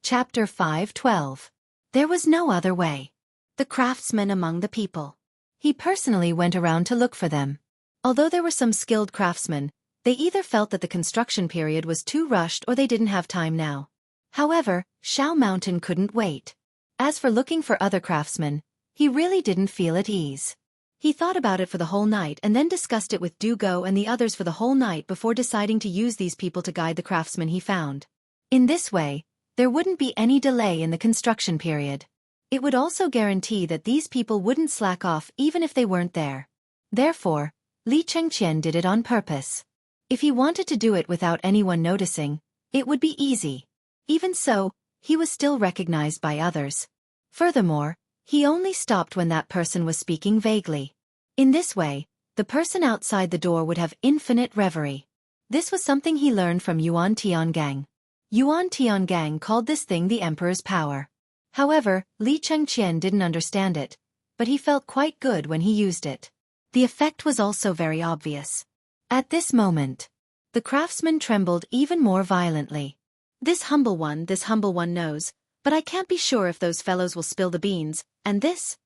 Chapter 5:12. There was no other way. The craftsman among the people. He personally went around to look for them. Although there were some skilled craftsmen, they either felt that the construction period was too rushed or they didn't have time now. However, Shao Mountain couldn't wait. As for looking for other craftsmen, he really didn't feel at ease. He thought about it for the whole night and then discussed it with Du Go and the others for the whole night before deciding to use these people to guide the craftsmen he found. In this way, there wouldn't be any delay in the construction period. It would also guarantee that these people wouldn't slack off even if they weren't there. Therefore, Li Chengqian did it on purpose. If he wanted to do it without anyone noticing, it would be easy. Even so, he was still recognized by others. Furthermore, he only stopped when that person was speaking vaguely. In this way, the person outside the door would have infinite reverie. This was something he learned from Yuan Tiangang. Yuan Tiangang called this thing the Emperor's power. However, Li Chengqian didn't understand it, but he felt quite good when he used it. The effect was also very obvious. At this moment, the craftsman trembled even more violently. This humble one knows, but I can't be sure if those fellows will spill the beans, and this?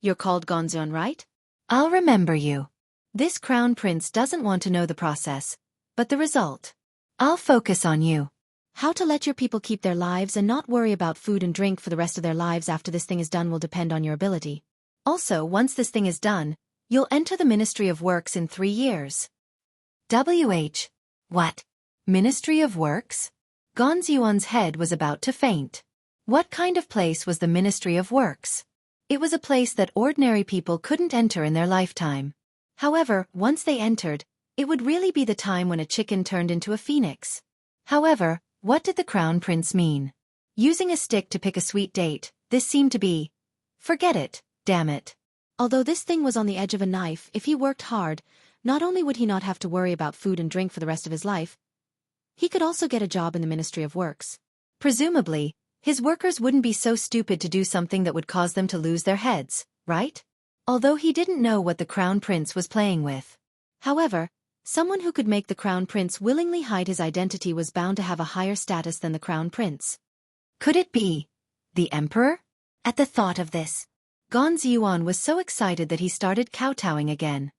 You're called Gonzion, right? I'll remember you. This crown prince doesn't want to know the process, but the result. I'll focus on you. How to let your people keep their lives and not worry about food and drink for the rest of their lives after this thing is done will depend on your ability. Also, once this thing is done, you'll enter the Ministry of Works in 3 years. What? Ministry of Works? Gonzion's head was about to faint. What kind of place was the Ministry of Works? It was a place that ordinary people couldn't enter in their lifetime. However, once they entered, it would really be the time when a chicken turned into a phoenix. However, what did the crown prince mean? Using a stick to pick a sweet date, this seemed to be... Forget it, damn it. Although this thing was on the edge of a knife, if he worked hard, not only would he not have to worry about food and drink for the rest of his life, he could also get a job in the Ministry of Works. Presumably, his workers wouldn't be so stupid to do something that would cause them to lose their heads, right? Although he didn't know what the crown prince was playing with. However, someone who could make the crown prince willingly hide his identity was bound to have a higher status than the crown prince. Could it be the emperor? At the thought of this, Gonzion was so excited that he started kowtowing again.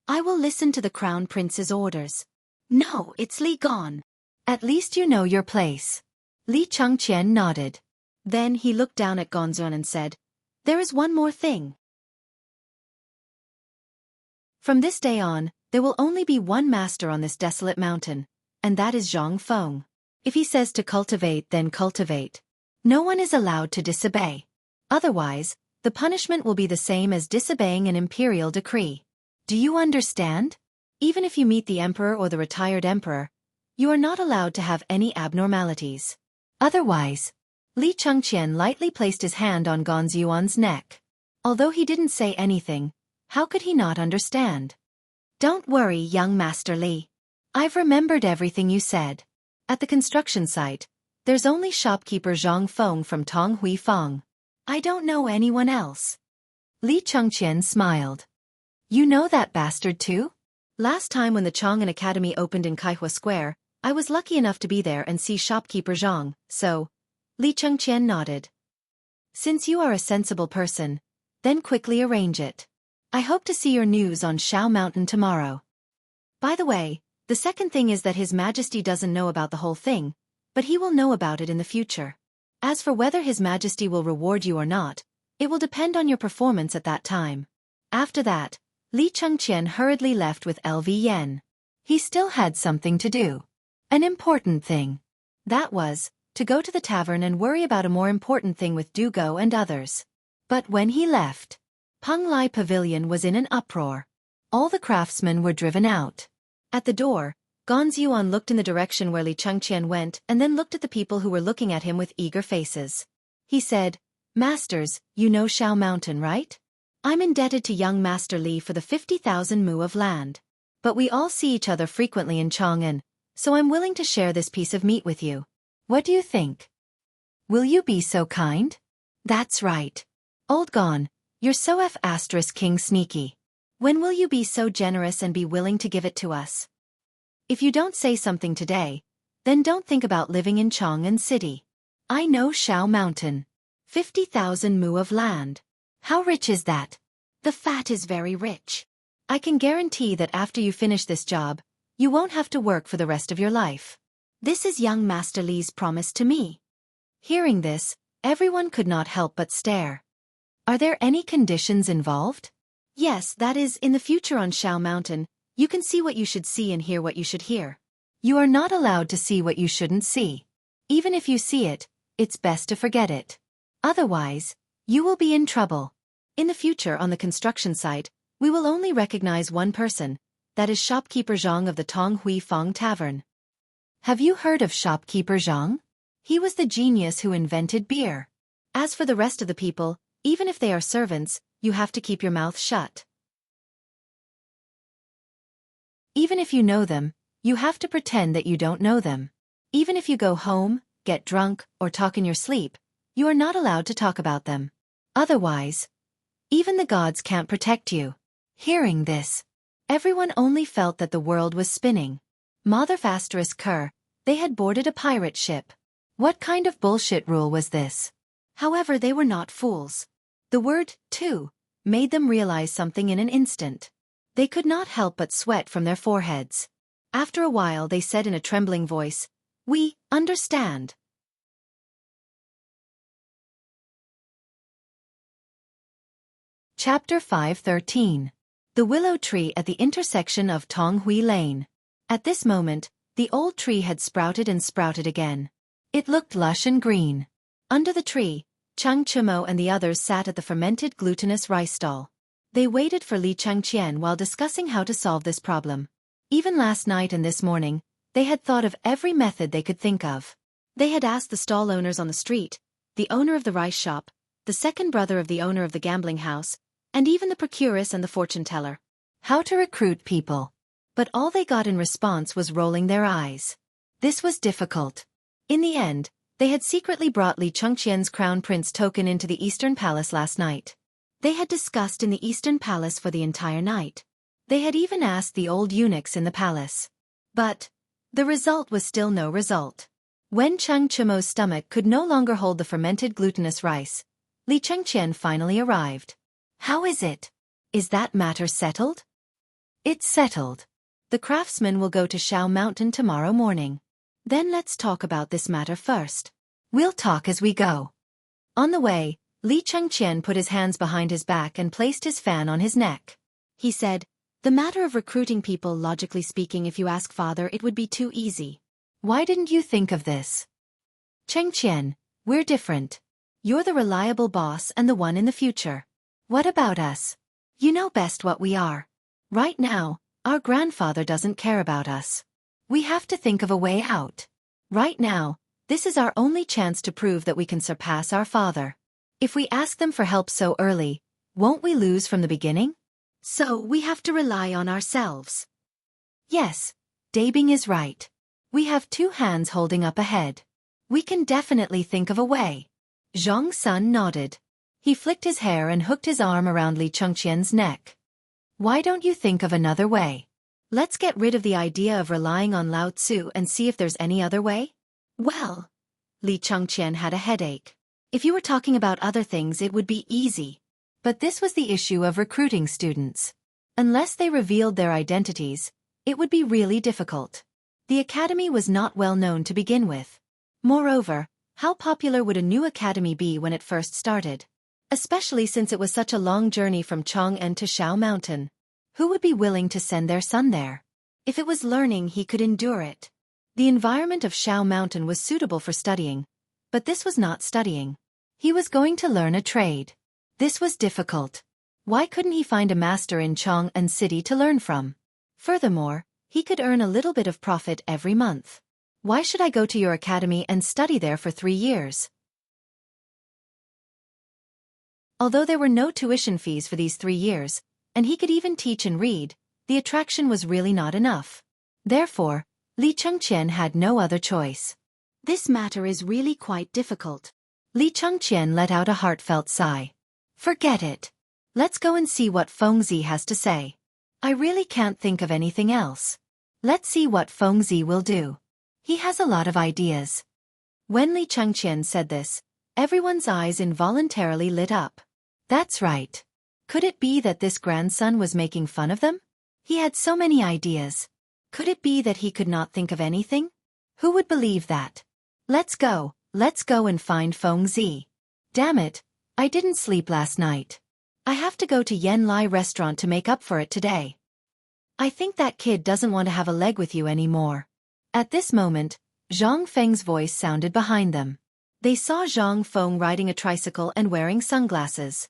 I will listen to the crown prince's orders. No, it's Li Gon. At least you know your place. Li Changqian nodded. Then he looked down at Gonzion and said, There is one more thing. From this day on, there will only be one master on this desolate mountain, and that is Zhang Feng. If he says to cultivate, then cultivate. No one is allowed to disobey. Otherwise, the punishment will be the same as disobeying an imperial decree. Do you understand? Even if you meet the emperor or the retired emperor, you are not allowed to have any abnormalities. Otherwise, Li Changqian lightly placed his hand on Gonzion's neck. Although he didn't say anything, how could he not understand? Don't worry, young Master Li. I've remembered everything you said. At the construction site, there's only shopkeeper Zhang Feng from Tonghui Feng. I don't know anyone else. Li Changqian smiled. You know that bastard too? Last time when the Chang'an Academy opened in Kaihua Square, I was lucky enough to be there and see shopkeeper Zhang, so... Li Changqian nodded. Since you are a sensible person, then quickly arrange it. I hope to see your news on Shao Mountain tomorrow. By the way, the second thing is that His Majesty doesn't know about the whole thing, but he will know about it in the future. As for whether His Majesty will reward you or not, it will depend on your performance at that time. After that, Li Changqian hurriedly left with LV Yen. He still had something to do. An important thing. That was, to go to the tavern and worry about a more important thing with Dugo and others. But when he left, Penglai Pavilion was in an uproar. All the craftsmen were driven out. At the door, Gonzion looked in the direction where Li Changqian went and then looked at the people who were looking at him with eager faces. He said, Masters, you know Shao Mountain, right? I'm indebted to young Master Li for the 50,000 mu of land. But we all see each other frequently in Chang'an, so I'm willing to share this piece of meat with you. What do you think? Will you be so kind? That's right. Old Gon, you're so King sneaky. When will you be so generous and be willing to give it to us? If you don't say something today, then don't think about living in Chang'an City. I know Shao Mountain. 50,000 mu of land. How rich is that? The fat is very rich. I can guarantee that after you finish this job, you won't have to work for the rest of your life. This is young Master Li's promise to me. Hearing this, everyone could not help but stare. Are there any conditions involved? Yes, that is, in the future on Shao Mountain, you can see what you should see and hear what you should hear. You are not allowed to see what you shouldn't see. Even if you see it, it's best to forget it. Otherwise, you will be in trouble. In the future on the construction site, we will only recognize one person, that is shopkeeper Zhang of the Tonghui Feng Tavern. Have you heard of shopkeeper Zhang? He was the genius who invented beer. As for the rest of the people, even if they are servants, you have to keep your mouth shut. Even if you know them, you have to pretend that you don't know them. Even if you go home, get drunk, or talk in your sleep, you are not allowed to talk about them. Otherwise, even the gods can't protect you. Hearing this, everyone only felt that the world was spinning. Mother Asterisk Kerr, they had boarded a pirate ship. What kind of bullshit rule was this? However, they were not fools. The word, too, made them realize something in an instant. They could not help but sweat from their foreheads. After a while they said in a trembling voice, "We understand." Chapter 5:13. The Willow Tree at the Intersection of Tonghui Lane. At this moment, the old tree had sprouted and sprouted again. It looked lush and green. Under the tree, Chang Chimo and the others sat at the fermented glutinous rice stall. They waited for Li Changqian while discussing how to solve this problem. Even last night and this morning, they had thought of every method they could think of. They had asked the stall owners on the street, the owner of the rice shop, the second brother of the owner of the gambling house, and even the procuress and the fortune teller, how to recruit people. But all they got in response was rolling their eyes. This was difficult. In the end, they had secretly brought Li Changqian's crown prince token into the Eastern Palace last night. They had discussed in the Eastern Palace for the entire night. They had even asked the old eunuchs in the palace. But the result was still no result. When Chang Chimo's stomach could no longer hold the fermented glutinous rice, Li Changqian finally arrived. "How is it? Is that matter settled?" "It's settled. The craftsman will go to Shao Mountain tomorrow morning. Then let's talk about this matter first. We'll talk as we go." On the way, Li Changqian put his hands behind his back and placed his fan on his neck. He said, "The matter of recruiting people, logically speaking, if you ask father, it would be too easy. Why didn't you think of this?" "Changqian, we're different. You're the reliable boss and the one in the future. What about us? You know best what we are. Right now, our grandfather doesn't care about us. We have to think of a way out. Right now, this is our only chance to prove that we can surpass our father. If we ask them for help so early, won't we lose from the beginning? So we have to rely on ourselves." Yes, Dabing is right. We have two hands holding up ahead. We can definitely think of a way. Zhang Sun nodded. He flicked his hair and hooked his arm around Li Changqian's neck. "Why don't you think of another way? Let's get rid of the idea of relying on Lao Tzu and see if there's any other way?" "Well," Li Changqian had a headache. "If you were talking about other things it would be easy. But this was the issue of recruiting students. Unless they revealed their identities, it would be really difficult. The academy was not well known to begin with. Moreover, how popular would a new academy be when it first started? Especially since it was such a long journey from Chang'an to Shao Mountain. Who would be willing to send their son there? If it was learning, he could endure it. The environment of Shao Mountain was suitable for studying, but this was not studying. He was going to learn a trade. This was difficult. Why couldn't he find a master in Chang'an City to learn from? Furthermore, he could earn a little bit of profit every month. Why should I go to your academy and study there for 3 years? Although there were no tuition fees for these 3 years, and he could even teach and read, the attraction was really not enough. Therefore, Li Changqian had no other choice. This matter is really quite difficult. Li Changqian let out a heartfelt sigh. Forget it. Let's go and see what Fengzi has to say. I really can't think of anything else. Let's see what Fengzi will do. He has a lot of ideas. When Li Changqian said this, everyone's eyes involuntarily lit up. That's right. Could it be that this grandson was making fun of them? He had so many ideas. Could it be that he could not think of anything? Who would believe that? Let's go and find Fengzi. Damn it, I didn't sleep last night. I have to go to Yen Lai restaurant to make up for it today. I think that kid doesn't want to have a leg with you anymore. At this moment, Zhang Feng's voice sounded behind them. They saw Zhang Feng riding a tricycle and wearing sunglasses.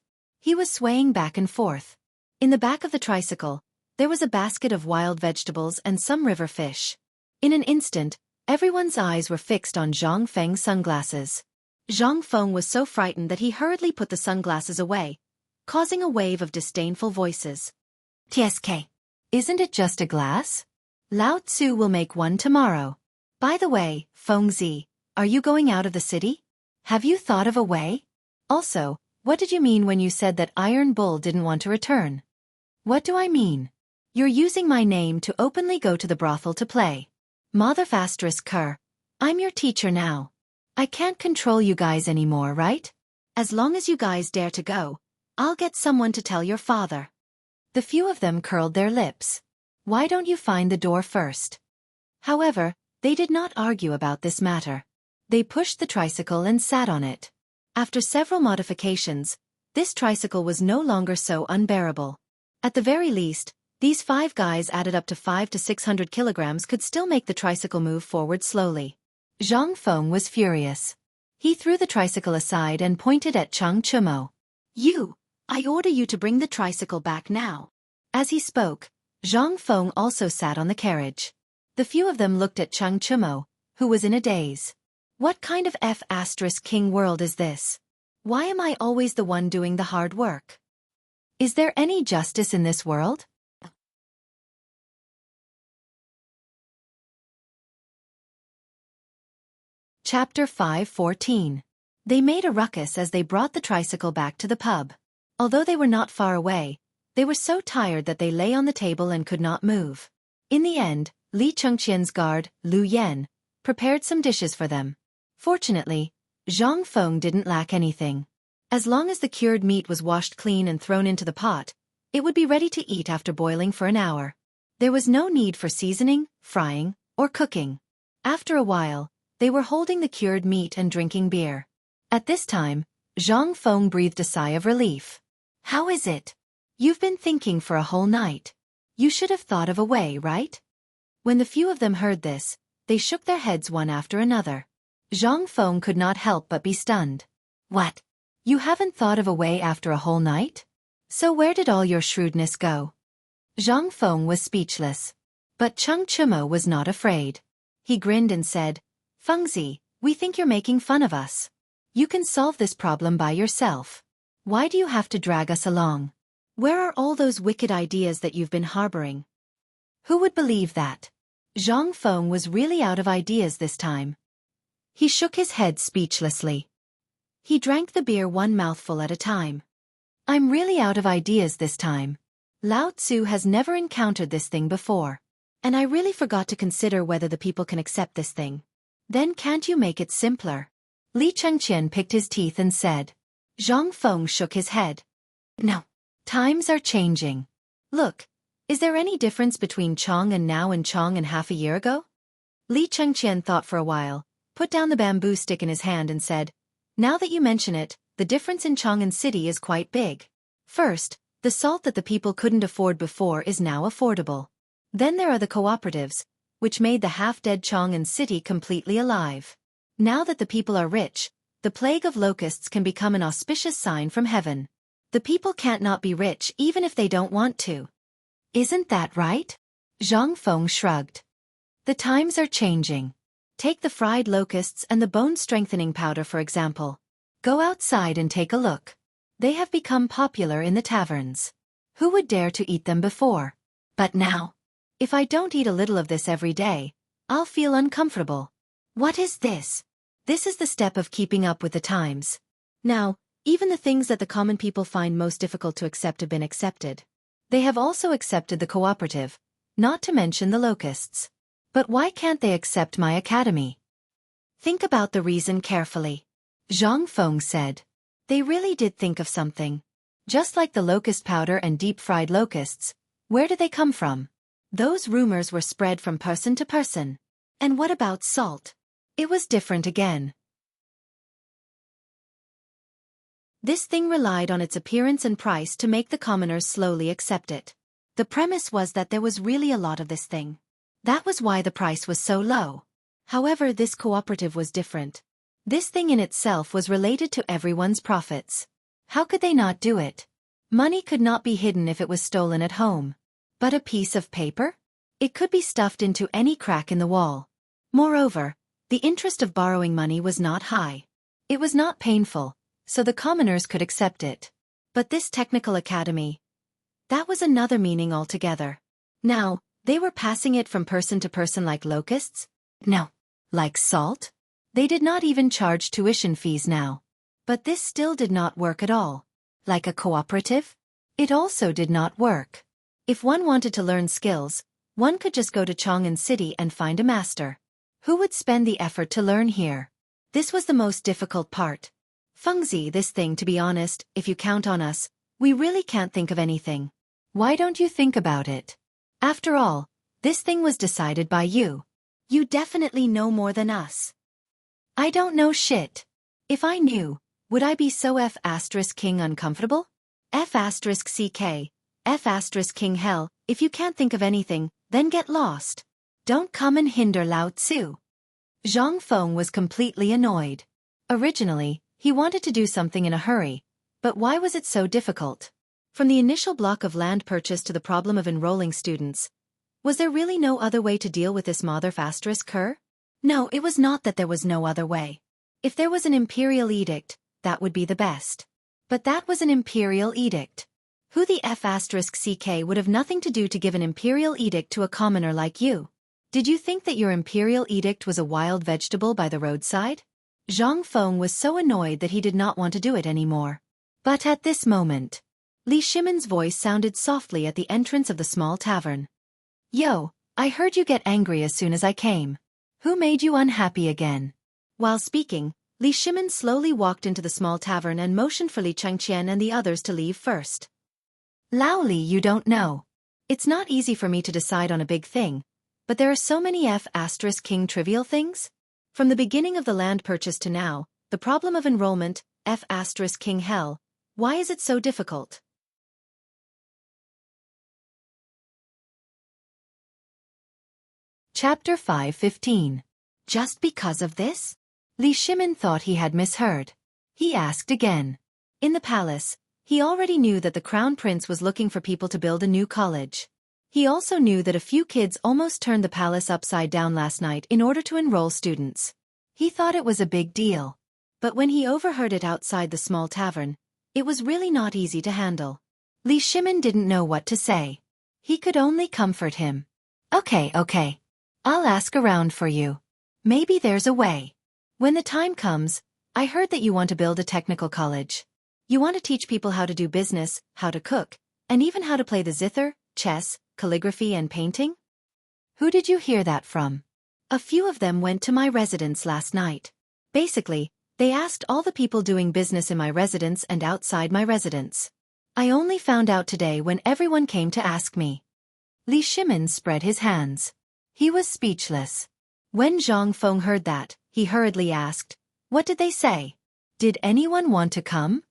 He was swaying back and forth. In the back of the tricycle, there was a basket of wild vegetables and some river fish. In an instant, everyone's eyes were fixed on Zhang Feng's sunglasses. Zhang Feng was so frightened that he hurriedly put the sunglasses away, causing a wave of disdainful voices. TSK. Isn't it just a glass? Lao Tzu will make one tomorrow. By the way, Fengzi, are you going out of the city? Have you thought of a way? Also, what did you mean when you said that Iron Bull didn't want to return? What do I mean? You're using my name to openly go to the brothel to play. Mother Fastress Kerr. I'm your teacher now. I can't control you guys anymore, right? As long as you guys dare to go, I'll get someone to tell your father. The few of them curled their lips. Why don't you find the door first? However, they did not argue about this matter. They pushed the tricycle and sat on it. After several modifications, this tricycle was no longer so unbearable. At the very least, these 5 guys added up to 500 to 600 kilograms could still make the tricycle move forward slowly. Zhang Feng was furious. He threw the tricycle aside and pointed at Chang Chumo. You! I order you to bring the tricycle back now. As he spoke, Zhang Feng also sat on the carriage. The few of them looked at Chang Chumo, who was in a daze. What kind of F***king world is this? Why am I always the one doing the hard work? Is there any justice in this world? Chapter 5:14. They made a ruckus as they brought the tricycle back to the pub. Although they were not far away, they were so tired that they lay on the table and could not move. In the end, Li Chengqian's guard, Lu Yan, prepared some dishes for them. Fortunately, Zhang Feng didn't lack anything. As long as the cured meat was washed clean and thrown into the pot, it would be ready to eat after boiling for an hour. There was no need for seasoning, frying, or cooking. After a while, they were holding the cured meat and drinking beer. At this time, Zhang Feng breathed a sigh of relief. How is it? You've been thinking for a whole night. You should have thought of a way, right? When the few of them heard this, they shook their heads one after another. Zhang Feng could not help but be stunned. What? You haven't thought of a way after a whole night? So where did all your shrewdness go? Zhang Feng was speechless. But Chang Chumo was not afraid. He grinned and said, Fengzi, we think you're making fun of us. You can solve this problem by yourself. Why do you have to drag us along? Where are all those wicked ideas that you've been harboring? Who would believe that? Zhang Feng was really out of ideas this time. He shook his head speechlessly. He drank the beer one mouthful at a time. I'm really out of ideas this time. Lao Tzu has never encountered this thing before. And I really forgot to consider whether the people can accept this thing. Then can't you make it simpler? Li Chengqian picked his teeth and said. Zhang Feng shook his head. No. Times are changing. Look, is there any difference between Chong and now and Chong and half a year ago? Li Chengqian thought for a while, put down the bamboo stick in his hand and said, Now that you mention it, the difference in Chong and city is quite big. First, the salt that the people couldn't afford before is now affordable. Then there are the cooperatives, which made the half-dead Chong and city completely alive. Now that the people are rich, the plague of locusts can become an auspicious sign from heaven. The people can't not be rich even if they don't want to. Isn't that right? Zhang Feng shrugged. The times are changing. Take the fried locusts and the bone-strengthening powder for example. Go outside and take a look. They have become popular in the taverns. Who would dare to eat them before? But now, if I don't eat a little of this every day, I'll feel uncomfortable. What is this? This is the step of keeping up with the times. Now, even the things that the common people find most difficult to accept have been accepted. They have also accepted the cooperative, not to mention the locusts. But why can't they accept my academy? Think about the reason carefully. Zhang Feng said. They really did think of something. Just like the locust powder and deep-fried locusts, where did they come from? Those rumors were spread from person to person. And what about salt? It was different again. This thing relied on its appearance and price to make the commoners slowly accept it. The premise was that there was really a lot of this thing. That was why the price was so low. However, this cooperative was different. This thing in itself was related to everyone's profits. How could they not do it? Money could not be hidden if it was stolen at home. But a piece of paper? It could be stuffed into any crack in the wall. Moreover, the interest of borrowing money was not high. It was not painful, so the commoners could accept it. But this technical academy, that was another meaning altogether. Now, they were passing it from person to person like locusts? No. Like salt? They did not even charge tuition fees now. But this still did not work at all. Like a cooperative? It also did not work. If one wanted to learn skills, one could just go to Chang'an City and find a master. Who would spend the effort to learn here? This was the most difficult part. Fengzi, this thing, to be honest, if you count on us, we really can't think of anything. Why don't you think about it? After all, this thing was decided by you. You definitely know more than us. I don't know shit. If I knew, would I be so F*King uncomfortable? F*CK, F*King hell, if you can't think of anything, then get lost. Don't come and hinder Lao Tzu. Zhang Feng was completely annoyed. Originally, he wanted to do something in a hurry, but why was it so difficult? From the initial block of land purchase to the problem of enrolling students, was there really no other way to deal with this mother Cur? No, it was not that there was no other way. If there was an imperial edict, that would be the best. But that was an imperial edict. Who the F*CK would have nothing to do to give an imperial edict to a commoner like you? Did you think that your imperial edict was a wild vegetable by the roadside? Zhang Feng was so annoyed that he did not want to do it anymore. But at this moment, Li Shimon's voice sounded softly at the entrance of the small tavern. Yo, I heard you get angry as soon as I came. Who made you unhappy again? While speaking, Li Shimon slowly walked into the small tavern and motioned for Li Changqian and the others to leave first. Lao Li, you don't know. It's not easy for me to decide on a big thing, but there are so many F*King trivial things. From the beginning of the land purchase to now, the problem of enrollment, F*King hell, why is it so difficult? Chapter 5:15. Just because of this? Li Shimon thought he had misheard. He asked again. In the palace, he already knew that the crown prince was looking for people to build a new college. He also knew that a few kids almost turned the palace upside down last night in order to enroll students. He thought it was a big deal. But when he overheard it outside the small tavern, it was really not easy to handle. Li Shimon didn't know what to say. He could only comfort him. Okay. I'll ask around for you. Maybe there's a way. When the time comes, I heard that you want to build a technical college. You want to teach people how to do business, how to cook, and even how to play the zither, chess, calligraphy and painting? Who did you hear that from? A few of them went to my residence last night. Basically, they asked all the people doing business in my residence and outside my residence. I only found out today when everyone came to ask me. Li Shimon spread his hands. He was speechless. When Zhang Feng heard that, he hurriedly asked, "What did they say? Did anyone want to come?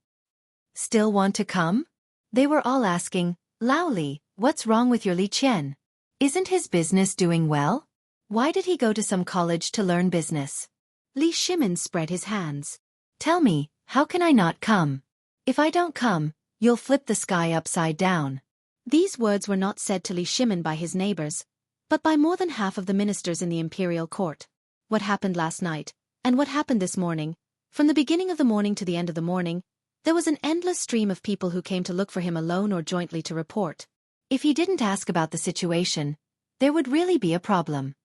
Still want to come?" They were all asking, "Lao Li, what's wrong with your Li Qian? Isn't his business doing well? Why did he go to some college to learn business?" Li Shimon spread his hands. "Tell me, how can I not come? If I don't come, you'll flip the sky upside down." These words were not said to Li Shimon by his neighbors, but by more than half of the ministers in the imperial court. What happened last night, and what happened this morning, from the beginning of the morning to the end of the morning, there was an endless stream of people who came to look for him alone or jointly to report. If he didn't ask about the situation, there would really be a problem.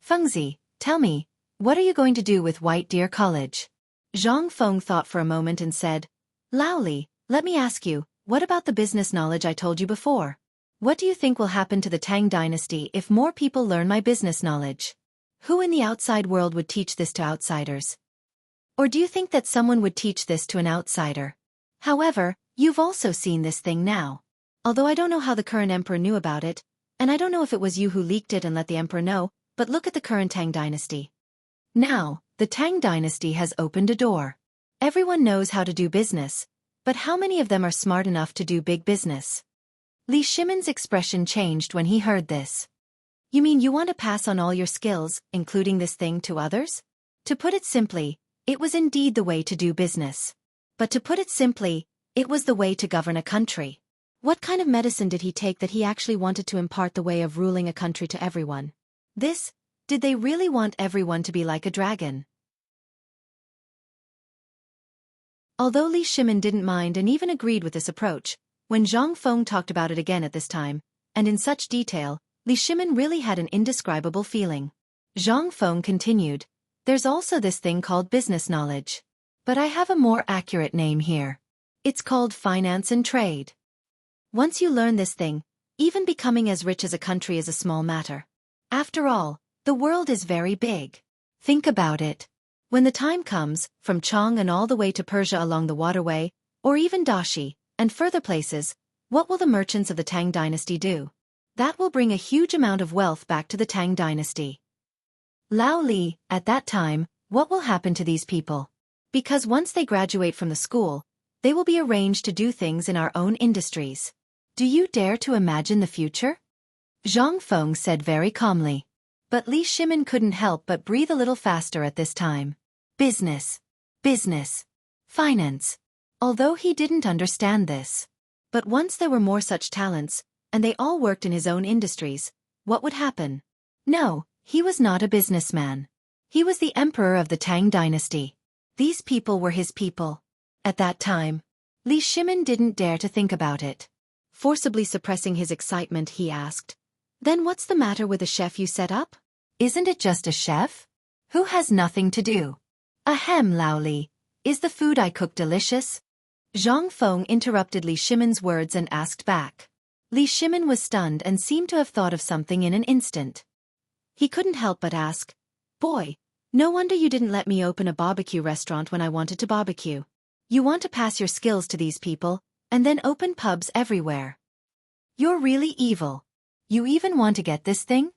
"Fengzi, tell me, what are you going to do with White Deer College?" Zhang Feng thought for a moment and said, "Lao Li, let me ask you, what about the business knowledge I told you before? What do you think will happen to the Tang dynasty if more people learn my business knowledge? Who in the outside world would teach this to outsiders? Or do you think that someone would teach this to an outsider? However, you've also seen this thing now. Although I don't know how the current emperor knew about it, and I don't know if it was you who leaked it and let the emperor know, but look at the current Tang dynasty. Now, the Tang dynasty has opened a door. Everyone knows how to do business, but how many of them are smart enough to do big business?" Li Shimon's expression changed when he heard this. "You mean you want to pass on all your skills, including this thing, to others? To put it simply, it was indeed the way to do business. But to put it simply, it was the way to govern a country. What kind of medicine did he take that he actually wanted to impart the way of ruling a country to everyone? Did they really want everyone to be like a dragon?" Although Li Shimon didn't mind and even agreed with this approach, when Zhang Feng talked about it again at this time, and in such detail, Li Shimon really had an indescribable feeling. Zhang Feng continued, "There's also this thing called business knowledge. But I have a more accurate name here. It's called finance and trade. Once you learn this thing, even becoming as rich as a country is a small matter. After all, the world is very big. Think about it. When the time comes, from Chang and all the way to Persia along the waterway, or even Dashi, and further places, what will the merchants of the Tang dynasty do? That will bring a huge amount of wealth back to the Tang dynasty. Lao Li, at that time, what will happen to these people? Because once they graduate from the school, they will be arranged to do things in our own industries. Do you dare to imagine the future? Zhang Feng said very calmly. But Li Shimin couldn't help but breathe a little faster at this time. Business. Business. Finance. Although he didn't understand this. But once there were more such talents, and they all worked in his own industries, what would happen? No, he was not a businessman. He was the emperor of the Tang dynasty. These people were his people. At that time, Li Shimin didn't dare to think about it. Forcibly suppressing his excitement, he asked, "Then what's the matter with the chef you set up? Isn't it just a chef? Who has nothing to do?" "Ahem, Lao Li, is the food I cook delicious?" Zhang Feng interrupted Li Shimin's words and asked back. Li Shimin was stunned and seemed to have thought of something in an instant. He couldn't help but ask, "Boy, no wonder you didn't let me open a barbecue restaurant when I wanted to barbecue. You want to pass your skills to these people, and then open pubs everywhere. You're really evil. You even want to get this thing?"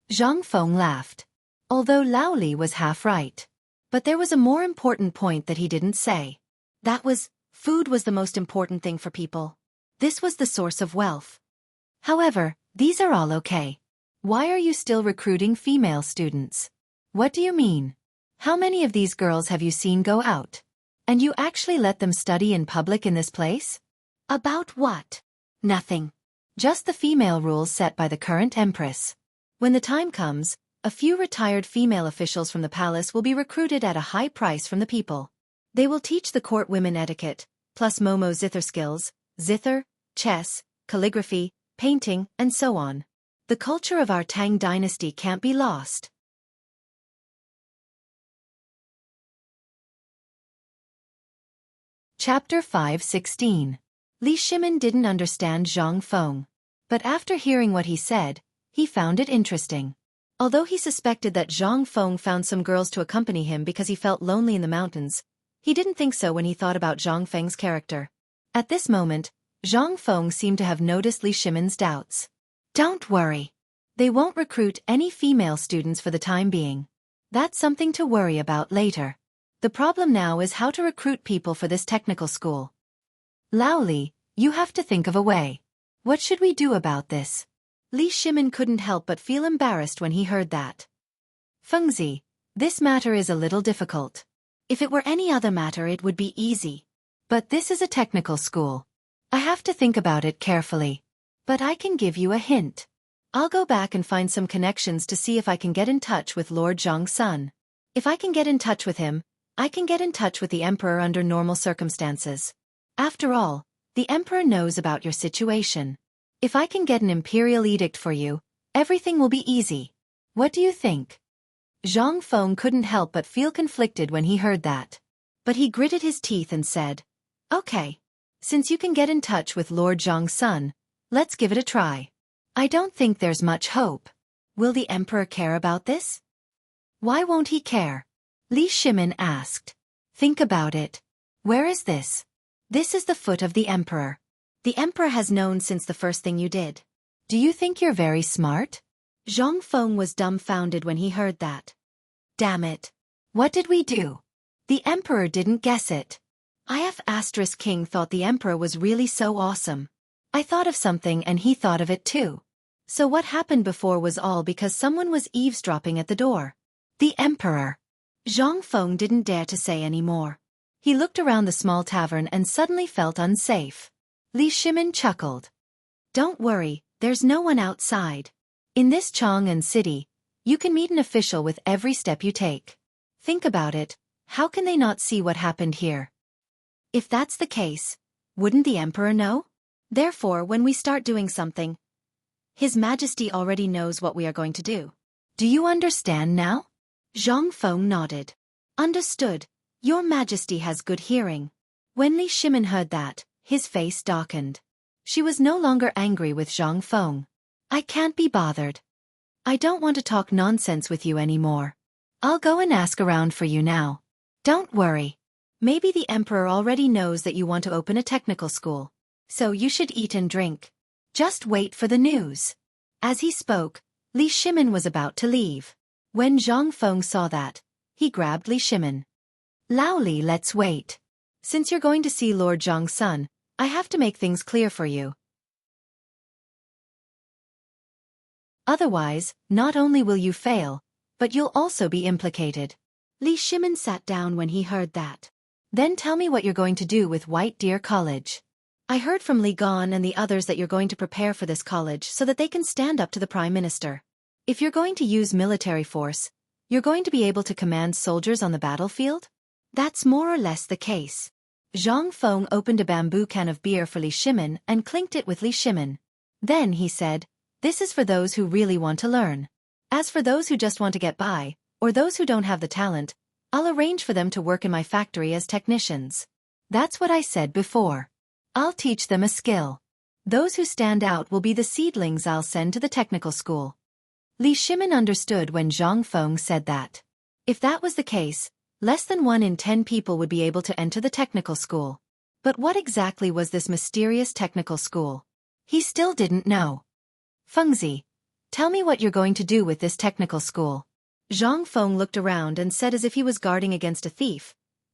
Zhang Feng laughed. Although Lao Li was half right. But there was a more important point that he didn't say. That was, food was the most important thing for people. This was the source of wealth. However, these are all okay. Why are you still recruiting female students? What do you mean? How many of these girls have you seen go out? And you actually let them study in public in this place? About what? Nothing. Just the female rules set by the current empress. When the time comes, a few retired female officials from the palace will be recruited at a high price from the people. They will teach the court women etiquette, plus Momo zither skills, zither, chess, calligraphy, painting, and so on. The culture of our Tang dynasty can't be lost. Chapter 5:16. Li Shimin didn't understand Zhang Feng. But after hearing what he said, he found it interesting. Although he suspected that Zhang Feng found some girls to accompany him because he felt lonely in the mountains, he didn't think so when he thought about Zhang Feng's character. At this moment, Zhang Feng seemed to have noticed Li Shimin's doubts. "Don't worry. They won't recruit any female students for the time being. That's something to worry about later. The problem now is how to recruit people for this technical school. Lao Li, you have to think of a way. What should we do about this?" Li Shimin couldn't help but feel embarrassed when he heard that. "Fengzi, this matter is a little difficult. If it were any other matter it would be easy. But this is a technical school. I have to think about it carefully. But I can give you a hint. I'll go back and find some connections to see if I can get in touch with Lord Zhang's son. If I can get in touch with him, I can get in touch with the emperor under normal circumstances. After all, the emperor knows about your situation. If I can get an imperial edict for you, everything will be easy. What do you think?" Zhang Feng couldn't help but feel conflicted when he heard that. But he gritted his teeth and said, "Okay. Since you can get in touch with Lord Zhang's son, let's give it a try. I don't think there's much hope. Will the emperor care about this?" "Why won't he care?" Li Shimin asked. "Think about it. Where is this? This is the foot of the emperor. The emperor has known since the first thing you did. Do you think you're very smart?" Zhang Feng was dumbfounded when he heard that. "Damn it. What did we do? The emperor didn't guess it. IF** King thought the emperor was really so awesome. I thought of something and he thought of it too. So what happened before was all because someone was eavesdropping at the door. The emperor." Zhang Feng didn't dare to say any more. He looked around the small tavern and suddenly felt unsafe. Li Shimin chuckled. "Don't worry, there's no one outside. In this Chang'an city, you can meet an official with every step you take. Think about it, how can they not see what happened here? If that's the case, wouldn't the emperor know? Therefore, when we start doing something, His Majesty already knows what we are going to do. Do you understand now?" Zhang Feng nodded. "Understood. Your Majesty has good hearing." When Li Shimin heard that, his face darkened. She was no longer angry with Zhang Feng. "I can't be bothered. I don't want to talk nonsense with you anymore. I'll go and ask around for you now. Don't worry. Maybe the emperor already knows that you want to open a technical school. So you should eat and drink. Just wait for the news. As he spoke, Li Shimin was about to leave. When Zhang Feng saw that, he grabbed Li Shimin. Lao Li, let's wait. Since you're going to see Lord Zhang's son, I have to make things clear for you. Otherwise, not only will you fail, but you'll also be implicated. Li Shimin sat down when he heard that. Then tell me what you're going to do with White Deer College. I heard from Li Gan and the others that you're going to prepare for this college so that they can stand up to the Prime Minister. If you're going to use military force, you're going to be able to command soldiers on the battlefield? That's more or less the case. Zhang Feng opened a bamboo can of beer for Li Shimin and clinked it with Li Shimin. Then he said, "This is for those who really want to learn. As for those who just want to get by, or those who don't have the talent, I'll arrange for them to work in my factory as technicians. That's what I said before. I'll teach them a skill. Those who stand out will be the seedlings I'll send to the technical school." Li Shimin understood when Zhang Feng said that. If that was the case, less than 1 in 10 people would be able to enter the technical school. But what exactly was this mysterious technical school? He still didn't know. Fengzi, tell me what you're going to do with this technical school. Zhang Feng looked around and said as if he was guarding against a thief.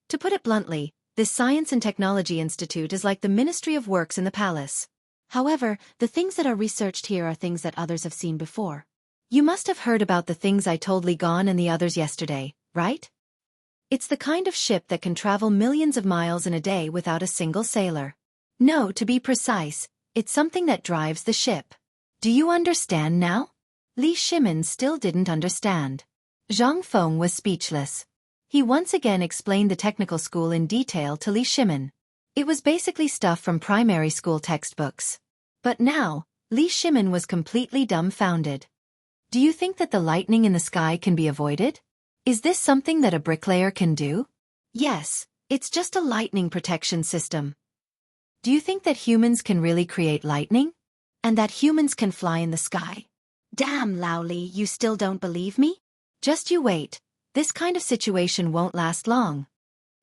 To put it bluntly, this Science and Technology Institute is like the Ministry of Works in the palace. However, the things that are researched here are things that others have seen before. You must have heard about the things I told Li Gan and the others yesterday, right? It's the kind of ship that can travel millions of miles in a day without a single sailor. No, to be precise, it's something that drives the ship. Do you understand now? Li Shimin still didn't understand. Zhang Feng was speechless. He once again explained the technical school in detail to Li Shimin. It was basically stuff from primary school textbooks. But now, Li Shimin was completely dumbfounded. Do you think that the lightning in the sky can be avoided? Is this something that a bricklayer can do? Yes, it's just a lightning protection system. Do you think that humans can really create lightning? And that humans can fly in the sky? Damn, Lao Li, you still don't believe me? Just you wait. This kind of situation won't last long.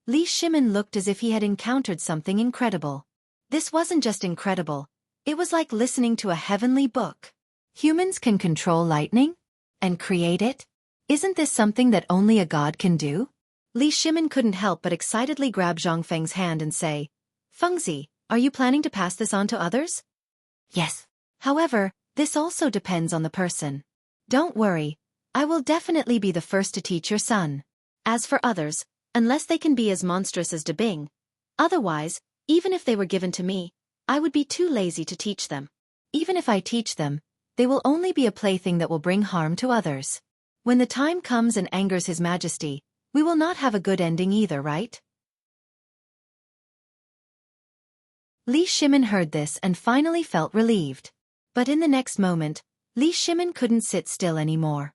Li Shimin looked as if he had encountered something incredible. This wasn't just incredible. It was like listening to a heavenly book. Humans can control lightning? And create it? Isn't this something that only a god can do? Li Shimin couldn't help but excitedly grab Zhang Feng's hand and say, "Fengzi, are you planning to pass this on to others?" "Yes. However, this also depends on the person. Don't worry. I will definitely be the first to teach your son. As for others, unless they can be as monstrous as Debing, otherwise, even if they were given to me, I would be too lazy to teach them. Even if I teach them, they will only be a plaything that will bring harm to others. When the time comes and angers His Majesty, we will not have a good ending either, right?" Li Shimin heard this and finally felt relieved. But in the next moment, Li Shimin couldn't sit still anymore.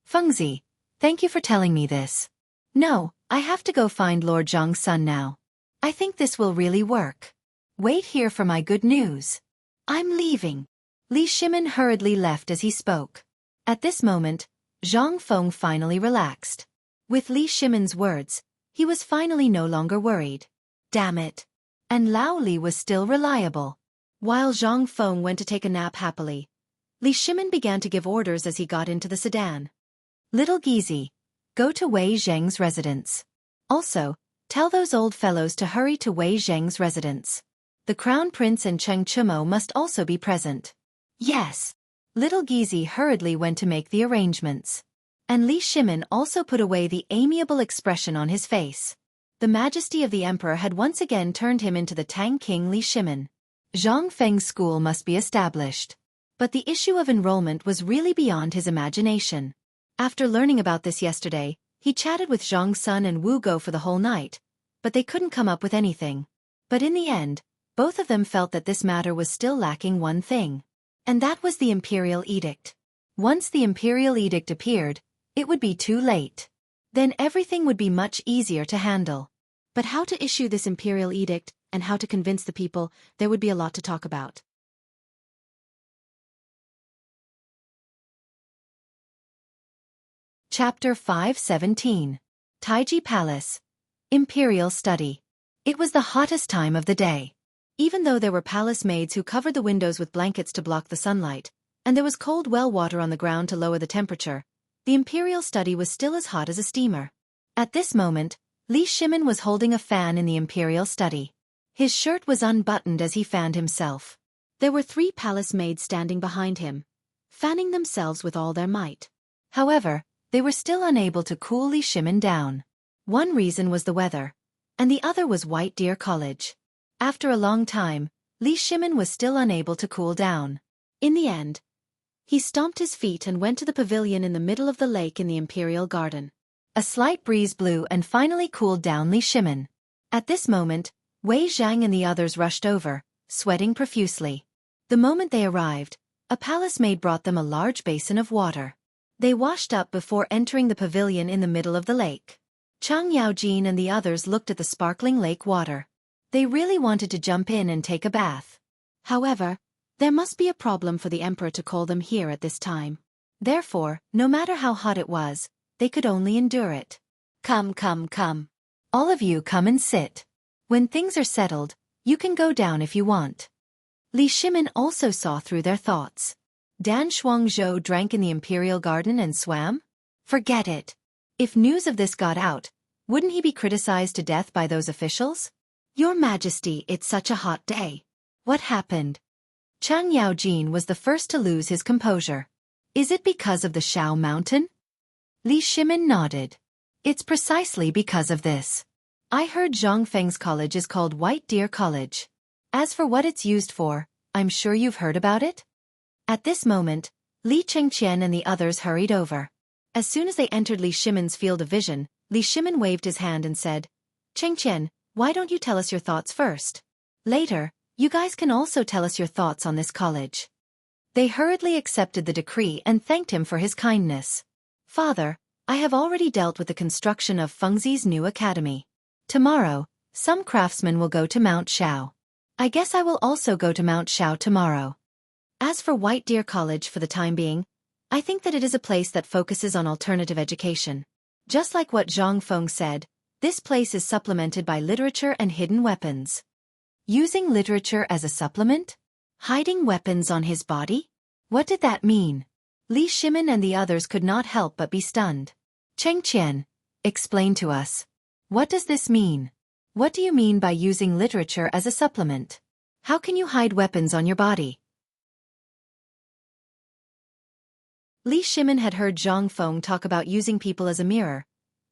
"Fengzi, thank you for telling me this. No, I have to go find Lord Zhang's son now. I think this will really work. Wait here for my good news. I'm leaving." Li Shimin hurriedly left as he spoke. At this moment, Zhang Feng finally relaxed. With Li Shimin's words, he was finally no longer worried. Damn it. And Lao Li was still reliable. While Zhang Feng went to take a nap happily, Li Shimin began to give orders as he got into the sedan. "Little Gizi, go to Wei Zheng's residence. Also, tell those old fellows to hurry to Wei Zheng's residence. The Crown Prince and Cheng Chumo must also be present." "Yes." Little Gizi hurriedly went to make the arrangements. And Li Shimin also put away the amiable expression on his face. The majesty of the emperor had once again turned him into the Tang King Li Shimin. Zhang Feng's school must be established. But the issue of enrollment was really beyond his imagination. After learning about this yesterday, he chatted with Zhang's son and Wu Go for the whole night, but they couldn't come up with anything. But in the end, both of them felt that this matter was still lacking one thing. And that was the imperial edict. Once the imperial edict appeared, it would be too late. Then everything would be much easier to handle. But how to issue this imperial edict, and how to convince the people, there would be a lot to talk about. Chapter 517. Taiji Palace. Imperial Study. It was the hottest time of the day. Even though there were palace maids who covered the windows with blankets to block the sunlight, and there was cold well water on the ground to lower the temperature, the Imperial Study was still as hot as a steamer. At this moment, Li Shimin was holding a fan in the Imperial Study. His shirt was unbuttoned as he fanned himself. There were 3 palace maids standing behind him, fanning themselves with all their might. However, they were still unable to cool Li Shimin down. One reason was the weather, and the other was White Deer College. After a long time, Li Shimin was still unable to cool down. In the end, he stomped his feet and went to the pavilion in the middle of the lake in the Imperial Garden. A slight breeze blew and finally cooled down Li Shimin. At this moment, Wei Zhang and the others rushed over, sweating profusely. The moment they arrived, a palace maid brought them a large basin of water. They washed up before entering the pavilion in the middle of the lake. Chang Yaojin and the others looked at the sparkling lake water. They really wanted to jump in and take a bath. However, there must be a problem for the emperor to call them here at this time. Therefore, no matter how hot it was, they could only endure it. Come. All of you come and sit. When things are settled, you can go down if you want. Li Shimin also saw through their thoughts. Dan Shuangzhou drank in the Imperial Garden and swam? Forget it. If news of this got out, wouldn't he be criticized to death by those officials? Your Majesty, it's such a hot day. What happened? Chang Yaojin was the first to lose his composure. Is it because of the Shao Mountain? Li Shimin nodded. It's precisely because of this. I heard Zhongfeng's college is called White Deer College. As for what it's used for, I'm sure you've heard about it? At this moment, Li Chengqian and the others hurried over. As soon as they entered Li Shimin's field of vision, Li Shimin waved his hand and said, Chengqian, why don't you tell us your thoughts first? Later, you guys can also tell us your thoughts on this college. They hurriedly accepted the decree and thanked him for his kindness. Father, I have already dealt with the construction of Fengzi's new academy. Tomorrow, some craftsmen will go to Mount Shao. I guess I will also go to Mount Shao tomorrow. As for White Deer College for the time being, I think that it is a place that focuses on alternative education. Just like what Zhang Feng said, this place is supplemented by literature and hidden weapons. Using literature as a supplement? Hiding weapons on his body? What did that mean? Li Shimin and the others could not help but be stunned. Chengqian, explain to us. What does this mean? What do you mean by using literature as a supplement? How can you hide weapons on your body? Li Shimin had heard Zhang Feng talk about using people as a mirror,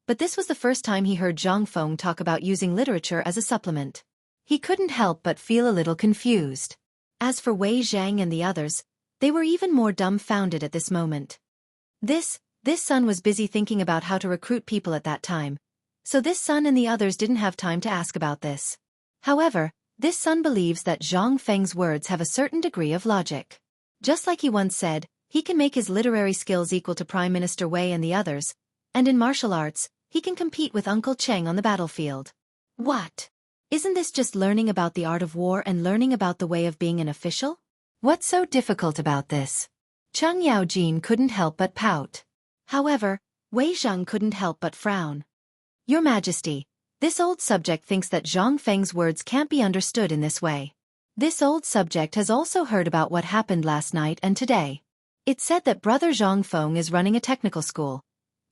but this was the first time he heard Zhang Feng talk about using literature as a supplement. He couldn't help but feel a little confused. As for Wei Zhang and the others, they were even more dumbfounded at this moment. This son was busy thinking about how to recruit people at that time, so this son and the others didn't have time to ask about this. However, this son believes that Zhang Feng's words have a certain degree of logic. Just like he once said, he can make his literary skills equal to Prime Minister Wei and the others, and in martial arts, he can compete with Uncle Cheng on the battlefield. What? Isn't this just learning about the art of war and learning about the way of being an official? What's so difficult about this? Chang Yaojin couldn't help but pout. However, Wei Zhang couldn't help but frown. Your Majesty, this old subject thinks that Zhang Feng's words can't be understood in this way. This old subject has also heard about what happened last night and today. It said that Brother Zhang Feng is running a technical school,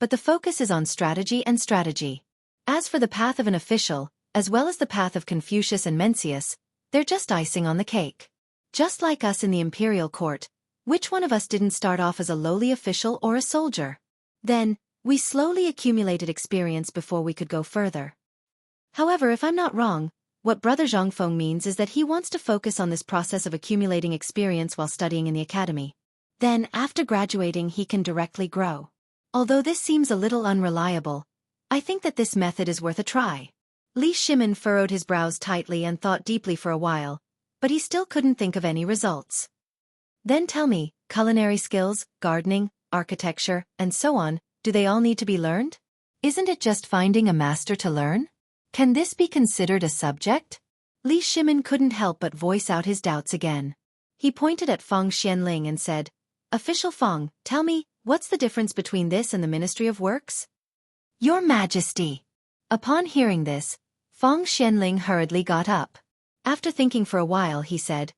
but the focus is on strategy and strategy. As for the path of an official, as well as the path of Confucius and Mencius, they're just icing on the cake. Just like us in the imperial court, which one of us didn't start off as a lowly official or a soldier? Then, we slowly accumulated experience before we could go further. However, if I'm not wrong, what Brother Zhang Feng means is that he wants to focus on this process of accumulating experience while studying in the academy. Then, after graduating, he can directly grow. Although this seems a little unreliable, I think that this method is worth a try. Li Shimin furrowed his brows tightly and thought deeply for a while, but he still couldn't think of any results. Then tell me, culinary skills, gardening, architecture, and so on, do they all need to be learned? Isn't it just finding a master to learn? Can this be considered a subject? Li Shimin couldn't help but voice out his doubts again. He pointed at Feng Xianling and said, Official Feng, tell me, What's the difference between this and the Ministry of Works? Your Majesty. Upon hearing this, Feng Xianling hurriedly got up. After thinking for a while, he said,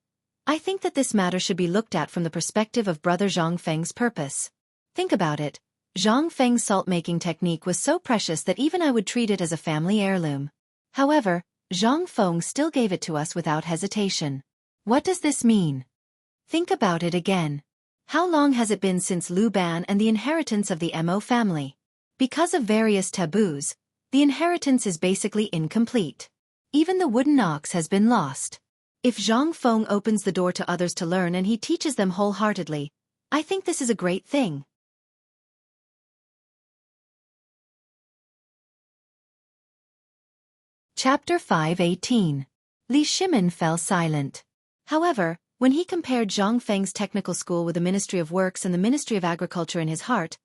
I think that this matter should be looked at from the perspective of Brother Zhang Feng's purpose. Think about it. Zhang Feng's salt-making technique was so precious that even I would treat it as a family heirloom. However, Zhang Feng still gave it to us without hesitation. What does this mean? Think about it again. How long has it been since Lu Ban and the inheritance of the Mo family? Because of various taboos, the inheritance is basically incomplete. Even the wooden ox has been lost. If Zhang Feng opens the door to others to learn and he teaches them wholeheartedly, I think this is a great thing. Chapter 5:18. Li Shimin fell silent. However, when he compared Zhang Feng's technical school with the Ministry of Works and the Ministry of Agriculture in his heart,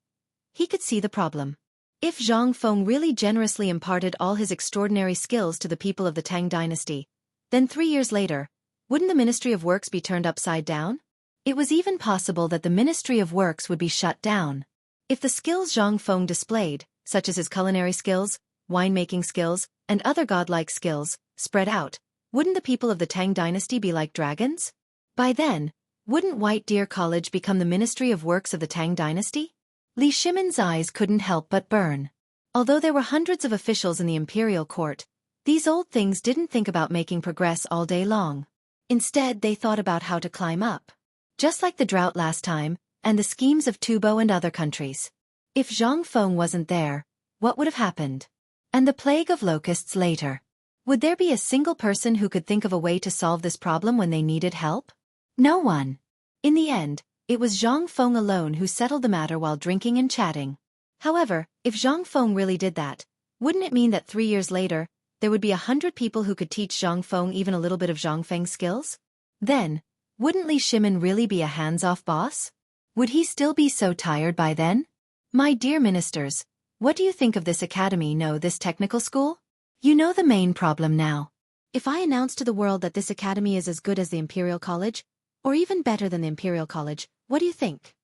he could see the problem. If Zhang Feng really generously imparted all his extraordinary skills to the people of the Tang dynasty, then 3 years later, wouldn't the Ministry of Works be turned upside down? It was even possible that the Ministry of Works would be shut down. If the skills Zhang Feng displayed, such as his culinary skills, winemaking skills, and other godlike skills, spread out, wouldn't the people of the Tang dynasty be like dragons? By then, wouldn't White Deer College become the Ministry of Works of the Tang dynasty? Li Shimin's eyes couldn't help but burn. Although there were hundreds of officials in the imperial court, these old things didn't think about making progress all day long. Instead, they thought about how to climb up. Just like the drought last time, and the schemes of Tubo and other countries. If Zhang Feng wasn't there, what would have happened? And the plague of locusts later. Would there be a single person who could think of a way to solve this problem when they needed help? No one. In the end, it was Zhang Feng alone who settled the matter while drinking and chatting. However, if Zhang Feng really did that, wouldn't it mean that 3 years later, there would be 100 people who could teach Zhang Feng even a little bit of Zhang Feng's skills? Then, wouldn't Li Shimin really be a hands-off boss? Would he still be so tired by then? My dear ministers, what do you think of this academy? No, this technical school? You know the main problem now. If I announce to the world that this academy is as good as the Imperial College, or even better than the Imperial College, what do you think?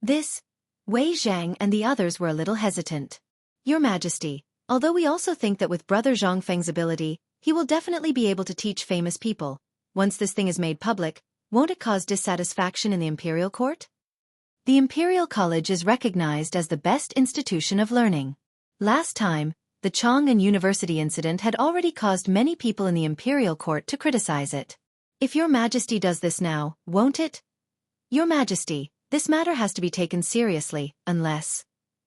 This, Wei Zhang and the others were a little hesitant. Your Majesty, although we also think that with Brother Zhang Feng's ability, he will definitely be able to teach famous people. Once this thing is made public, won't it cause dissatisfaction in the Imperial Court? The Imperial College is recognized as the best institution of learning. Last time, the Chang'an University incident had already caused many people in the Imperial Court to criticize it. If Your Majesty does this now, won't it? Your Majesty, this matter has to be taken seriously, unless...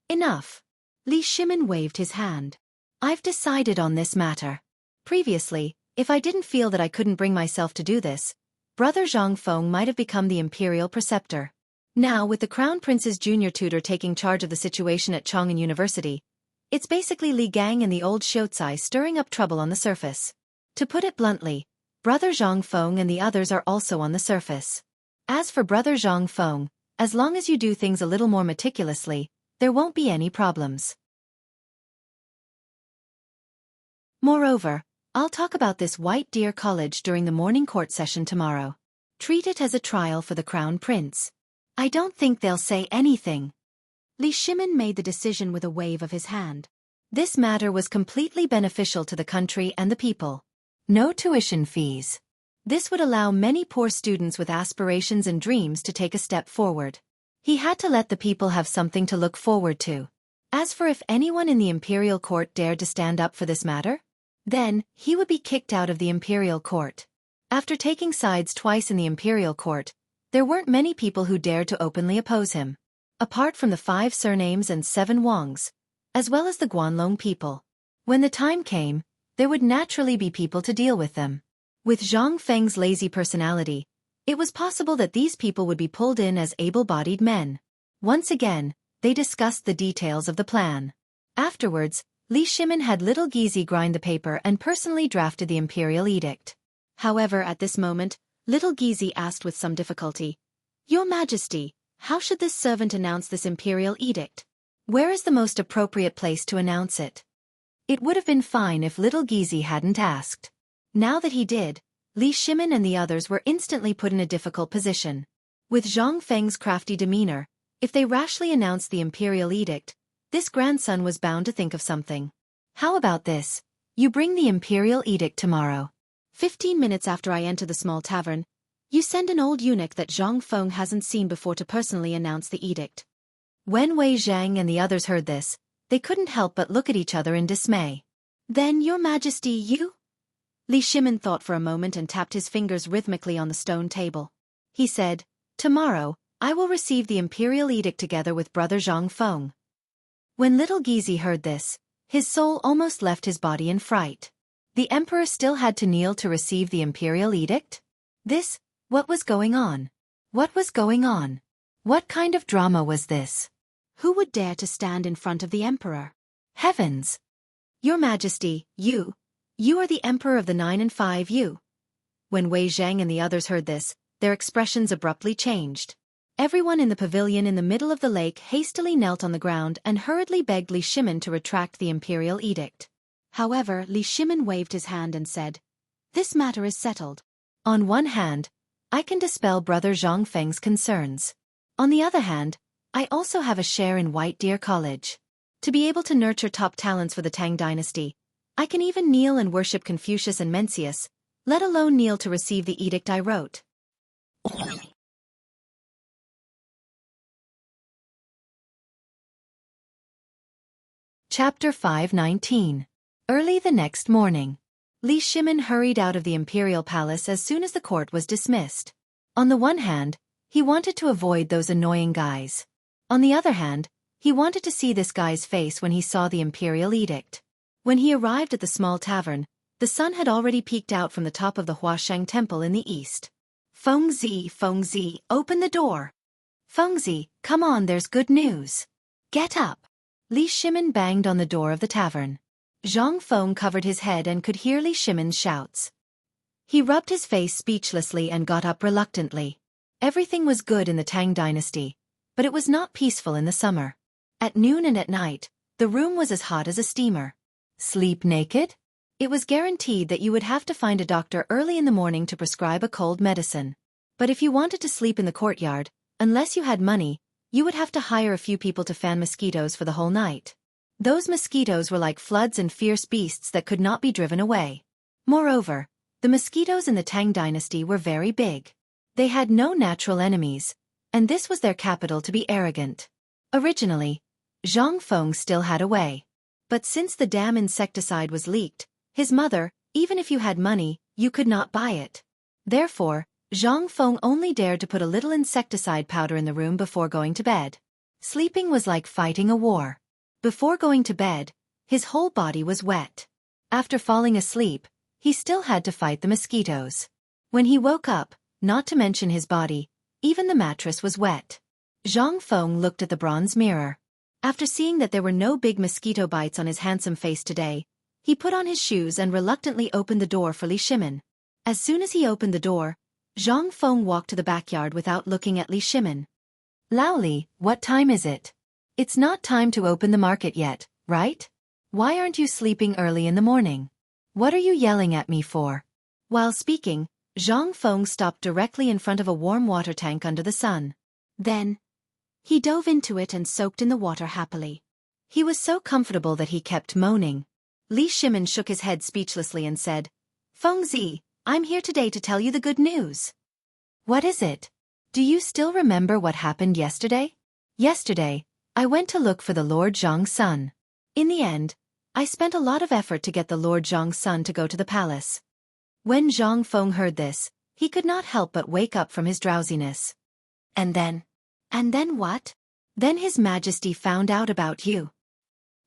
Enough. Li Shimin waved his hand. I've decided on this matter. Previously, if I didn't feel that I couldn't bring myself to do this, Brother Zhang Feng might have become the Imperial Preceptor. Now, with the Crown Prince's junior tutor taking charge of the situation at Chang'an University, it's basically Li Gang and the old Xiaocai stirring up trouble on the surface. To put it bluntly, Brother Zhang Feng and the others are also on the surface. As for Brother Zhang Feng, as long as you do things a little more meticulously, there won't be any problems. Moreover, I'll talk about this White Deer College during the morning court session tomorrow. Treat it as a trial for the Crown Prince. I don't think they'll say anything. Li Shimin made the decision with a wave of his hand. This matter was completely beneficial to the country and the people. No tuition fees. This would allow many poor students with aspirations and dreams to take a step forward. He had to let the people have something to look forward to. As for if anyone in the Imperial Court dared to stand up for this matter, then he would be kicked out of the Imperial Court. After taking sides twice in the Imperial Court, there weren't many people who dared to openly oppose him. Apart from the 5 surnames and 7 Wangs, as well as the Guanlong people. When the time came, there would naturally be people to deal with them. With Zhang Feng's lazy personality, it was possible that these people would be pulled in as able-bodied men. Once again, they discussed the details of the plan. Afterwards, Li Shimin had little Gizi grind the paper and personally drafted the imperial edict. However, at this moment, little Gizi asked with some difficulty, "Your Majesty, how should this servant announce this imperial edict? Where is the most appropriate place to announce it?" It would have been fine if little Gizi hadn't asked. Now that he did, Li Shimin and the others were instantly put in a difficult position. With Zhang Feng's crafty demeanor, If they rashly announced the imperial edict, this grandson was bound to think of something. How about this? You bring the imperial edict tomorrow. 15 minutes after I enter the small tavern, you send an old eunuch that Zhang Feng hasn't seen before to personally announce the edict. When Wei Zhang and the others heard this, they couldn't help but look at each other in dismay. Then, Your Majesty, you? Li Shimin thought for a moment and tapped his fingers rhythmically on the stone table. He said, Tomorrow, I will receive the imperial edict together with brother Zhang Feng. When little Gizi heard this, his soul almost left his body in fright. The emperor still had to kneel to receive the imperial edict? What was going on? What was going on? What kind of drama was this? Who would dare to stand in front of the emperor? Heavens! Your Majesty, you are the emperor of the 9 and 5 you. When Wei Zhang and the others heard this, their expressions abruptly changed. Everyone in the pavilion in the middle of the lake hastily knelt on the ground and hurriedly begged Li Shimin to retract the imperial edict. However, Li Shimin waved his hand and said, This matter is settled. On one hand, I can dispel brother Zhang Feng's concerns. On the other hand, I also have a share in White Deer College. To be able to nurture top talents for the Tang dynasty, I can even kneel and worship Confucius and Mencius, let alone kneel to receive the edict I wrote. Chapter 519. Early the next morning, Li Shimin hurried out of the imperial palace as soon as the court was dismissed. On the one hand, he wanted to avoid those annoying guys. On the other hand, he wanted to see this guy's face when he saw the imperial edict. When he arrived at the small tavern, the sun had already peeked out from the top of the Huashang temple in the east. Fengzi, open the door. Fengzi, come on, there's good news. Get up. Li Shimin banged on the door of the tavern. Zhang Feng covered his head and could hear Li Shimin's shouts. He rubbed his face speechlessly and got up reluctantly. Everything was good in the Tang dynasty, but it was not peaceful in the summer. At noon and at night, the room was as hot as a steamer. Sleep naked? It was guaranteed that you would have to find a doctor early in the morning to prescribe a cold medicine. But if you wanted to sleep in the courtyard, unless you had money, you would have to hire a few people to fan mosquitoes for the whole night. Those mosquitoes were like floods and fierce beasts that could not be driven away. Moreover, the mosquitoes in the Tang dynasty were very big. They had no natural enemies, and this was their capital to be arrogant. Originally, Zhang Feng still had a way. But since the damn insecticide was leaked, his mother, even if you had money, you could not buy it. Therefore, Zhang Feng only dared to put a little insecticide powder in the room before going to bed. Sleeping was like fighting a war. Before going to bed, his whole body was wet. After falling asleep, he still had to fight the mosquitoes. When he woke up, not to mention his body, even the mattress was wet. Zhang Feng looked at the bronze mirror. After seeing that there were no big mosquito bites on his handsome face today, he put on his shoes and reluctantly opened the door for Li Shimin. As soon as he opened the door, Zhang Feng walked to the backyard without looking at Li Shimin. Laoli, what time is it? It's not time to open the market yet, right? Why aren't you sleeping early in the morning? What are you yelling at me for? While speaking, Zhang Feng stopped directly in front of a warm water tank under the sun. Then, he dove into it and soaked in the water happily. He was so comfortable that he kept moaning. Li Shimin shook his head speechlessly and said, Fengzi, I'm here today to tell you the good news. What is it? Do you still remember what happened yesterday? Yesterday, I went to look for the Lord Zhang's son. In the end, I spent a lot of effort to get the Lord Zhang's son to go to the palace. When Zhang Feng heard this, he could not help but wake up from his drowsiness. And then what? Then His Majesty found out about you.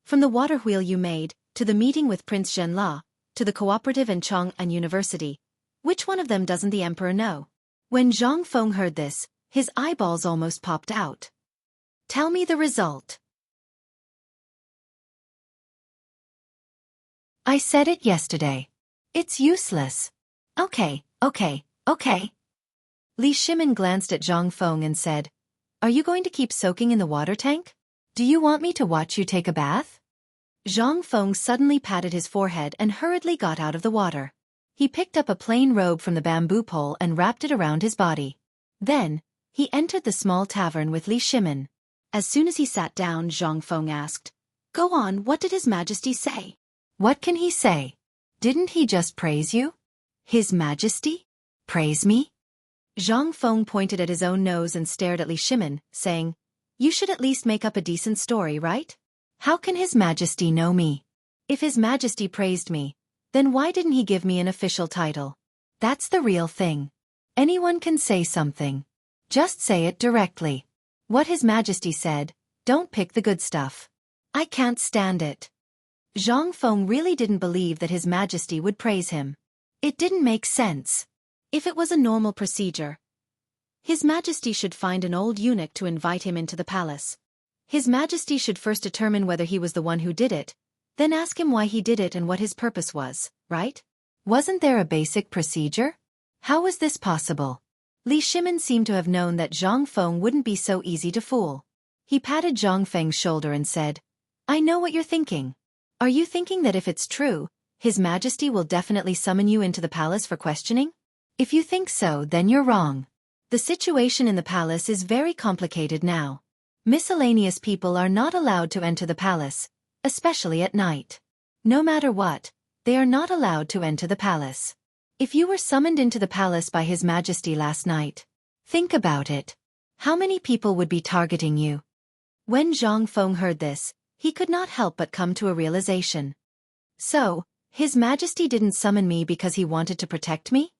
From the water wheel you made, to the meeting with Prince Zhenla, to the cooperative and Chang'an University, which one of them doesn't the emperor know? When Zhang Feng heard this, his eyeballs almost popped out. Tell me the result. I said it yesterday. It's useless. Okay. Li Shimin glanced at Zhang Feng and said, Are you going to keep soaking in the water tank? Do you want me to watch you take a bath? Zhang Feng suddenly patted his forehead and hurriedly got out of the water. He picked up a plain robe from the bamboo pole and wrapped it around his body. Then, he entered the small tavern with Li Shimin. As soon as he sat down, Zhang Feng asked, "Go on, what did His Majesty say?" What can he say? Didn't he just praise you? His Majesty? Praise me? Zhang Feng pointed at his own nose and stared at Li Shimin, saying, "You should at least make up a decent story, right? How can His Majesty know me? If His Majesty praised me, then why didn't he give me an official title?" That's the real thing. Anyone can say something. Just say it directly. What His Majesty said, don't pick the good stuff. I can't stand it. Zhang Feng really didn't believe that His Majesty would praise him. It didn't make sense. If it was a normal procedure, His Majesty should find an old eunuch to invite him into the palace. His Majesty should first determine whether he was the one who did it, then ask him why he did it and what his purpose was, right? Wasn't there a basic procedure? How was this possible? Li Shimin seemed to have known that Zhang Feng wouldn't be so easy to fool. He patted Zhang Feng's shoulder and said, "I know what you're thinking. Are you thinking that if it's true, His Majesty will definitely summon you into the palace for questioning? If you think so, then you're wrong. The situation in the palace is very complicated now. Miscellaneous people are not allowed to enter the palace, especially at night. No matter what, they are not allowed to enter the palace. If you were summoned into the palace by His Majesty last night, think about it. How many people would be targeting you?" When Zhang Feng heard this, he could not help but come to a realization. So, His Majesty didn't summon me because he wanted to protect me?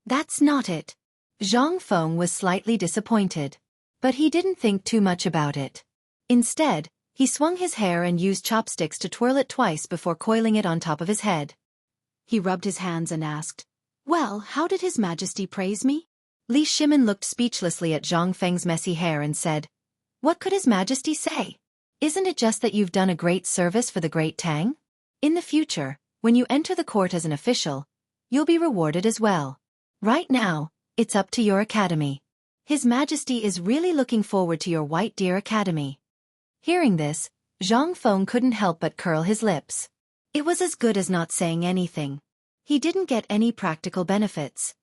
That's not it. Zhang Feng was slightly disappointed. But he didn't think too much about it. Instead, he swung his hair and used chopsticks to twirl it twice before coiling it on top of his head. He rubbed his hands and asked, "Well, how did His Majesty praise me?" Li Shimin looked speechlessly at Zhang Feng's messy hair and said, "What could His Majesty say? Isn't it just that you've done a great service for the Great Tang? In the future, when you enter the court as an official, you'll be rewarded as well. Right now, it's up to your academy. His Majesty is really looking forward to your White Deer Academy." Hearing this, Zhang Feng couldn't help but curl his lips. It was as good as not saying anything. He didn't get any practical benefits.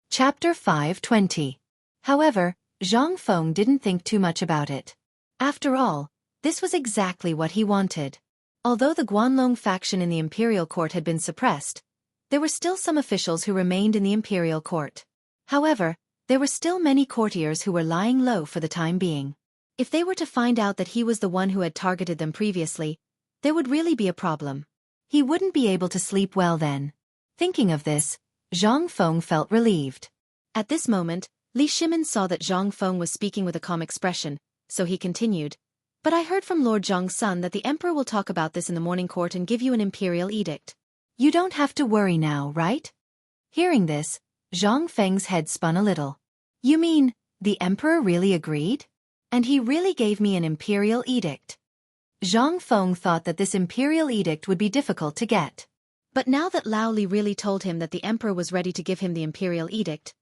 Chapter 520. However, Zhang Feng didn't think too much about it. After all, this was exactly what he wanted. Although the Guanlong faction in the imperial court had been suppressed, there were still some officials who remained in the imperial court. However, there were still many courtiers who were lying low for the time being. If they were to find out that he was the one who had targeted them previously, there would really be a problem. He wouldn't be able to sleep well then. Thinking of this, Zhang Feng felt relieved. At this moment, Li Shimin saw that Zhang Feng was speaking with a calm expression, so he continued, "But I heard from Lord Zhang's son that the Emperor will talk about this in the morning court and give you an imperial edict. You don't have to worry now, right?" Hearing this, Zhang Feng's head spun a little. "You mean, the Emperor really agreed? And he really gave me an imperial edict?" Zhang Feng thought that this imperial edict would be difficult to get. But now that Lao Li really told him that the Emperor was ready to give him the imperial edict,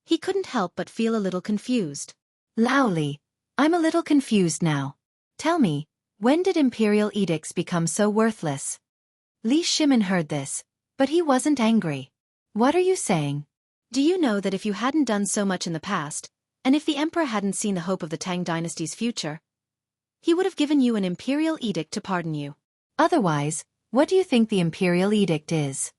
he couldn't help but feel a little confused. "Lao Li, I'm a little confused now. Tell me, when did imperial edicts become so worthless?" Li Shimin heard this, but he wasn't angry. "What are you saying? Do you know that if you hadn't done so much in the past, and if the Emperor hadn't seen the hope of the Tang dynasty's future, he would have given you an imperial edict to pardon you? Otherwise, what do you think the imperial edict is?"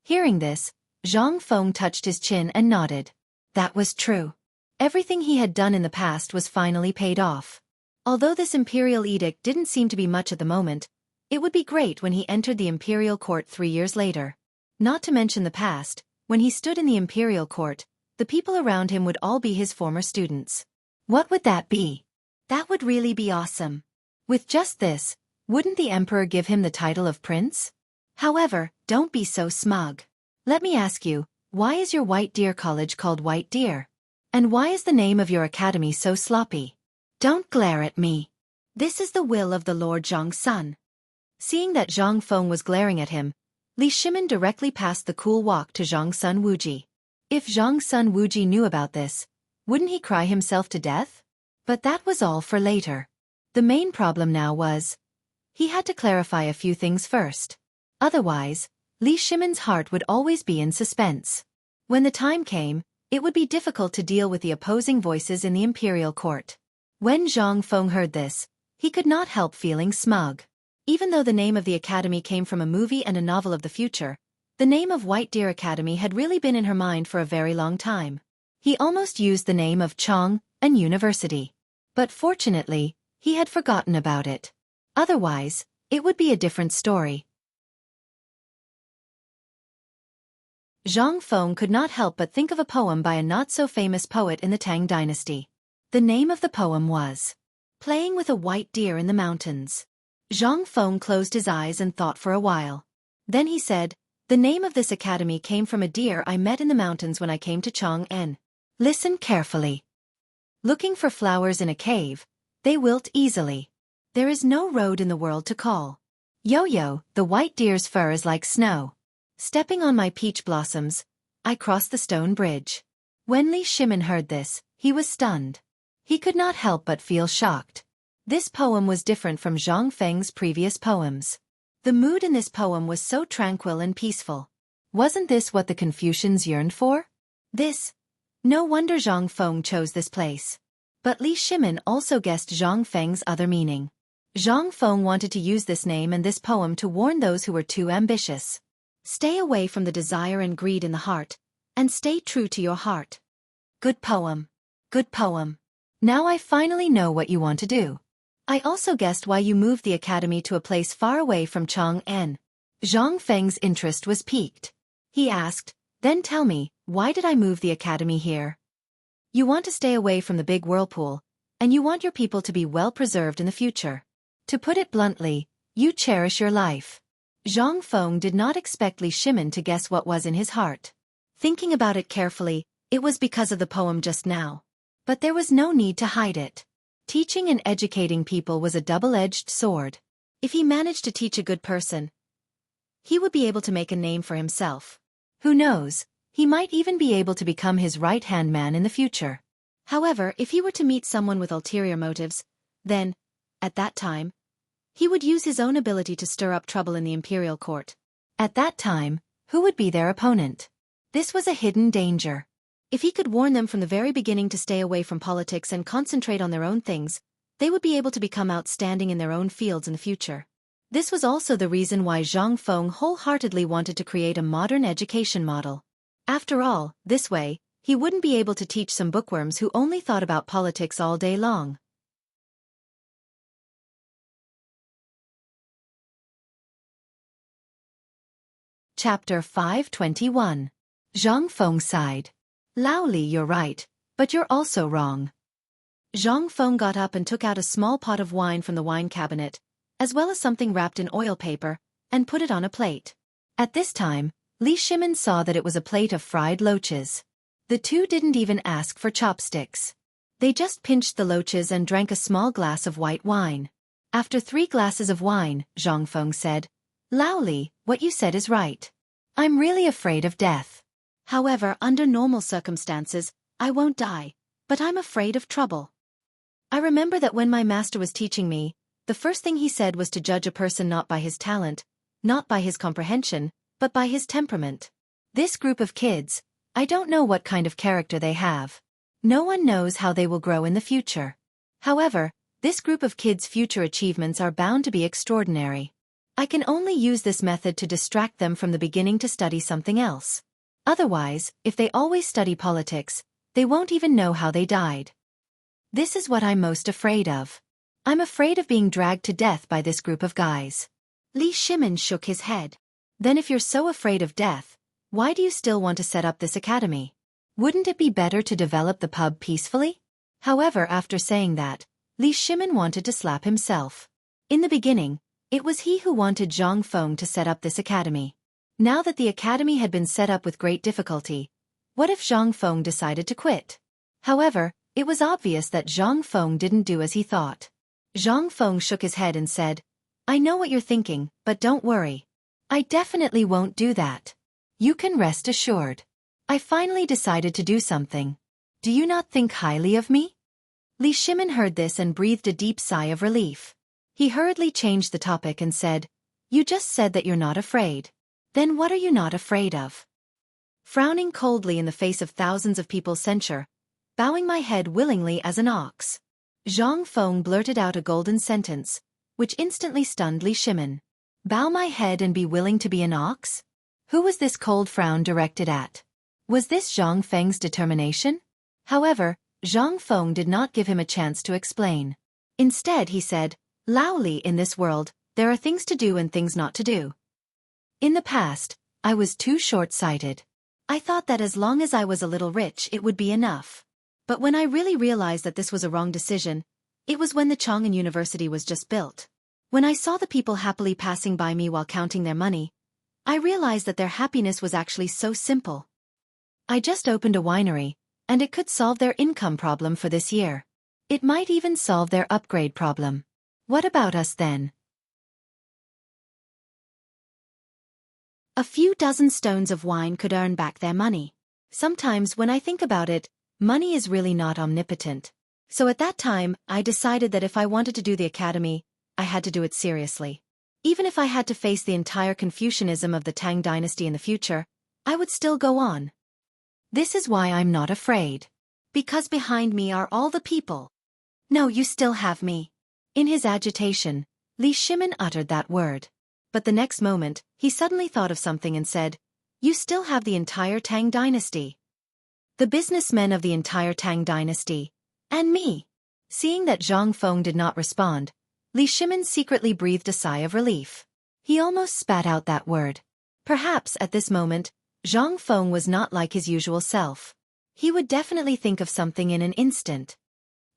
Hearing this, Zhang Feng touched his chin and nodded. That was true. Everything he had done in the past was finally paid off. Although this imperial edict didn't seem to be much at the moment, it would be great when he entered the imperial court 3 years later. Not to mention the past, when he stood in the imperial court, the people around him would all be his former students. What would that be? That would really be awesome. With just this, wouldn't the Emperor give him the title of prince? However, don't be so smug. Let me ask you, why is your White Deer College called White Deer? And why is the name of your academy so sloppy? Don't glare at me. This is the will of the Lord Zhang's son. Seeing that Zhang Feng was glaring at him, Li Shimin directly passed the cool walk to Zhang's son Wuji. If Zhang's son Wuji knew about this, wouldn't he cry himself to death? But that was all for later. The main problem now was, he had to clarify a few things first. Otherwise, Li Shimin's heart would always be in suspense. When the time came, it would be difficult to deal with the opposing voices in the imperial court. When Zhang Feng heard this, he could not help feeling smug. Even though the name of the academy came from a movie and a novel of the future, the name of White Deer Academy had really been in her mind for a very long time. He almost used the name of Chong, an university. But fortunately, he had forgotten about it. Otherwise, it would be a different story. Zhang Feng could not help but think of a poem by a not-so-famous poet in the Tang dynasty. The name of the poem was Playing with a White Deer in the Mountains. Zhang Feng closed his eyes and thought for a while. Then he said, "The name of this academy came from a deer I met in the mountains when I came to Chong'an. Listen carefully. Looking for flowers in a cave, they wilt easily. There is no road in the world to call. Yo-yo, the white deer's fur is like snow. Stepping on my peach blossoms, I cross the stone bridge." When Li Shimin heard this, he was stunned. He could not help but feel shocked. This poem was different from Zhang Feng's previous poems. The mood in this poem was so tranquil and peaceful. Wasn't this what the Confucians yearned for? No wonder Zhang Feng chose this place. But Li Shimin also guessed Zhang Feng's other meaning. Zhang Feng wanted to use this name and this poem to warn those who were too ambitious. Stay away from the desire and greed in the heart, and stay true to your heart. Good poem. Good poem. Now I finally know what you want to do. I also guessed why you moved the academy to a place far away from Chong'an. Zhang Feng's interest was piqued. He asked, "Then tell me, why did I move the academy here?" "You want to stay away from the big whirlpool, and you want your people to be well preserved in the future. To put it bluntly, you cherish your life." Zhang Feng did not expect Li Shimin to guess what was in his heart. Thinking about it carefully, it was because of the poem just now. But there was no need to hide it. Teaching and educating people was a double-edged sword. If he managed to teach a good person, he would be able to make a name for himself. Who knows, he might even be able to become his right-hand man in the future. However, if he were to meet someone with ulterior motives, then, at that time, he would use his own ability to stir up trouble in the imperial court. At that time, who would be their opponent? This was a hidden danger. If he could warn them from the very beginning to stay away from politics and concentrate on their own things, they would be able to become outstanding in their own fields in the future. This was also the reason why Zhang Feng wholeheartedly wanted to create a modern education model. After all, this way, he wouldn't be able to teach some bookworms who only thought about politics all day long. Chapter 521. Zhang Feng sighed. "Lao Li, you're right, but you're also wrong." Zhang Feng got up and took out a small pot of wine from the wine cabinet, as well as something wrapped in oil paper, and put it on a plate. At this time, Li Shimin saw that it was a plate of fried loaches. The two didn't even ask for chopsticks. They just pinched the loaches and drank a small glass of white wine. After 3 glasses of wine, Zhang Feng said, "Lao Li, what you said is right. I'm really afraid of death. However, under normal circumstances, I won't die, but I'm afraid of trouble. I remember that when my master was teaching me, the first thing he said was to judge a person not by his talent, not by his comprehension, but by his temperament. This group of kids, I don't know what kind of character they have. No one knows how they will grow in the future. However, this group of kids' future achievements are bound to be extraordinary. I can only use this method to distract them from the beginning to study something else. Otherwise, if they always study politics, they won't even know how they died. This is what I'm most afraid of. I'm afraid of being dragged to death by this group of guys." Li Shimin shook his head. "Then if you're so afraid of death, why do you still want to set up this academy? Wouldn't it be better to develop the pub peacefully?" However, after saying that, Li Shimin wanted to slap himself. In the beginning, it was he who wanted Zhang Feng to set up this academy. Now that the academy had been set up with great difficulty, what if Zhang Feng decided to quit? However, it was obvious that Zhang Feng didn't do as he thought. Zhang Feng shook his head and said, "I know what you're thinking, but don't worry. I definitely won't do that. You can rest assured. I finally decided to do something. Do you not think highly of me?" Li Shimin heard this and breathed a deep sigh of relief. He hurriedly changed the topic and said, "You just said that you're not afraid. Then what are you not afraid of?" frowning coldly in the face of thousands of people's censure, bowing my head willingly as an ox. Zhang Feng blurted out a golden sentence, which instantly stunned Li Shimin. Bow my head and be willing to be an ox? Who was this cold frown directed at? Was this Zhang Feng's determination? However, Zhang Feng did not give him a chance to explain. Instead he said, Lao Li, in this world, there are things to do and things not to do. In the past, I was too short-sighted. I thought that as long as I was a little rich it would be enough. But when I really realized that this was a wrong decision, it was when the Chang'an University was just built. When I saw the people happily passing by me while counting their money, I realized that their happiness was actually so simple. I just opened a winery, and it could solve their income problem for this year. It might even solve their upgrade problem. What about us then? A few dozen stones of wine could earn back their money. Sometimes when I think about it, money is really not omnipotent. So at that time, I decided that if I wanted to do the academy, I had to do it seriously. Even if I had to face the entire Confucianism of the Tang dynasty in the future, I would still go on. This is why I'm not afraid. Because behind me are all the people. No, you still have me. In his agitation, Li Shimin uttered that word. But the next moment, he suddenly thought of something and said, You still have the entire Tang dynasty. The businessmen of the entire Tang dynasty. And me. Seeing that Zhang Feng did not respond, Li Shimin secretly breathed a sigh of relief. He almost spat out that word. Perhaps at this moment, Zhang Feng was not like his usual self. He would definitely think of something in an instant.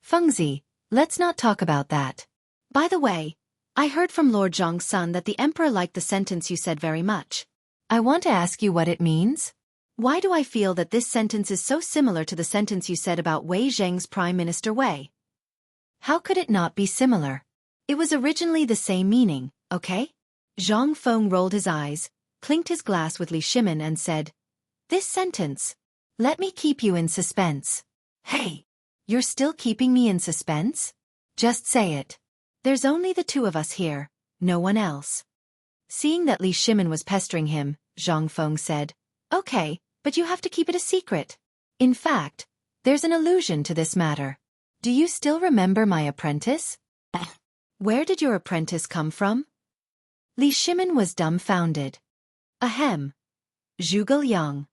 Fengzi, let's not talk about that. By the way, I heard from Lord Zhang's son that the emperor liked the sentence you said very much. I want to ask you what it means. Why do I feel that this sentence is so similar to the sentence you said about Wei Zheng's Prime Minister Wei? How could it not be similar? It was originally the same meaning, okay? Zhang Feng rolled his eyes, clinked his glass with Li Shimin and said, This sentence. Let me keep you in suspense. Hey! You're still keeping me in suspense? Just say it. There's only the two of us here, no one else. Seeing that Li Shimin was pestering him, Zhang Feng said, Okay, but you have to keep it a secret. In fact, there's an allusion to this matter. Do you still remember my apprentice? Where did your apprentice come from? Li Shimin was dumbfounded. Ahem. Zhuge Liang.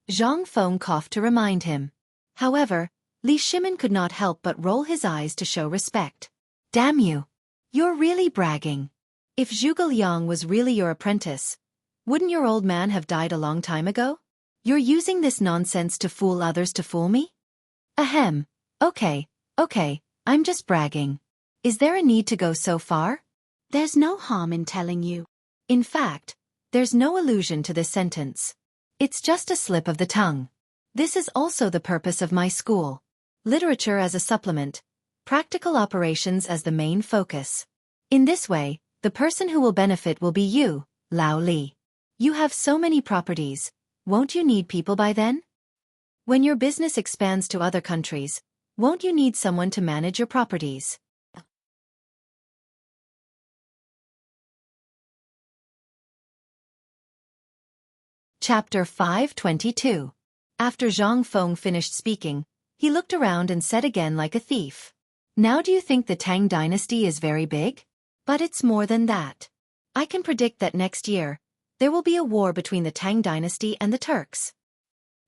Zhang Feng coughed to remind him. However, Li Shimin could not help but roll his eyes to show respect. Damn you. You're really bragging. If Zhuge Liang was really your apprentice, wouldn't your old man have died a long time ago? You're using this nonsense to fool others to fool me? Ahem. Okay, I'm just bragging. Is there a need to go so far? There's no harm in telling you. In fact, there's no allusion to this sentence. It's just a slip of the tongue. This is also the purpose of my school. Literature as a supplement, practical operations as the main focus. In this way, the person who will benefit will be you, Lao Li. You have so many properties, won't you need people by then? When your business expands to other countries, won't you need someone to manage your properties? Chapter 522. After Zhang Feng finished speaking, he looked around and said again like a thief. Now do you think the Tang dynasty is very big? But it's more than that. I can predict that next year, there will be a war between the Tang dynasty and the Turks.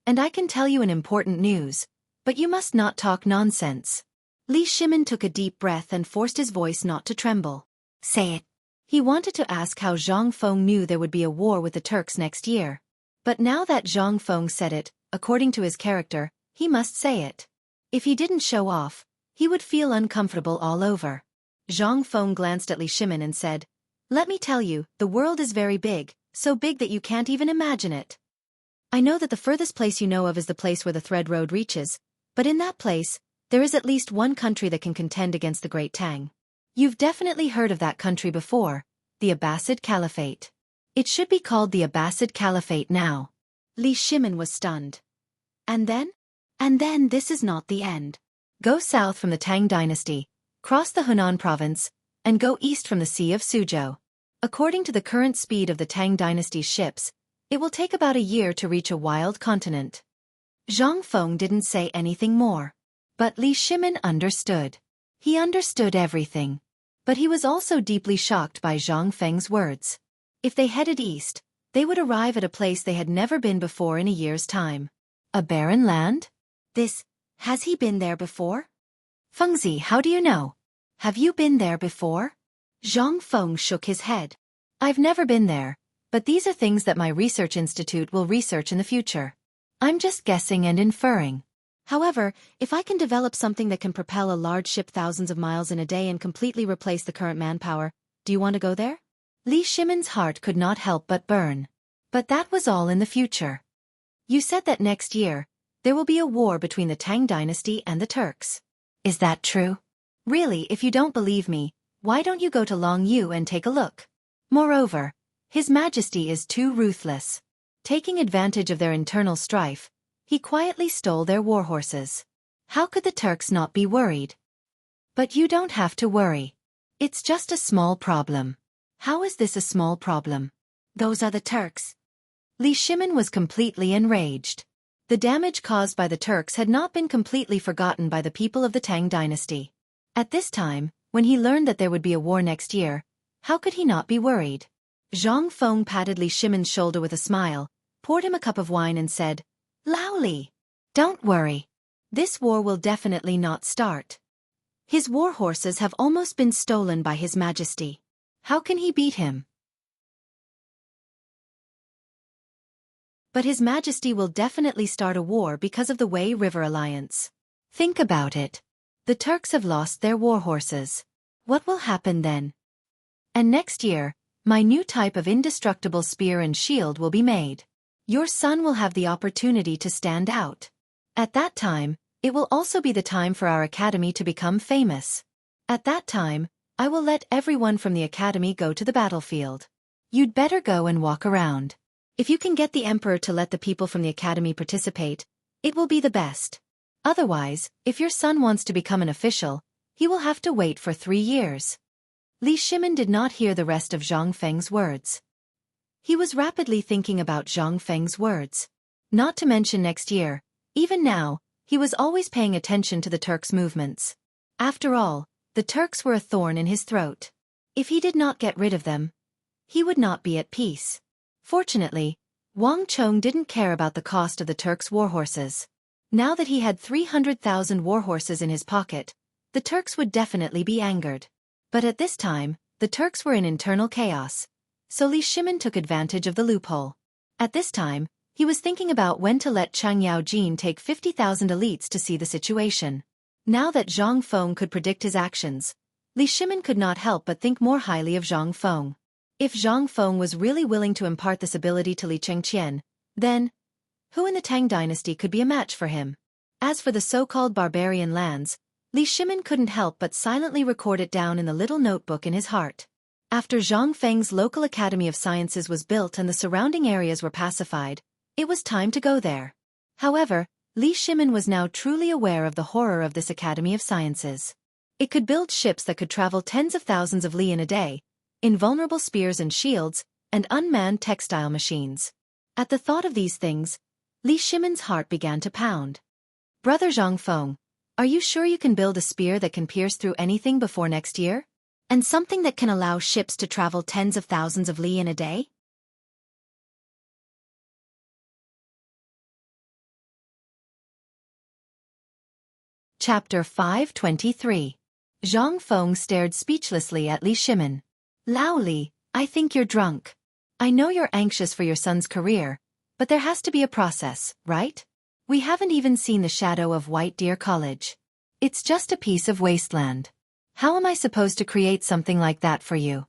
And I can tell you an important news, but you must not talk nonsense. Li Shimin took a deep breath and forced his voice not to tremble. Say it. He wanted to ask how Zhang Feng knew there would be a war with the Turks next year. But now that Zhang Feng said it, according to his character, he must say it. If he didn't show off, he would feel uncomfortable all over. Zhang Feng glanced at Li Shimin and said, Let me tell you, the world is very big, so big that you can't even imagine it. I know that the furthest place you know of is the place where the thread road reaches, but in that place, there is at least one country that can contend against the Great Tang. You've definitely heard of that country before, the Abbasid Caliphate. It should be called the Abbasid Caliphate now. Li Shimin was stunned. And then? And then this is not the end. Go south from the Tang dynasty, cross the Hunan province, and go east from the Sea of Suzhou. According to the current speed of the Tang dynasty's ships, It will take about a year to reach a wild continent. Zhang Feng didn't say anything more. But Li Shimin understood. He understood everything. But he was also deeply shocked by Zhang Feng's words. If they headed east, they would arrive at a place they had never been before in a year's time. A barren land? Has he been there before? Fengzi, how do you know? Have you been there before? Zhang Feng shook his head. I've never been there, but these are things that my research institute will research in the future. I'm just guessing and inferring. However, if I can develop something that can propel a large ship thousands of miles in a day and completely replace the current manpower, do you want to go there? Li Shimin's heart could not help but burn. But that was all in the future. You said that next year, there will be a war between the Tang dynasty and the Turks. Is that true? Really, if you don't believe me, why don't you go to Long Yu and take a look? Moreover, His Majesty is too ruthless. Taking advantage of their internal strife, he quietly stole their war horses. How could the Turks not be worried? But you don't have to worry. It's just a small problem. How is this a small problem? Those are the Turks. Li Shimin was completely enraged. The damage caused by the Turks had not been completely forgotten by the people of the Tang dynasty. At this time, when he learned that there would be a war next year, how could he not be worried? Zhang Feng patted Li Shimin's shoulder with a smile, poured him a cup of wine and said, Lao Li, don't worry. This war will definitely not start. His war horses have almost been stolen by His Majesty. How can he beat him? But His Majesty will definitely start a war because of the Wei River Alliance. Think about it. The Turks have lost their war horses. What will happen then? And next year, my new type of indestructible spear and shield will be made. Your son will have the opportunity to stand out. At that time, it will also be the time for our academy to become famous. At that time, I will let everyone from the academy go to the battlefield. You'd better go and walk around. If you can get the emperor to let the people from the academy participate, it will be the best. Otherwise, if your son wants to become an official, he will have to wait for 3 years. Li Shimin did not hear the rest of Zhang Feng's words. He was rapidly thinking about Zhang Feng's words. Not to mention next year, even now, he was always paying attention to the Turks' movements. After all, the Turks were a thorn in his throat. If he did not get rid of them, he would not be at peace. Fortunately, Wang Chong didn't care about the cost of the Turks' war horses. Now that he had 300,000 war horses in his pocket, the Turks would definitely be angered. But at this time, the Turks were in internal chaos. So Li Shimin took advantage of the loophole. At this time, he was thinking about when to let Chang Yaojin take 50,000 elites to see the situation. Now that Zhang Feng could predict his actions, Li Shimin could not help but think more highly of Zhang Feng. If Zhang Feng was really willing to impart this ability to Li Chengqian, then who in the Tang dynasty could be a match for him? As for the so-called barbarian lands, Li Shimin couldn't help but silently record it down in the little notebook in his heart. After Zhang Feng's local Academy of Sciences was built and the surrounding areas were pacified, it was time to go there. However, Li Shimin was now truly aware of the horror of this Academy of Sciences. It could build ships that could travel tens of thousands of li in a day, invulnerable spears and shields, and unmanned textile machines. At the thought of these things, Li Shimin's heart began to pound. Brother Zhang Feng, are you sure you can build a spear that can pierce through anything before next year? And something that can allow ships to travel tens of thousands of li in a day? Chapter 523. Zhang Feng stared speechlessly at Li Shimin. Lao Li, I think you're drunk. I know you're anxious for your son's career, but there has to be a process, right? We haven't even seen the shadow of White Deer College. It's just a piece of wasteland. How am I supposed to create something like that for you?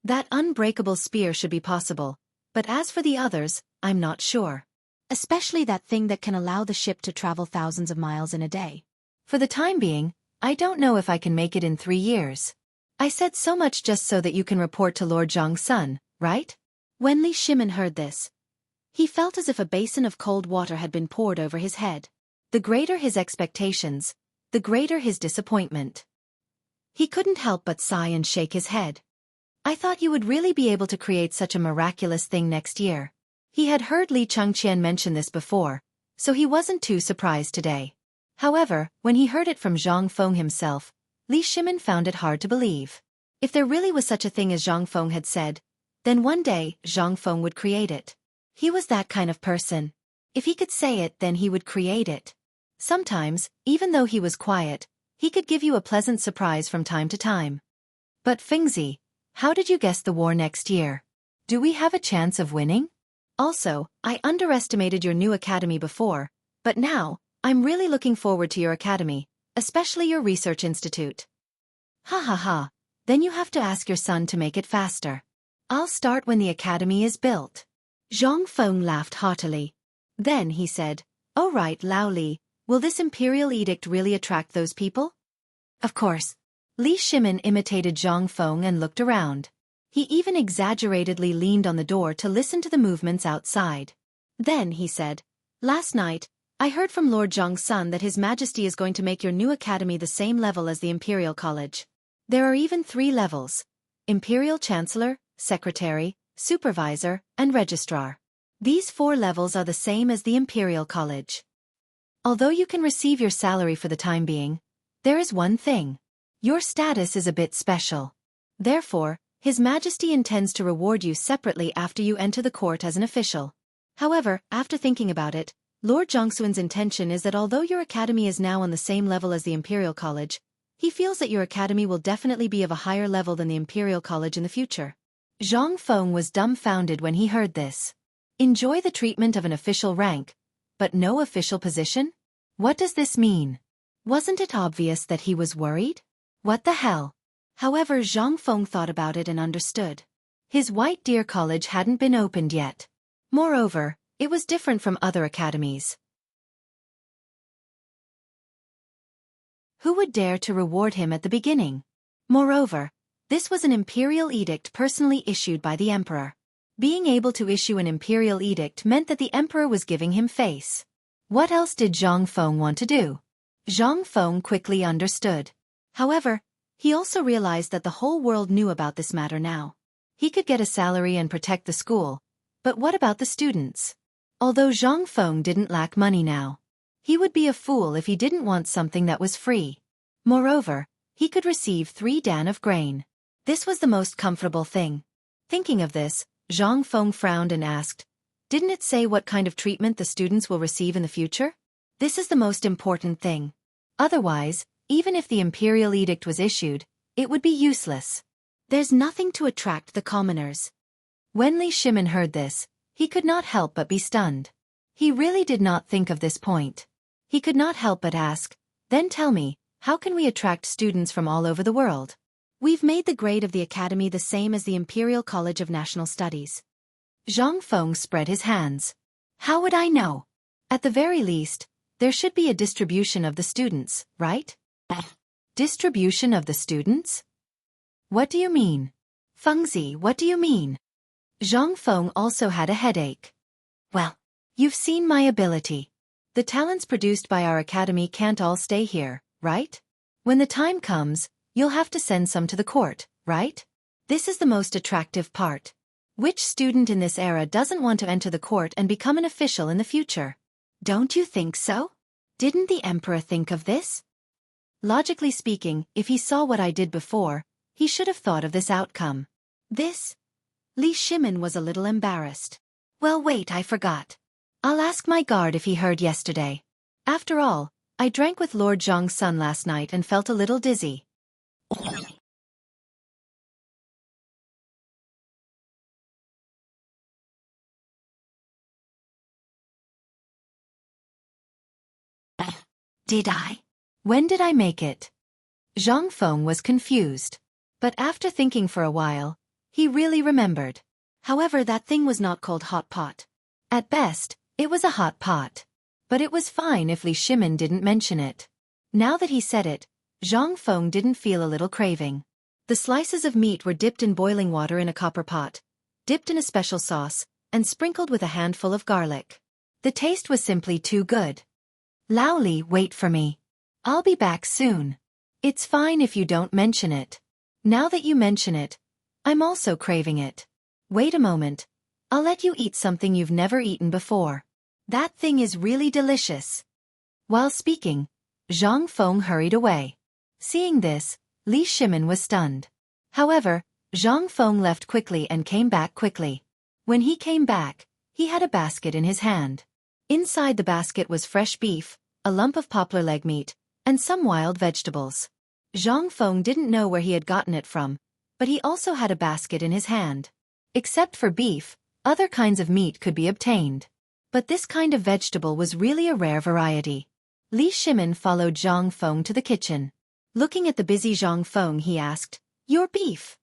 That unbreakable spear should be possible, but as for the others, I'm not sure. Especially that thing that can allow the ship to travel thousands of miles in a day. For the time being, I don't know if I can make it in 3 years. I said so much just so that you can report to Lord Zhang's son, right? When Li Shimin heard this, he felt as if a basin of cold water had been poured over his head. The greater his expectations, the greater his disappointment. He couldn't help but sigh and shake his head. I thought you would really be able to create such a miraculous thing next year. He had heard Li Chengqian mention this before, so he wasn't too surprised today. However, when he heard it from Zhang Feng himself, Li Shimin found it hard to believe. If there really was such a thing as Zhang Feng had said, then one day Zhang Feng would create it. He was that kind of person. If he could say it, then he would create it. Sometimes, even though he was quiet, he could give you a pleasant surprise from time to time. But Fengzi, how did you guess the war next year? Do we have a chance of winning? Also, I underestimated your new academy before, but now, I'm really looking forward to your academy, especially your research institute. Ha ha ha, then you have to ask your son to make it faster. I'll start when the academy is built. Zhang Feng laughed heartily. Then he said, "Oh right, Lao Li, will this imperial edict really attract those people?" Of course. Li Shimin imitated Zhang Feng and looked around. He even exaggeratedly leaned on the door to listen to the movements outside. Then he said, "Last night, I heard from Lord Zhang's son that His Majesty is going to make your new academy the same level as the Imperial College. There are even 3 levels: Imperial Chancellor, Secretary, Supervisor, and Registrar. These 4 levels are the same as the Imperial College. Although you can receive your salary for the time being, there is one thing. Your status is a bit special. Therefore, His Majesty intends to reward you separately after you enter the court as an official. However, after thinking about it, Lord Zhongxuan's intention is that although your academy is now on the same level as the Imperial College, he feels that your academy will definitely be of a higher level than the Imperial College in the future." Zhang Feng was dumbfounded when he heard this. Enjoy the treatment of an official rank, but no official position? What does this mean? Wasn't it obvious that he was worried? What the hell? However, Zhang Feng thought about it and understood. His White Deer College hadn't been opened yet. Moreover, it was different from other academies. Who would dare to reward him at the beginning? Moreover, this was an imperial edict personally issued by the emperor. Being able to issue an imperial edict meant that the emperor was giving him face. What else did Zhang Feng want to do? Zhang Feng quickly understood. However, he also realized that the whole world knew about this matter now. He could get a salary and protect the school, but what about the students? Although Zhang Feng didn't lack money now, he would be a fool if he didn't want something that was free. Moreover, he could receive 3 dan of grain. This was the most comfortable thing. Thinking of this, Zhang Feng frowned and asked, "Didn't it say what kind of treatment the students will receive in the future? This is the most important thing. Otherwise, even if the imperial edict was issued, it would be useless. There's nothing to attract the commoners." When Li Shimin heard this, he could not help but be stunned. He really did not think of this point. He could not help but ask, "Then tell me, how can we attract students from all over the world? We've made the grade of the academy the same as the Imperial College of National Studies." Zhang Feng spread his hands. "How would I know? At the very least, there should be a distribution of the students, right?" Distribution of the students? What do you mean? Fengzi, what do you mean? Zhang Feng also had a headache. "Well, you've seen my ability. The talents produced by our academy can't all stay here, right? When the time comes, you'll have to send some to the court, right? This is the most attractive part. Which student in this era doesn't want to enter the court and become an official in the future? Don't you think so? Didn't the emperor think of this? Logically speaking, if he saw what I did before, he should have thought of this outcome." This? Li Shimin was a little embarrassed. "Well, wait, I forgot. I'll ask my guard if he heard yesterday. After all, I drank with Lord Zhang's son last night and felt a little dizzy." Did I? When did I make it? Zhang Feng was confused. But after thinking for a while, he really remembered. However, that thing was not called hot pot. At best, it was a hot pot. But it was fine if Li Shimin didn't mention it. Now that he said it, Zhang Feng didn't feel a little craving. The slices of meat were dipped in boiling water in a copper pot, dipped in a special sauce, and sprinkled with a handful of garlic. The taste was simply too good. "Lao Li, wait for me. I'll be back soon. It's fine if you don't mention it. Now that you mention it, I'm also craving it. Wait a moment. I'll let you eat something you've never eaten before. That thing is really delicious." While speaking, Zhang Feng hurried away. Seeing this, Li Shimin was stunned. However, Zhang Feng left quickly and came back quickly. When he came back, he had a basket in his hand. Inside the basket was fresh beef, a lump of poplar leg meat, and some wild vegetables. Zhang Feng didn't know where he had gotten it from, but he also had a basket in his hand. Except for beef, other kinds of meat could be obtained. But this kind of vegetable was really a rare variety. Li Shimin followed Zhang Feng to the kitchen. Looking at the busy Zhang Feng, he asked, "Your beef?"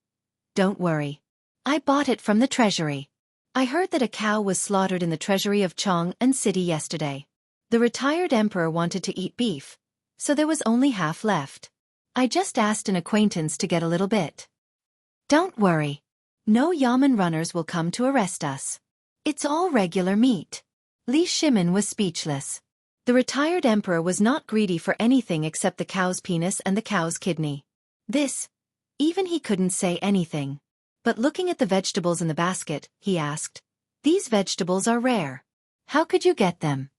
"Don't worry. I bought it from the treasury. I heard that a cow was slaughtered in the treasury of Chong and City yesterday. The retired emperor wanted to eat beef, so there was only half left. I just asked an acquaintance to get a little bit." "Don't worry. No Yamen runners will come to arrest us. It's all regular meat." Li Shimin was speechless. The retired emperor was not greedy for anything except the cow's penis and the cow's kidney. Even he couldn't say anything. But looking at the vegetables in the basket, he asked, "These vegetables are rare. How could you get them?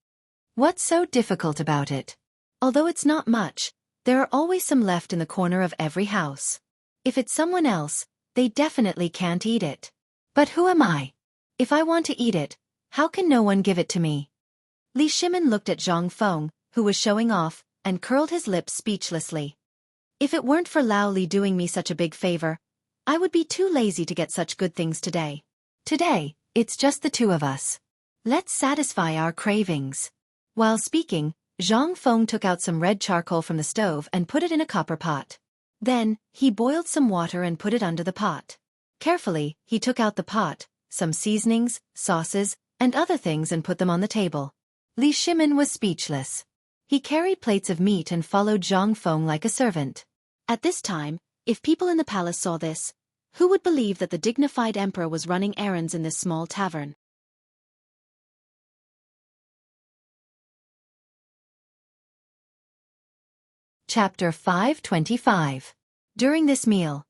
What's so difficult about it? Although it's not much, there are always some left in the corner of every house. If it's someone else, they definitely can't eat it. But who am I? If I want to eat it, how can no one give it to me?" Li Shimin looked at Zhang Feng, who was showing off, and curled his lips speechlessly. "If it weren't for Lao Li doing me such a big favor, I would be too lazy to get such good things today. Today, it's just the two of us. Let's satisfy our cravings." While speaking, Zhang Feng took out some red charcoal from the stove and put it in a copper pot. Then, he boiled some water and put it under the pot. Carefully, he took out the pot, some seasonings, sauces, and other things and put them on the table. Li Shimin was speechless. He carried plates of meat and followed Zhang Feng like a servant. At this time, if people in the palace saw this, who would believe that the dignified emperor was running errands in this small tavern? Chapter 525. During this meal,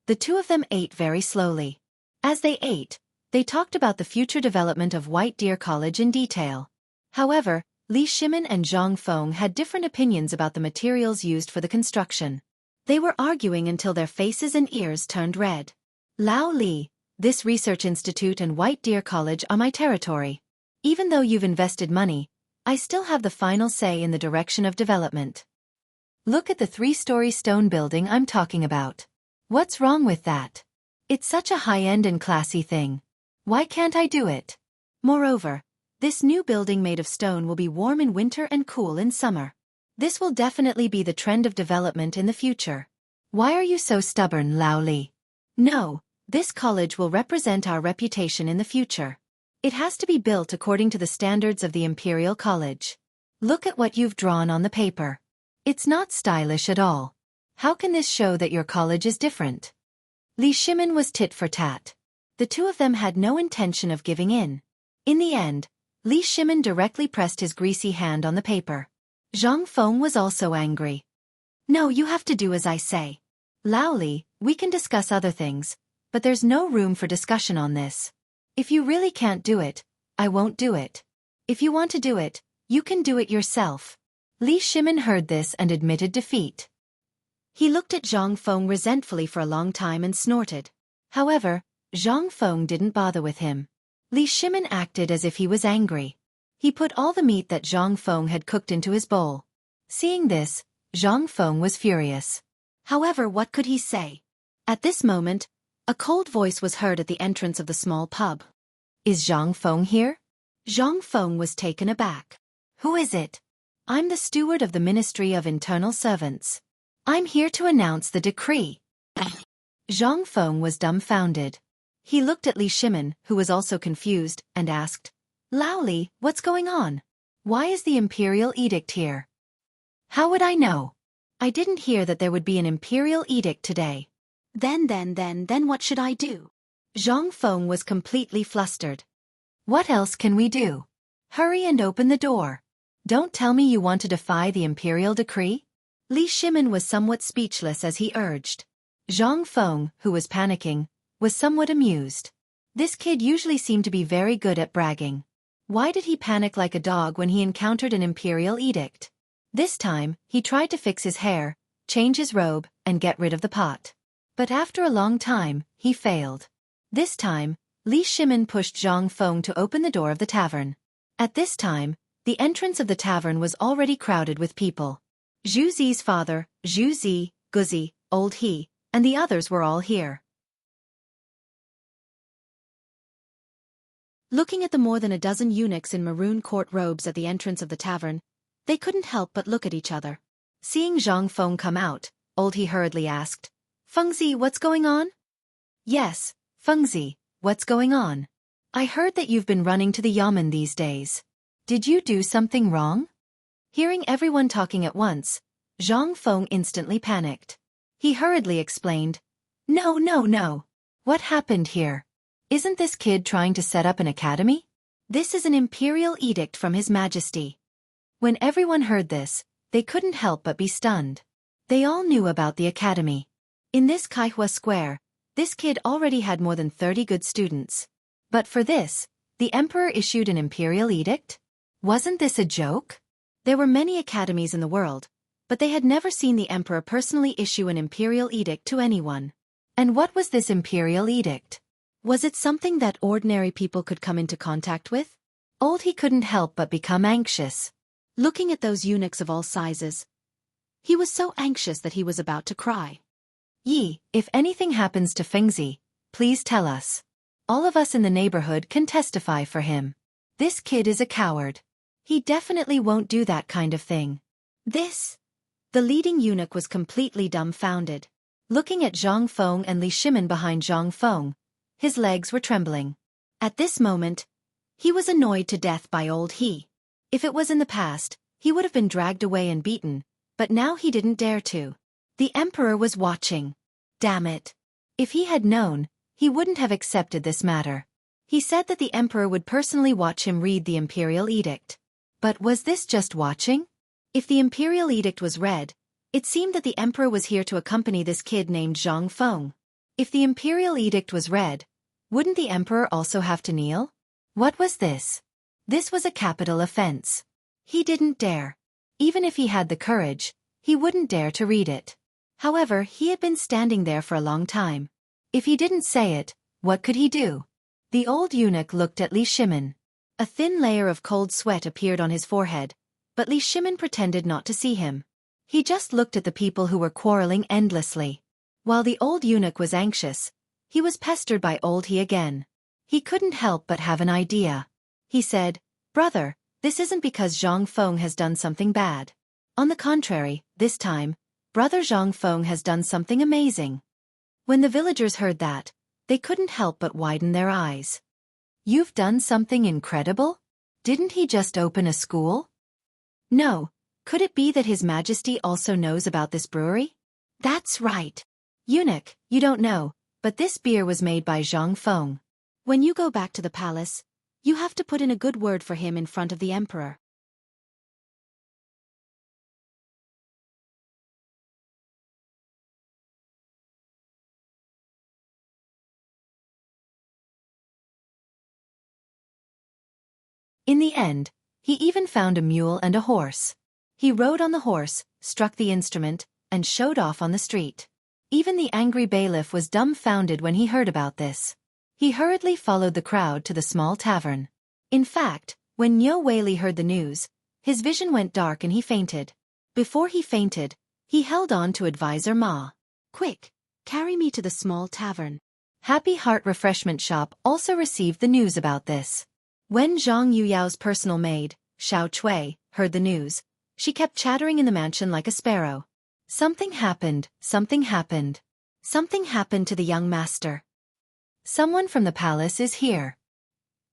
the two of them ate very slowly. As they ate, they talked about the future development of White Deer College in detail. However, Li Shimin and Zhang Feng had different opinions about the materials used for the construction. They were arguing until their faces and ears turned red. "Lao Li, this research institute and White Deer College are my territory. Even though you've invested money, I still have the final say in the direction of development. Look at the 3-story stone building I'm talking about. What's wrong with that? It's such a high-end and classy thing. Why can't I do it? Moreover, this new building made of stone will be warm in winter and cool in summer. This will definitely be the trend of development in the future. Why are you so stubborn, Lao Li? No, this college will represent our reputation in the future. It has to be built according to the standards of the Imperial College. Look at what you've drawn on the paper. It's not stylish at all. How can this show that your college is different?" Li Shimin was tit for tat. The two of them had no intention of giving in. In the end, Li Shimin directly pressed his greasy hand on the paper. Zhang Feng was also angry. "No, you have to do as I say. Lao Li, we can discuss other things, but there's no room for discussion on this. If you really can't do it, I won't do it. If you want to do it, you can do it yourself." Li Shimin heard this and admitted defeat. He looked at Zhang Feng resentfully for a long time and snorted. However, Zhang Feng didn't bother with him. Li Shimin acted as if he was angry. He put all the meat that Zhang Feng had cooked into his bowl. Seeing this, Zhang Feng was furious. However, what could he say? At this moment, a cold voice was heard at the entrance of the small pub. "Is Zhang Feng here?" Zhang Feng was taken aback. "Who is it?" "I'm the steward of the Ministry of Internal Servants. I'm here to announce the decree." Zhang Feng was dumbfounded. He looked at Li Shimin, who was also confused, and asked, "Lao Li, what's going on? Why is the imperial edict here?" "How would I know? I didn't hear that there would be an imperial edict today." Then what should I do?" Zhang Feng was completely flustered. "What else can we do? Hurry and open the door. Don't tell me you want to defy the imperial decree?" Li Shimin was somewhat speechless as he urged. Zhang Feng, who was panicking, was somewhat amused. This kid usually seemed to be very good at bragging. Why did he panic like a dog when he encountered an imperial edict? This time, he tried to fix his hair, change his robe, and get rid of the pot. But after a long time, he failed. This time, Li Shimin pushed Zhang Feng to open the door of the tavern. At this time, the entrance of the tavern was already crowded with people. Zhu Zi's father, Zhu Zi, Guzi, Old He, and the others were all here. Looking at the more than a dozen eunuchs in maroon court robes at the entrance of the tavern, they couldn't help but look at each other. Seeing Zhang Feng come out, Old He hurriedly asked, "Fengzi, what's going on?" "Yes, Fengzi, what's going on? I heard that you've been running to the yamen these days. Did you do something wrong?" Hearing everyone talking at once, Zhang Feng instantly panicked. He hurriedly explained, No. What happened here? Isn't this kid trying to set up an academy? This is an imperial edict from His Majesty." When everyone heard this, they couldn't help but be stunned. They all knew about the academy. In this Kaihua Square, this kid already had more than 30 good students. But for this, the emperor issued an imperial edict? Wasn't this a joke? There were many academies in the world, but they had never seen the emperor personally issue an imperial edict to anyone. And what was this imperial edict? Was it something that ordinary people could come into contact with? Old He couldn't help but become anxious. Looking at those eunuchs of all sizes, he was so anxious that he was about to cry. "Yi, if anything happens to Fengzi, please tell us. All of us in the neighborhood can testify for him. This kid is a coward. He definitely won't do that kind of thing." The leading eunuch was completely dumbfounded. Looking at Zhang Feng and Li Shimin behind Zhang Feng, his legs were trembling. At this moment, he was annoyed to death by Old He. If it was in the past, he would have been dragged away and beaten, but now he didn't dare to. The emperor was watching. Damn it. If he had known, he wouldn't have accepted this matter. He said that the emperor would personally watch him read the imperial edict. But was this just watching? If the imperial edict was read, it seemed that the emperor was here to accompany this kid named Zhang Feng. If the imperial edict was read, wouldn't the emperor also have to kneel? What was this? This was a capital offense. He didn't dare. Even if he had the courage, he wouldn't dare to read it. However, he had been standing there for a long time. If he didn't say it, what could he do? The old eunuch looked at Li Shimin. A thin layer of cold sweat appeared on his forehead, but Li Shimin pretended not to see him. He just looked at the people who were quarreling endlessly. While the old eunuch was anxious, he was pestered by Old He again. He couldn't help but have an idea. He said, "Brother, this isn't because Zhang Feng has done something bad. On the contrary, this time, Brother Zhang Feng has done something amazing." When the villagers heard that, they couldn't help but widen their eyes. "You've done something incredible? Didn't he just open a school?" "No. Could it be that His Majesty also knows about this brewery?" "That's right. Eunuch, you don't know, but this beer was made by Zhang Feng. When you go back to the palace, you have to put in a good word for him in front of the emperor." In the end, he even found a mule and a horse. He rode on the horse, struck the instrument, and showed off on the street. Even the angry bailiff was dumbfounded when he heard about this. He hurriedly followed the crowd to the small tavern. In fact, when Niu Weili heard the news, his vision went dark and he fainted. Before he fainted, he held on to advisor Ma. "Quick, carry me to the small tavern." Happy Heart Refreshment Shop also received the news about this. When Zhang Yuyao's personal maid, Xiao Chui, heard the news, she kept chattering in the mansion like a sparrow. Something happened, something happened. Something happened to the young master. Someone from the palace is here.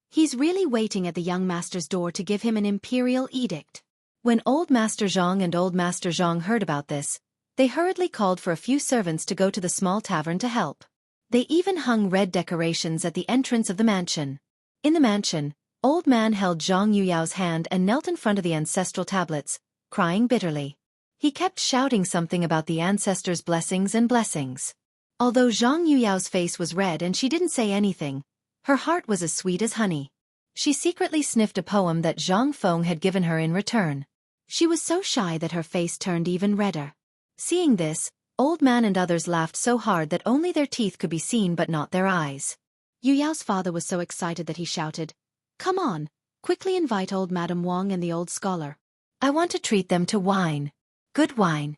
He's really waiting at the young master's door to give him an imperial edict. When Old Master Zhang and Old Master Zhang heard about this, they hurriedly called for a few servants to go to the small tavern to help. They even hung red decorations at the entrance of the mansion. In the mansion, Old Man held Zhang Yuyao's hand and knelt in front of the ancestral tablets, crying bitterly. He kept shouting something about the ancestors' blessings and blessings. Although Zhang Yuyao's face was red and she didn't say anything, Her heart was as sweet as honey. She secretly sniffed a poem that Zhang Feng had given her in return. She was so shy that her face turned even redder. Seeing this, Old Man and others laughed so hard that only their teeth could be seen but not their eyes. Yu Yao's father was so excited that he shouted, "Come on, quickly invite old Madam Wang and the old scholar. I want to treat them to wine. Good wine."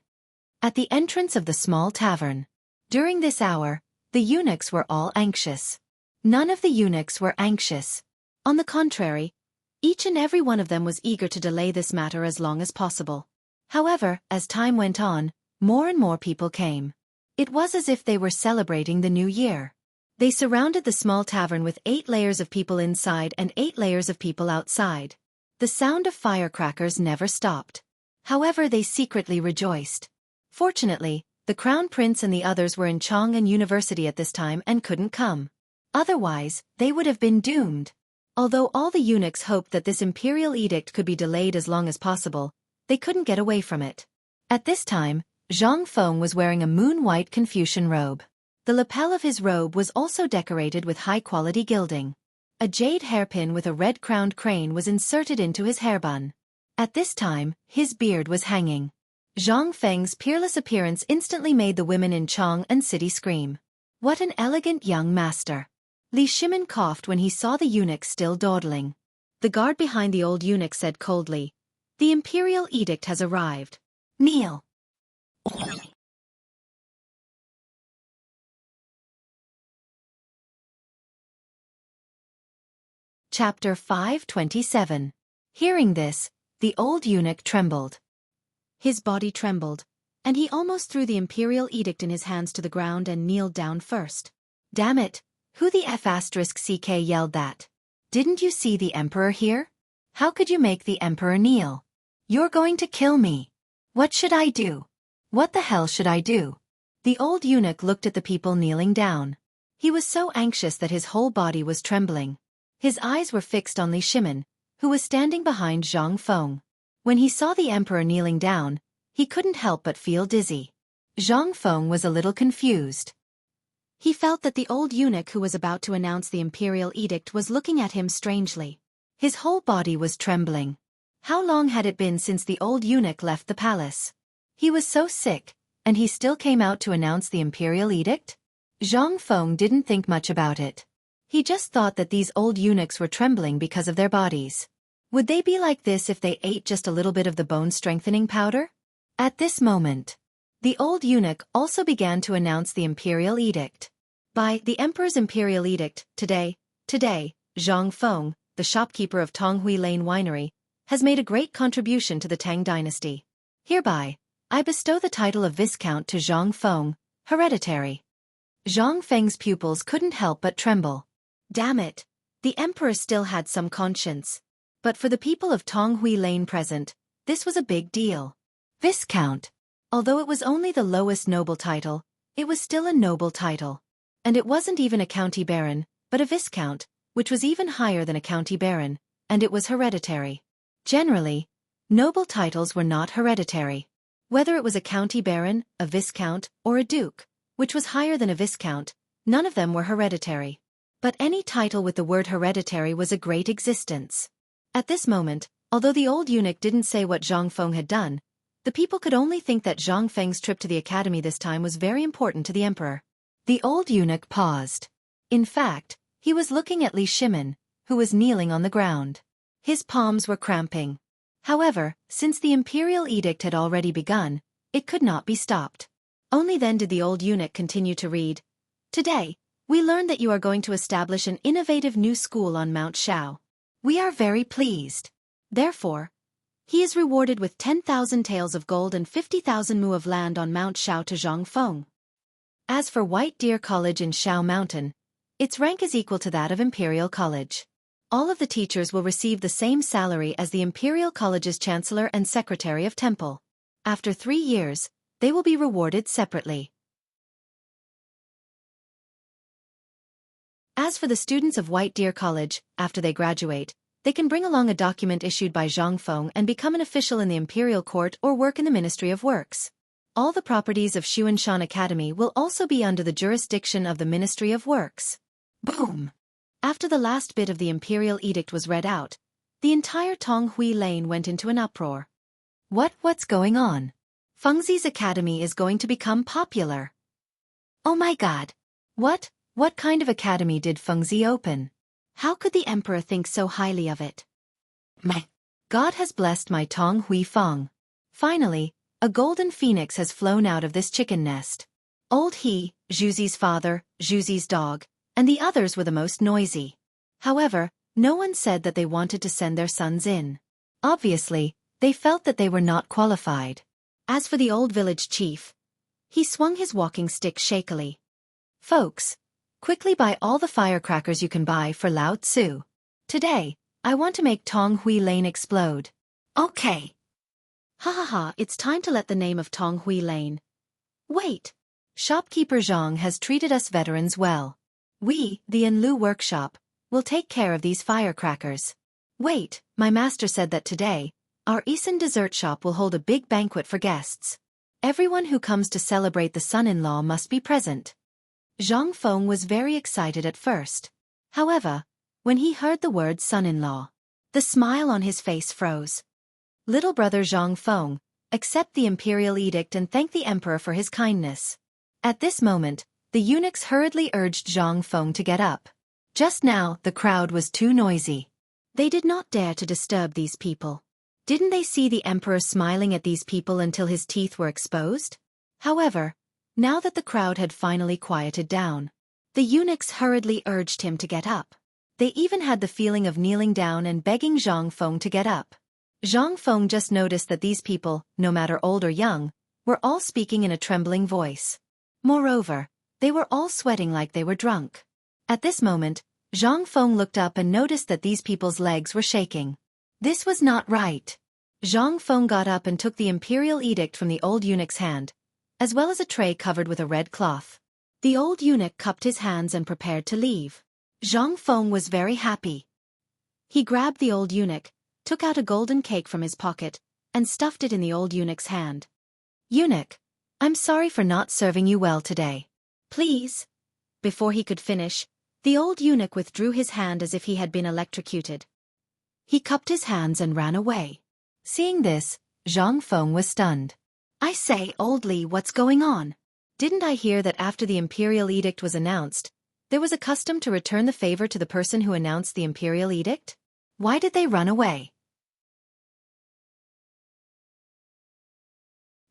At the entrance of the small tavern. During this hour, the eunuchs were all anxious. None of the eunuchs were anxious. On the contrary, each and every one of them was eager to delay this matter as long as possible. However, as time went on, more and more people came. It was as if they were celebrating the new year. They surrounded the small tavern with 8 layers of people inside and 8 layers of people outside. The sound of firecrackers never stopped. However, they secretly rejoiced. Fortunately, the Crown Prince and the others were in Chang'an University at this time and couldn't come. Otherwise, they would have been doomed. Although all the eunuchs hoped that this imperial edict could be delayed as long as possible, they couldn't get away from it. At this time, Zhang Feng was wearing a moon-white Confucian robe. The lapel of his robe was also decorated with high-quality gilding. A jade hairpin with a red-crowned crane was inserted into his hairbun. At this time, his beard was hanging. Zhang Feng's peerless appearance instantly made the women in Chang'an City scream. What an elegant young master! Li Shimin coughed when he saw the eunuch still dawdling. The guard behind the old eunuch said coldly, "The imperial edict has arrived. Kneel." Chapter 527. Hearing this, the old eunuch trembled. His body trembled, and he almost threw the imperial edict in his hands to the ground and kneeled down first. "Damn it, who the F***ck yelled that? Didn't you see the emperor here? How could you make the emperor kneel? You're going to kill me. What should I do? What the hell should I do?" The old eunuch looked at the people kneeling down. He was so anxious that his whole body was trembling. His eyes were fixed on Li Shimin, who was standing behind Zhang Feng. When he saw the emperor kneeling down, he couldn't help but feel dizzy. Zhang Feng was a little confused. He felt that the old eunuch who was about to announce the imperial edict was looking at him strangely. His whole body was trembling. How long had it been since the old eunuch left the palace? He was so sick, and he still came out to announce the imperial edict? Zhang Feng didn't think much about it. He just thought that these old eunuchs were trembling because of their bodies. Would they be like this if they ate just a little bit of the bone-strengthening powder? At this moment, the old eunuch also began to announce the imperial edict. By the emperor's imperial edict, today, Zhang Feng, the shopkeeper of Tonghui Lane Winery, has made a great contribution to the Tang dynasty. Hereby, I bestow the title of Viscount to Zhang Feng, hereditary. Zhang Feng's pupils couldn't help but tremble. Damn it, the emperor still had some conscience. But for the people of Tonghui Lane present, this was a big deal. Viscount. Although it was only the lowest noble title, it was still a noble title. And it wasn't even a county baron, but a viscount, which was even higher than a county baron, and it was hereditary. Generally, noble titles were not hereditary. Whether it was a county baron, a viscount, or a duke, which was higher than a viscount, none of them were hereditary. But any title with the word hereditary was a great existence. At this moment, although the old eunuch didn't say what Zhang Feng had done, the people could only think that Zhang Feng's trip to the academy this time was very important to the emperor. The old eunuch paused. In fact, he was looking at Li Shimin, who was kneeling on the ground. His palms were cramping. However, since the imperial edict had already begun, it could not be stopped. Only then did the old eunuch continue to read. Today, we learn that you are going to establish an innovative new school on Mount Shao. We are very pleased. Therefore, he is rewarded with 10,000 taels of gold and 50,000 mu of land on Mount Shao to Zhang Feng. As for White Deer College in Shao Mountain, its rank is equal to that of Imperial College. All of the teachers will receive the same salary as the Imperial College's Chancellor and Secretary of Temple. After 3 years, they will be rewarded separately. As for the students of White Deer College, after they graduate, they can bring along a document issued by Zhang Feng and become an official in the Imperial Court or work in the Ministry of Works. All the properties of Xuanshan Academy will also be under the jurisdiction of the Ministry of Works. Boom! After the last bit of the imperial edict was read out, the entire Tonghui Lane went into an uproar. What's going on? Fengzi's academy is going to become popular. Oh my god. What kind of academy did Fengzi open? How could the emperor think so highly of it? My God has blessed my Tonghui Feng. Finally, a golden phoenix has flown out of this chicken nest. Old He, Zhuzi's father, Zhuzi's dog, and the others were the most noisy. However, no one said that they wanted to send their sons in. Obviously, they felt that they were not qualified. As for the old village chief, he swung his walking stick shakily. Folks, quickly buy all the firecrackers you can buy for Lao Tzu. Today, I want to make Tonghui Lane explode. Okay. Ha ha ha, it's time to let the name of Tonghui Lane. Wait. Shopkeeper Zhang has treated us veterans well. We, the Enlu workshop, will take care of these firecrackers. Wait, my master said that today, our Isan dessert shop will hold a big banquet for guests. Everyone who comes to celebrate the son-in-law must be present. Zhang Feng was very excited at first. However, when he heard the word son-in-law, the smile on his face froze. Little brother Zhang Feng, accept the imperial edict and thank the emperor for his kindness. At this moment, the eunuchs hurriedly urged Zhang Feng to get up. Just now, the crowd was too noisy. They did not dare to disturb these people. Didn't they see the emperor smiling at these people until his teeth were exposed? However, now that the crowd had finally quieted down, the eunuchs hurriedly urged him to get up. They even had the feeling of kneeling down and begging Zhang Feng to get up. Zhang Feng just noticed that these people, no matter old or young, were all speaking in a trembling voice. Moreover, they were all sweating like they were drunk. At this moment, Zhang Feng looked up and noticed that these people's legs were shaking. This was not right. Zhang Feng got up and took the imperial edict from the old eunuch's hand, as well as a tray covered with a red cloth. The old eunuch cupped his hands and prepared to leave. Zhang Feng was very happy. He grabbed the old eunuch, took out a golden cake from his pocket, and stuffed it in the old eunuch's hand. Eunuch, I'm sorry for not serving you well today. Please. Before he could finish, the old eunuch withdrew his hand as if he had been electrocuted. He cupped his hands and ran away. Seeing this, Zhang Feng was stunned. I say, old Li, what's going on? Didn't I hear that after the imperial edict was announced, there was a custom to return the favor to the person who announced the imperial edict? Why did they run away?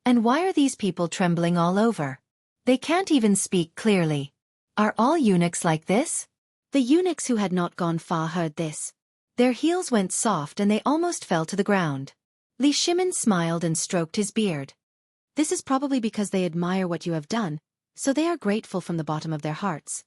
And why are these people trembling all over? They can't even speak clearly. Are all eunuchs like this? The eunuchs who had not gone far heard this. Their heels went soft and they almost fell to the ground. Li Shimin smiled and stroked his beard. This is probably because they admire what you have done, so they are grateful from the bottom of their hearts.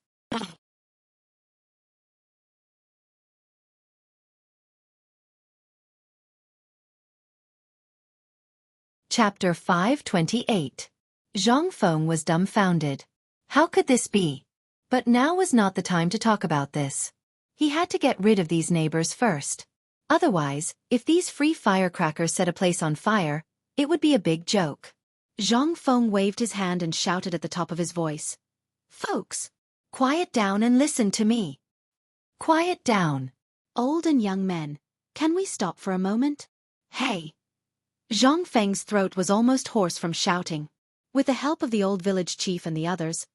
Chapter 528. Zhang Feng was dumbfounded. How could this be? But now was not the time to talk about this. He had to get rid of these neighbors first. Otherwise, if these free firecrackers set a place on fire, it would be a big joke. Zhang Feng waved his hand and shouted at the top of his voice. Folks, quiet down and listen to me. Quiet down. Old and young men, can we stop for a moment? Hey. Zhang Feng's throat was almost hoarse from shouting. With the help of the old village chief and the others,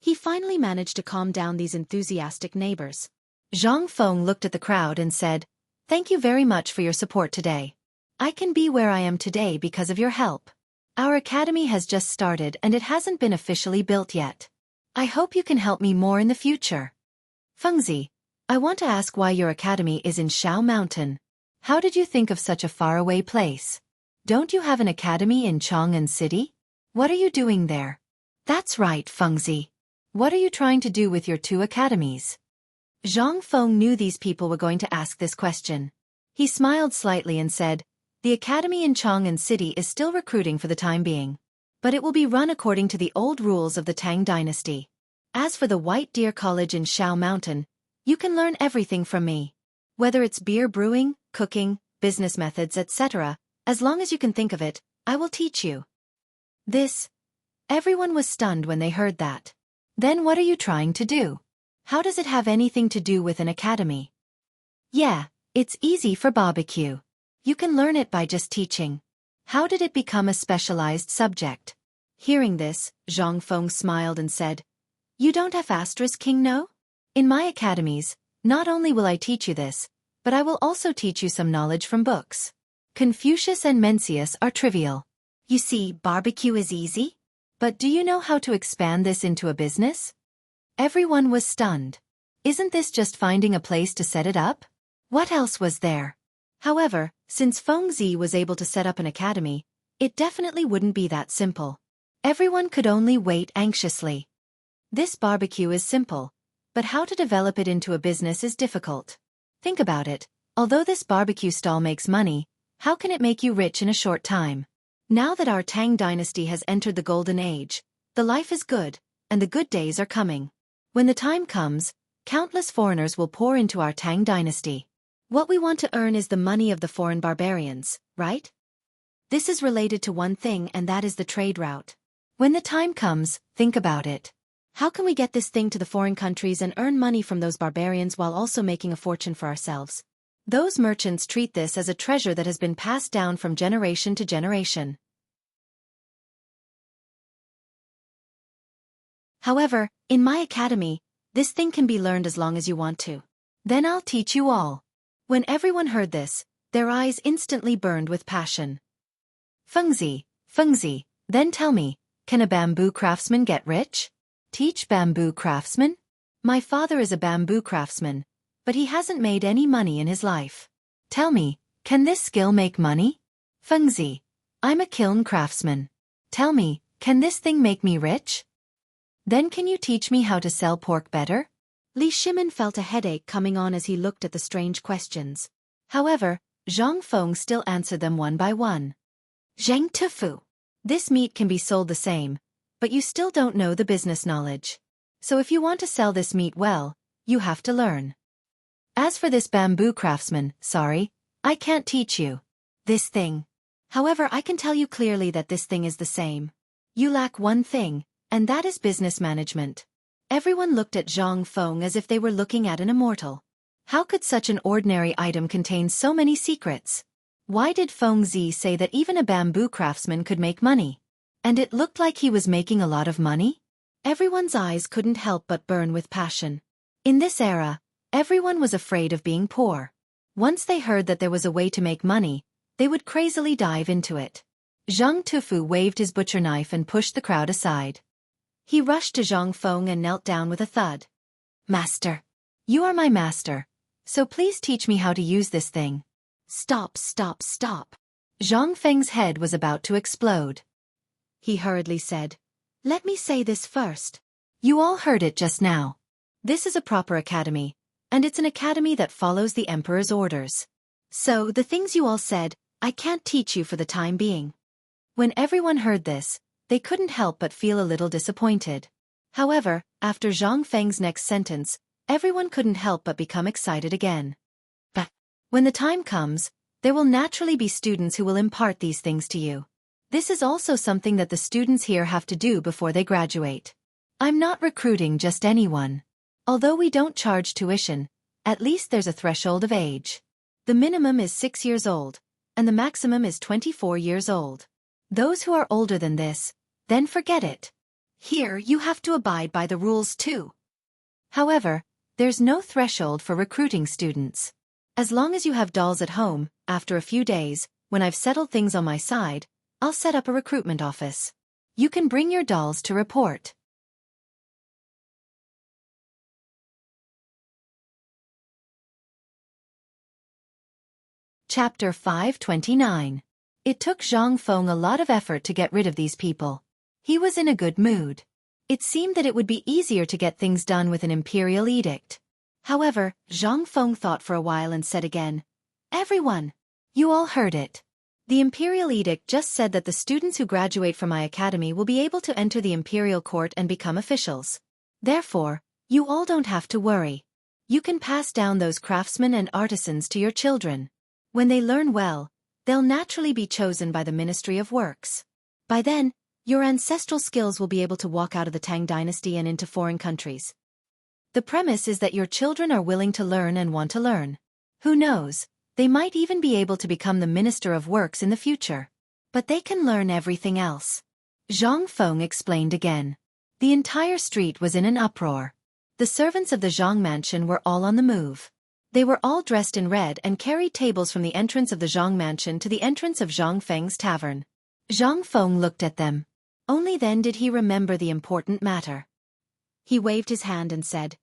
he finally managed to calm down these enthusiastic neighbors. Zhang Feng looked at the crowd and said, "Thank you very much for your support today. I can be where I am today because of your help. Our academy has just started and it hasn't been officially built yet. I hope you can help me more in the future. Fengzi, I want to ask why your academy is in Shao Mountain. How did you think of such a faraway place? Don't you have an academy in Chang'an City? What are you doing there?" "That's right, Fengzi. What are you trying to do with your two academies?" Zhang Feng knew these people were going to ask this question. He smiled slightly and said, "The academy in Chang'an City is still recruiting for the time being. But it will be run according to the old rules of the Tang dynasty. As for the White Deer College in Shao Mountain, you can learn everything from me. Whether it's beer brewing, cooking, business methods, etc., as long as you can think of it, I will teach you." Everyone was stunned when they heard that. Then what are you trying to do? How does it have anything to do with an academy? Yeah, it's easy for barbecue. You can learn it by just teaching. How did it become a specialized subject? Hearing this, Zhang Feng smiled and said, You don't have *King no? In my academies, not only will I teach you this, but I will also teach you some knowledge from books. Confucius and Mencius are trivial. You see, barbecue is easy? But do you know how to expand this into a business? Everyone was stunned. Isn't this just finding a place to set it up? What else was there? However, since Feng Zi was able to set up an academy, it definitely wouldn't be that simple. Everyone could only wait anxiously. This barbecue is simple, but how to develop it into a business is difficult. Think about it. Although this barbecue stall makes money, how can it make you rich in a short time? Now that our Tang dynasty has entered the golden age, the life is good, and the good days are coming. When the time comes, countless foreigners will pour into our Tang dynasty. What we want to earn is the money of the foreign barbarians, right? This is related to one thing, and that is the trade route. When the time comes, think about it. How can we get this thing to the foreign countries and earn money from those barbarians while also making a fortune for ourselves? Those merchants treat this as a treasure that has been passed down from generation to generation. However, in my academy, this thing can be learned as long as you want to. Then I'll teach you all. When everyone heard this, their eyes instantly burned with passion. Feng Zi, then tell me, can a bamboo craftsman get rich? Teach bamboo craftsman? My father is a bamboo craftsman, but he hasn't made any money in his life. Tell me, can this skill make money? Feng Zi, I'm a kiln craftsman. Tell me, can this thing make me rich? Then can you teach me how to sell pork better? Li Shimin felt a headache coming on as he looked at the strange questions. However, Zhang Feng still answered them one by one. Zheng Tufu. This meat can be sold the same, but you still don't know the business knowledge. So if you want to sell this meat well, you have to learn. As for this bamboo craftsman, sorry, I can't teach you this thing. However, I can tell you clearly that this thing is the same. You lack one thing, and that is business management. Everyone looked at Zhang Feng as if they were looking at an immortal. How could such an ordinary item contain so many secrets? Why did Feng Zi say that even a bamboo craftsman could make money? And it looked like he was making a lot of money? Everyone's eyes couldn't help but burn with passion. In this era, everyone was afraid of being poor. Once they heard that there was a way to make money, they would crazily dive into it. Zhang Tufu waved his butcher knife and pushed the crowd aside. He rushed to Zhang Feng and knelt down with a thud. Master. You are my master, so please teach me how to use this thing. Stop. Zhang Feng's head was about to explode. He hurriedly said, Let me say this first. You all heard it just now. This is a proper academy, and it's an academy that follows the emperor's orders. So, the things you all said, I can't teach you for the time being. When everyone heard this, they couldn't help but feel a little disappointed. However, after Zhang Feng's next sentence, everyone couldn't help but become excited again. But when the time comes, there will naturally be students who will impart these things to you. This is also something that the students here have to do before they graduate. I'm not recruiting just anyone. Although we don't charge tuition, at least there's a threshold of age. The minimum is 6 years old, and the maximum is 24 years old. Those who are older than this, then forget it. Here you have to abide by the rules too. However, there's no threshold for recruiting students. As long as you have dolls at home, after a few days, when I've settled things on my side, I'll set up a recruitment office. You can bring your dolls to report. Chapter 529. It took Zhang Feng a lot of effort to get rid of these people. He was in a good mood. It seemed that it would be easier to get things done with an imperial edict. However, Zhang Feng thought for a while and said again, Everyone! You all heard it. The imperial edict just said that the students who graduate from my academy will be able to enter the imperial court and become officials. Therefore, you all don't have to worry. You can pass down those craftsmen and artisans to your children. When they learn well, they'll naturally be chosen by the Ministry of Works. By then, your ancestral skills will be able to walk out of the Tang dynasty and into foreign countries. The premise is that your children are willing to learn and want to learn. Who knows, they might even be able to become the Minister of Works in the future. But they can learn everything else. Zhang Feng explained again. The entire street was in an uproar. The servants of the Zhang mansion were all on the move. They were all dressed in red and carried tables from the entrance of the Zhang mansion to the entrance of Zhang Feng's tavern. Zhang Feng looked at them. Only then did he remember the important matter. He waved his hand and said,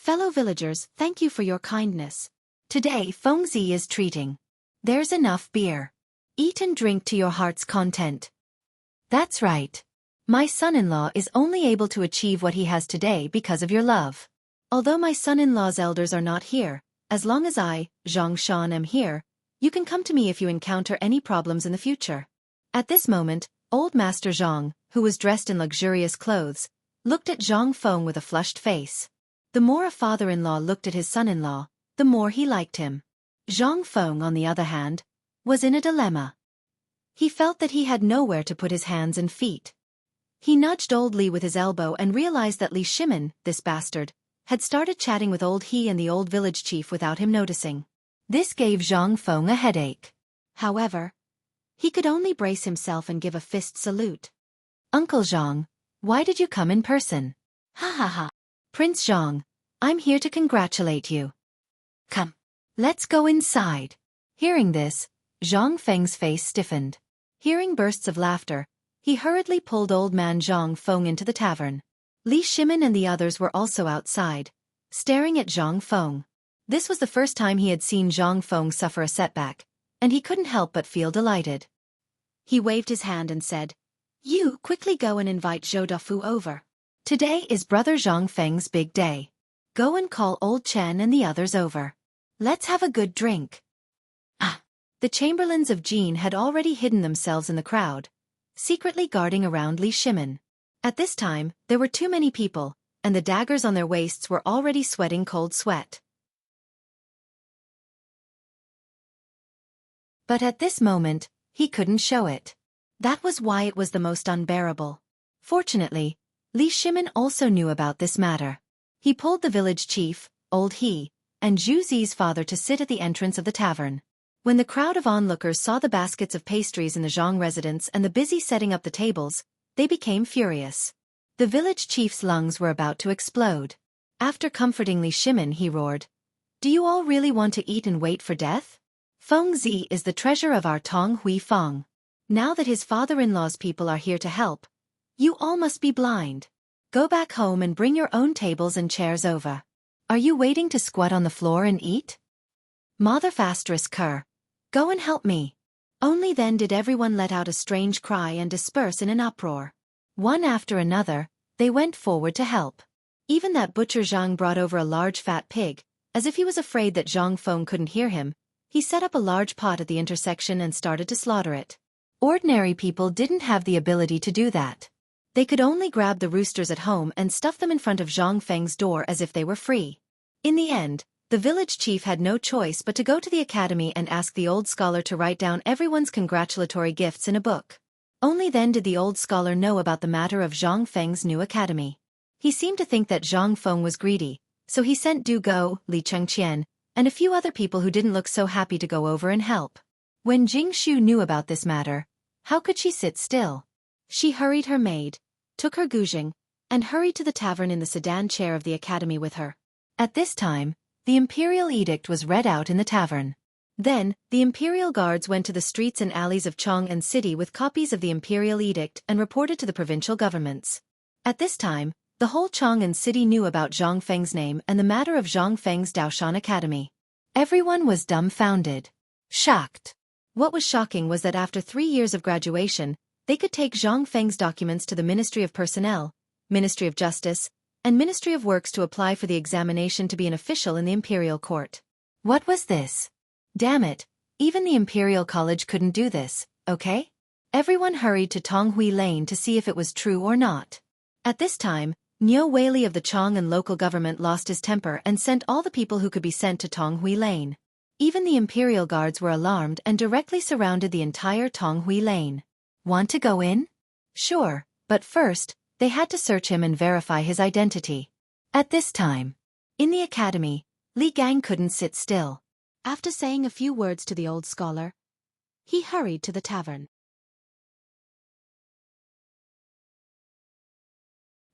"Fellow villagers, thank you for your kindness. Today Fengzi is treating. There's enough beer. Eat and drink to your heart's content." That's right. My son-in-law is only able to achieve what he has today because of your love. Although my son-in-law's elders are not here, as long as I, Zhang Shan, am here, you can come to me if you encounter any problems in the future. At this moment, old Master Zhang, who was dressed in luxurious clothes, looked at Zhang Feng with a flushed face. The more a father-in-law looked at his son-in-law, the more he liked him. Zhang Feng, on the other hand, was in a dilemma. He felt that he had nowhere to put his hands and feet. He nudged old Li with his elbow and realized that Li Shimin, this bastard, had started chatting with old He and the old village chief without him noticing. This gave Zhang Feng a headache. However, he could only brace himself and give a fist salute. "Uncle Zhang, why did you come in person?" "Ha ha ha. Prince Zhang, I'm here to congratulate you. Come, let's go inside." Hearing this, Zhang Feng's face stiffened. Hearing bursts of laughter, he hurriedly pulled old man Zhang Feng into the tavern. Li Shimin and the others were also outside, staring at Zhang Feng. This was the first time he had seen Zhang Feng suffer a setback, and he couldn't help but feel delighted. He waved his hand and said, "You quickly go and invite Zhou Dafu over. Today is Brother Zhang Feng's big day. Go and call old Chen and the others over. Let's have a good drink." The chamberlains of Jin had already hidden themselves in the crowd, secretly guarding around Li Shimin. At this time, there were too many people, and the daggers on their waists were already sweating cold sweat. But at this moment, he couldn't show it. That was why it was the most unbearable. Fortunately, Li Shimin also knew about this matter. He pulled the village chief, old He, and Zhu Zi's father to sit at the entrance of the tavern. When the crowd of onlookers saw the baskets of pastries in the Zhang residence and the busy setting up the tables, they became furious. The village chief's lungs were about to explode. After comforting Li Shimin, he roared, "Do you all really want to eat and wait for death? Feng Zi is the treasure of our Tong Hui Feng. Now that his father-in-law's people are here to help, you all must be blind. Go back home and bring your own tables and chairs over. Are you waiting to squat on the floor and eat? Mother Fastris Kerr, go and help me." Only then did everyone let out a strange cry and disperse in an uproar. One after another, they went forward to help. Even that butcher Zhang brought over a large fat pig, as if he was afraid that Zhang Feng couldn't hear him. He set up a large pot at the intersection and started to slaughter it. Ordinary people didn't have the ability to do that. They could only grab the roosters at home and stuff them in front of Zhang Feng's door as if they were free. In the end, the village chief had no choice but to go to the academy and ask the old scholar to write down everyone's congratulatory gifts in a book. Only then did the old scholar know about the matter of Zhang Feng's new academy. He seemed to think that Zhang Feng was greedy, so he sent Du Go, Li Chengqian, and a few other people who didn't look so happy to go over and help. When Jing Shu knew about this matter, how could she sit still? She hurried her maid, took her guzheng, and hurried to the tavern in the sedan chair of the academy with her. At this time, the imperial edict was read out in the tavern. Then, the imperial guards went to the streets and alleys of Chong and city with copies of the imperial edict and reported to the provincial governments. At this time, the whole Chong and city knew about Zhang Feng's name and the matter of Zhang Feng's Daoshan Academy. Everyone was dumbfounded. Shocked. What was shocking was that after 3 years of graduation, they could take Zhang Feng's documents to the Ministry of Personnel, Ministry of Justice, and Ministry of Works to apply for the examination to be an official in the imperial court. What was this? Damn it, even the imperial college couldn't do this, okay? Everyone hurried to Tonghui Lane to see if it was true or not. At this time, Niu Weili of the Chong and local government lost his temper and sent all the people who could be sent to Tonghui Lane. Even the imperial guards were alarmed and directly surrounded the entire Tonghui Lane. Want to go in? Sure, but first, they had to search him and verify his identity. At this time, In the academy, Li Gang couldn't sit still. After saying a few words to the old scholar, he hurried to the tavern.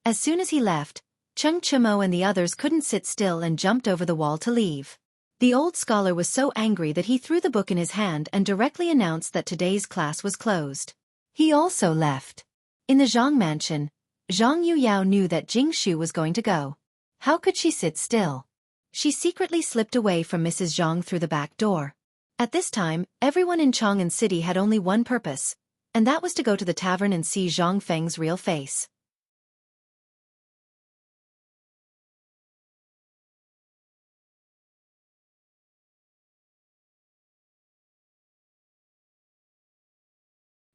As soon as he left, Chung Chumo and the others couldn't sit still and jumped over the wall to leave. The old scholar was so angry that he threw the book in his hand and directly announced that today's class was closed. He also left. In the Zhang mansion, Zhang Yuyao knew that Jing Shu was going to go. How could she sit still? She secretly slipped away from Mrs. Zhang through the back door. At this time, everyone in Chang'an City had only one purpose, and that was to go to the tavern and see Zhang Feng's real face.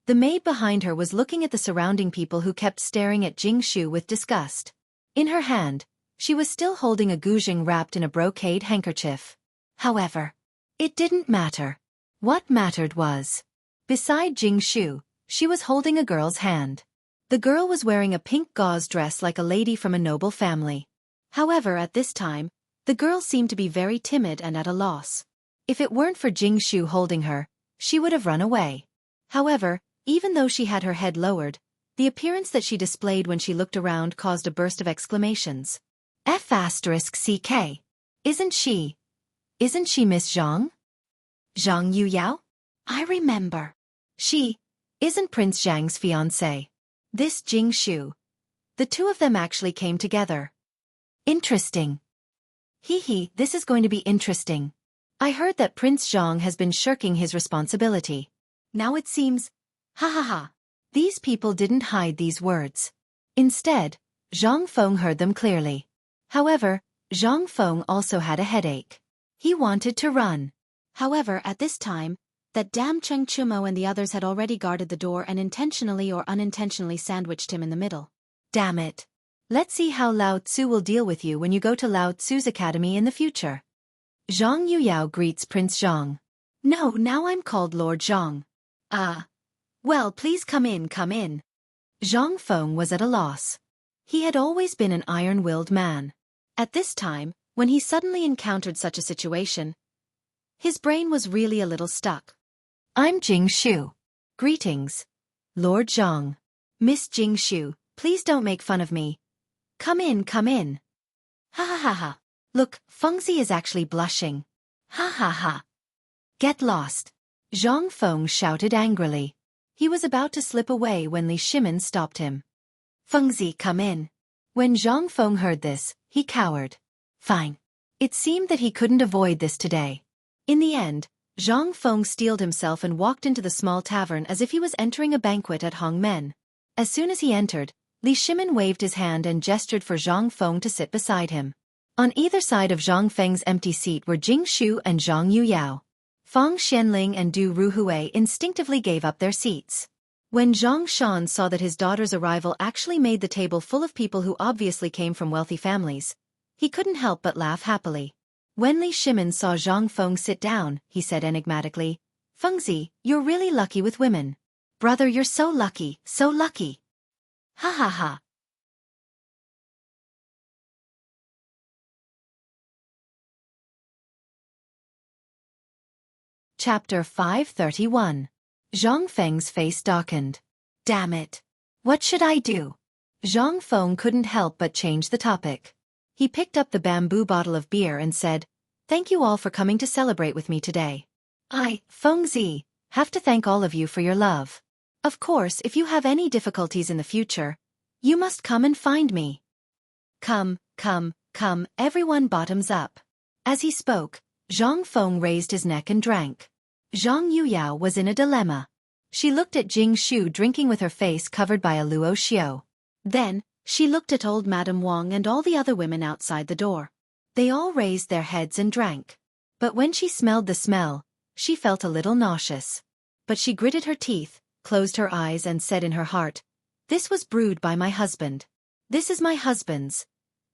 The maid behind her was looking at the surrounding people who kept staring at Jing Shu with disgust. In her hand, she was still holding a guzheng wrapped in a brocade handkerchief. However, it didn't matter. What mattered was, beside Jing Shu, she was holding a girl's hand. The girl was wearing a pink gauze dress like a lady from a noble family. However, at this time, the girl seemed to be very timid and at a loss. If it weren't for Jing Shu holding her, she would have run away. However, even though she had her head lowered, the appearance that she displayed when she looked around caused a burst of exclamations. F***CK. Isn't she Miss Zhang? Zhang Yuyao? I remember. She isn't Prince Zhang's fiancé. This Jing Shu. The two of them actually came together. Interesting. Hee, this is going to be interesting. I heard that Prince Zhang has been shirking his responsibility. Now it seems, ha. These people didn't hide these words. Instead, Zhang Feng heard them clearly. However, Zhang Feng also had a headache. He wanted to run. However, at this time, that damn Cheng Chumo and the others had already guarded the door and intentionally or unintentionally sandwiched him in the middle. Damn it. Let's see how Lao Tzu will deal with you when you go to Lao Tzu's academy in the future. Zhang Yuyao greets Prince Zhang. No, now I'm called Lord Zhang. Well, please come in. Zhang Feng was at a loss. He had always been an iron-willed man. At this time, when he suddenly encountered such a situation, his brain was really a little stuck. I'm Jing Shu. Greetings, Lord Zhang. Miss Jing Shu, please don't make fun of me. Come in. Ha. Look, Fengzi is actually blushing. Ha. Get lost. Zhang Feng shouted angrily. He was about to slip away when Li Shimin stopped him. Fengzi, come in. When Zhang Feng heard this, he cowered. Fine. It seemed that he couldn't avoid this today. In the end, Zhang Feng steeled himself and walked into the small tavern as if he was entering a banquet at Hongmen. As soon as he entered, Li Shimin waved his hand and gestured for Zhang Feng to sit beside him. On either side of Zhang Feng's empty seat were Jing Shu and Zhang Yuyao. Fang Xianling and Du Ruhui instinctively gave up their seats. When Zhang Shan saw that his daughter's arrival actually made the table full of people who obviously came from wealthy families, he couldn't help but laugh happily. When Li Shimin saw Zhang Feng sit down, he said enigmatically, Fengzi, you're really lucky with women. Brother, you're so lucky. Ha. Chapter 531. Zhang Feng's face darkened. Damn it. What should I do? Zhang Feng couldn't help but change the topic. He picked up the bamboo bottle of beer and said, Thank you all for coming to celebrate with me today. I, Fengzi, have to thank all of you for your love. Of course, if you have any difficulties in the future, you must come and find me. Come, everyone bottoms up. As he spoke, Zhang Feng raised his neck and drank. Zhang Yuyao was in a dilemma. She looked at Jing Shu drinking with her face covered by a luo xiao. Then, she looked at old Madame Wang and all the other women outside the door. They all raised their heads and drank. But when she smelled the smell, she felt a little nauseous. But she gritted her teeth, closed her eyes and said in her heart, This was brewed by my husband. This is my husband's.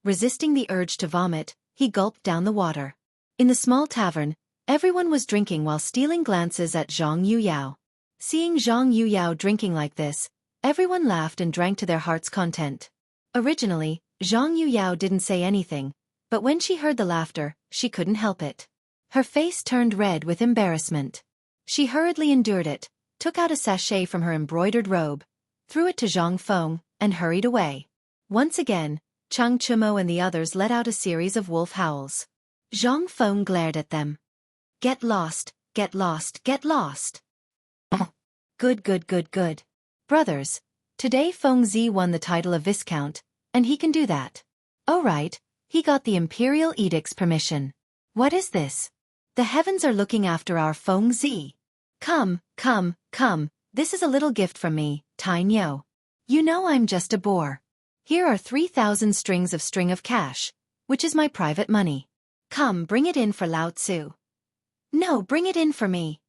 Resisting the urge to vomit, he gulped down the water. In the small tavern, everyone was drinking while stealing glances at Zhang Yuyao. Seeing Zhang Yuyao drinking like this, everyone laughed and drank to their heart's content. Originally, Zhang Yuyao didn't say anything, But when she heard the laughter, she couldn't help it. Her face turned red with embarrassment. She hurriedly endured it, took out a sachet from her embroidered robe, threw it to Zhang Feng, and hurried away. Once again, Chang Chumo and the others let out a series of wolf howls. Zhang Feng glared at them. Get lost, get lost, get lost. Good, good, good, good. Brothers, today Feng Zi won the title of Viscount, and he can do that. Oh right, he got the Imperial Edict's permission. What is this? The heavens are looking after our Feng Zi. Come, come, come, this is a little gift from me, Tai Niu. You know I'm just a boor. Here are 3,000 strings of string of cash, which is my private money. Come, bring it in for Lao Tzu. No, bring it in for me.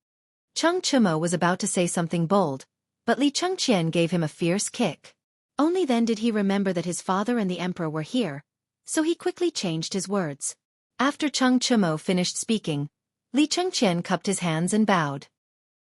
Chang Chumo was about to say something bold, but Li Chengqian gave him a fierce kick. Only then did he remember that his father and the emperor were here, so he quickly changed his words. After Chang Chumo finished speaking, Li Chengqian cupped his hands and bowed.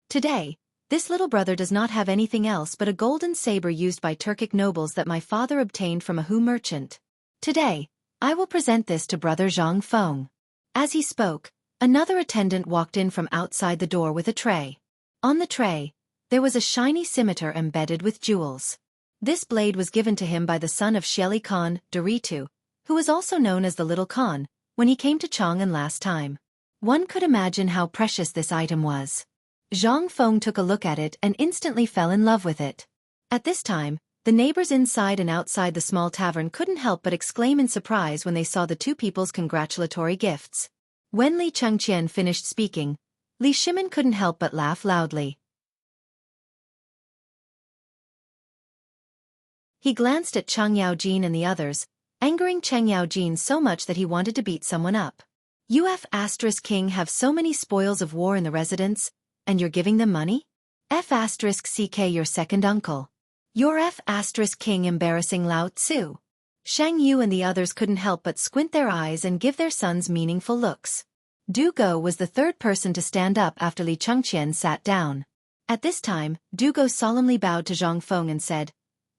Today, this little brother does not have anything else but a golden saber used by Turkic nobles that my father obtained from a Hu merchant. Today, I will present this to brother Zhang Feng. As he spoke, another attendant walked in from outside the door with a tray. On the tray, there was a shiny scimitar embedded with jewels. This blade was given to him by the son of Xieli Khan, Doritu, who was also known as the Little Khan, when he came to Chang'an last time. One could imagine how precious this item was. Zhang Feng took a look at it and instantly fell in love with it. At this time, the neighbors inside and outside the small tavern couldn't help but exclaim in surprise when they saw the two people's congratulatory gifts. When Li Chengqian finished speaking, Li Shimin couldn't help but laugh loudly. He glanced at Chang Yaojin and the others, angering Cheng Yaojin so much that he wanted to beat someone up. You F*King have so many spoils of war in the residence, and you're giving them money? F*CK your second uncle. You're F*King embarrassing Lao Tzu. Shang Yu and the others couldn't help but squint their eyes and give their sons meaningful looks. Du Go was the third person to stand up after Li Chengqian sat down. At this time, Du Go solemnly bowed to Zhang Feng and said,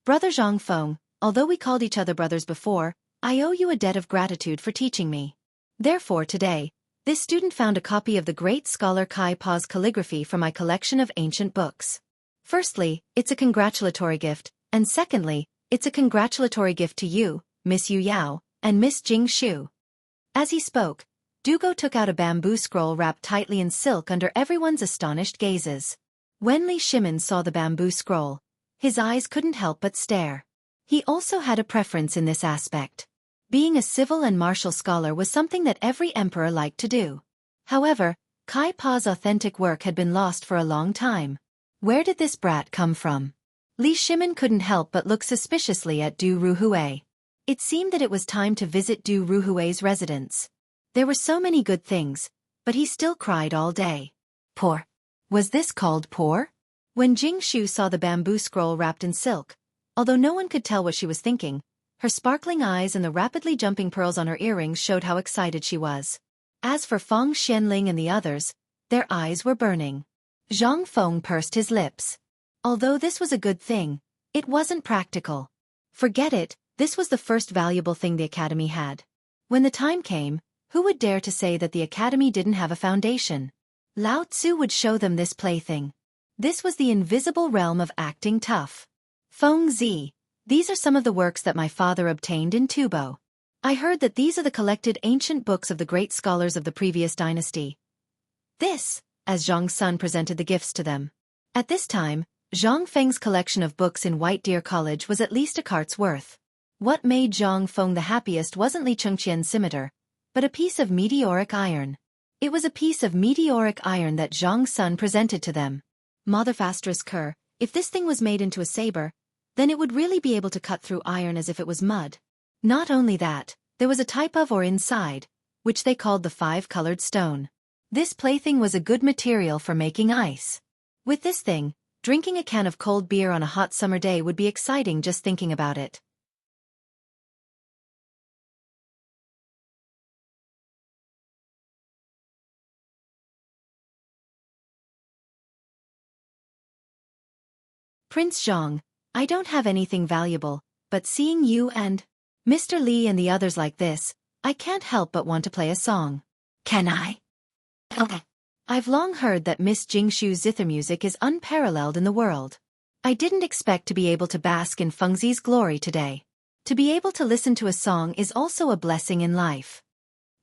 Brother Zhang Feng, although we called each other brothers before, I owe you a debt of gratitude for teaching me. Therefore today, this student found a copy of the great scholar Kai Pa's calligraphy from my collection of ancient books. Firstly, it's a congratulatory gift, and secondly, it's a congratulatory gift to you, Miss Yu Yao, and Miss Jing Shu. As he spoke, Du Go took out a bamboo scroll wrapped tightly in silk under everyone's astonished gazes. When Li Shimin saw the bamboo scroll, his eyes couldn't help but stare. He also had a preference in this aspect. Being a civil and martial scholar was something that every emperor liked to do. However, Kai Pa's authentic work had been lost for a long time. Where did this brat come from? Li Shimin couldn't help but look suspiciously at Du Ruhui. It seemed that it was time to visit Du Ruhui's residence. There were so many good things, but he still cried all day. Poor. Was this called poor? When Jing Shu saw the bamboo scroll wrapped in silk, although no one could tell what she was thinking, her sparkling eyes and the rapidly jumping pearls on her earrings showed how excited she was. As for Feng Xianling and the others, their eyes were burning. Zhang Feng pursed his lips. Although this was a good thing, it wasn't practical. Forget it, this was the first valuable thing the academy had. When the time came, who would dare to say that the academy didn't have a foundation? Lao Tzu would show them this plaything. This was the invisible realm of acting tough. Feng Zi, these are some of the works that my father obtained in Tubo. I heard that these are the collected ancient books of the great scholars of the previous dynasty. This, as Zhang Sun presented the gifts to them. At this time, Zhang Feng's collection of books in White Deer College was at least a cart's worth. What made Zhang Feng the happiest wasn't Li Chengqian's scimitar, but a piece of meteoric iron. It was a piece of meteoric iron that Zhang Sun presented to them. Motherfastress if this thing was made into a saber, then it would really be able to cut through iron as if it was mud. Not only that, there was a type of ore inside, which they called the five-colored stone. This plaything was a good material for making ice. With this thing, drinking a can of cold beer on a hot summer day would be exciting just thinking about it. Prince Zhang, I don't have anything valuable, but seeing you and Mr. Li and the others like this, I can't help but want to play a song. Can I? Okay. I've long heard that Miss Jingshu's zither music is unparalleled in the world. I didn't expect to be able to bask in Fengzi's glory today. To be able to listen to a song is also a blessing in life.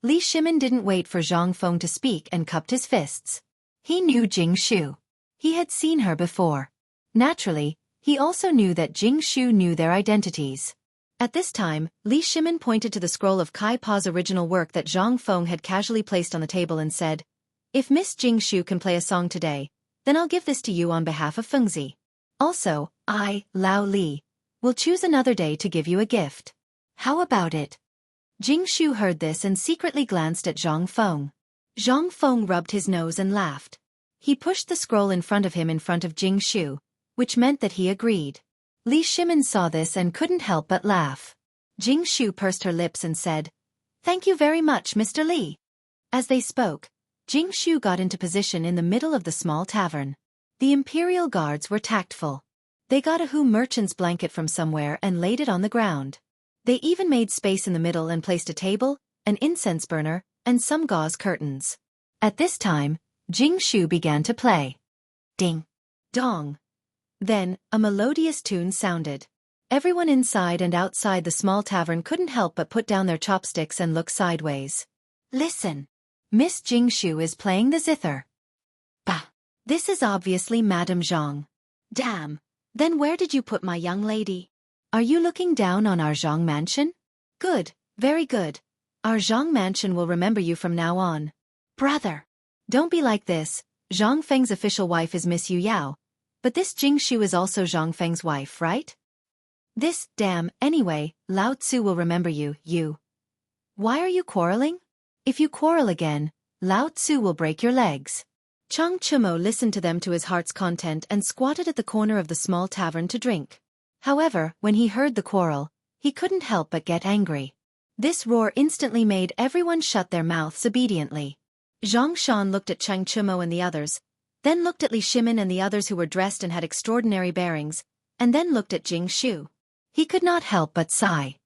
Li Shimin didn't wait for Zhang Feng to speak and cupped his fists. He knew Jingshu. He had seen her before. Naturally, he also knew that Jingshu knew their identities. At this time, Li Shimin pointed to the scroll of Kai Pa's original work that Zhang Feng had casually placed on the table and said, "If Miss Jingshu can play a song today, then I'll give this to you on behalf of Fengzi. Also, I, Lao Li, will choose another day to give you a gift. How about it?" Jingshu heard this and secretly glanced at Zhang Feng. Zhang Feng rubbed his nose and laughed. He pushed the scroll in front of him in front of Jingshu, which meant that he agreed. Li Shimin saw this and couldn't help but laugh. Jingshu pursed her lips and said, "Thank you very much, Mr. Li." As they spoke, Jingshu got into position in the middle of the small tavern. The Imperial Guards were tactful. They got a Hu merchant's blanket from somewhere and laid it on the ground. They even made space in the middle and placed a table, an incense burner, and some gauze curtains. At this time, Jingshu began to play. Ding! Dong! Then, a melodious tune sounded. Everyone inside and outside the small tavern couldn't help but put down their chopsticks and look sideways. Listen! Miss Jingshu is playing the zither. Bah! This is obviously Madame Zhang. Damn! Then where did you put my young lady? Are you looking down on our Zhang mansion? Good, very good. Our Zhang mansion will remember you from now on. Brother! Don't be like this. Zhang Feng's official wife is Miss Yu Yao. But this Jingshu is also Zhang Feng's wife, right? Anyway, Lao Tzu will remember you. Why are you quarreling? If you quarrel again, Lao Tzu will break your legs. Chang Chumo listened to them to his heart's content and squatted at the corner of the small tavern to drink. However, when he heard the quarrel, he couldn't help but get angry. This roar instantly made everyone shut their mouths obediently. Zhang Shan looked at Chang Chumo and the others, then looked at Li Shimin and the others who were dressed and had extraordinary bearings, and then looked at Jingshu. He could not help but sigh.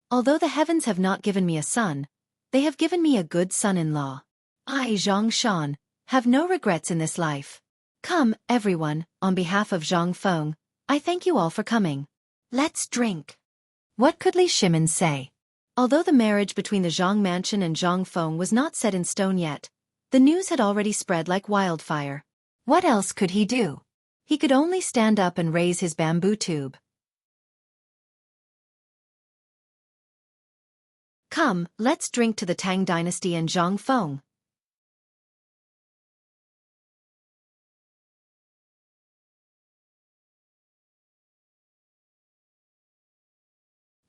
Although the heavens have not given me a son, they have given me a good son-in-law. I, Zhang Shan, have no regrets in this life. Come, everyone, on behalf of Zhang Feng, I thank you all for coming. Let's drink. What could Li Shimin say? Although the marriage between the Zhang mansion and Zhang Feng was not set in stone yet, the news had already spread like wildfire. What else could he do? He could only stand up and raise his bamboo tube. Come, let's drink to the Tang dynasty and Zhang Feng.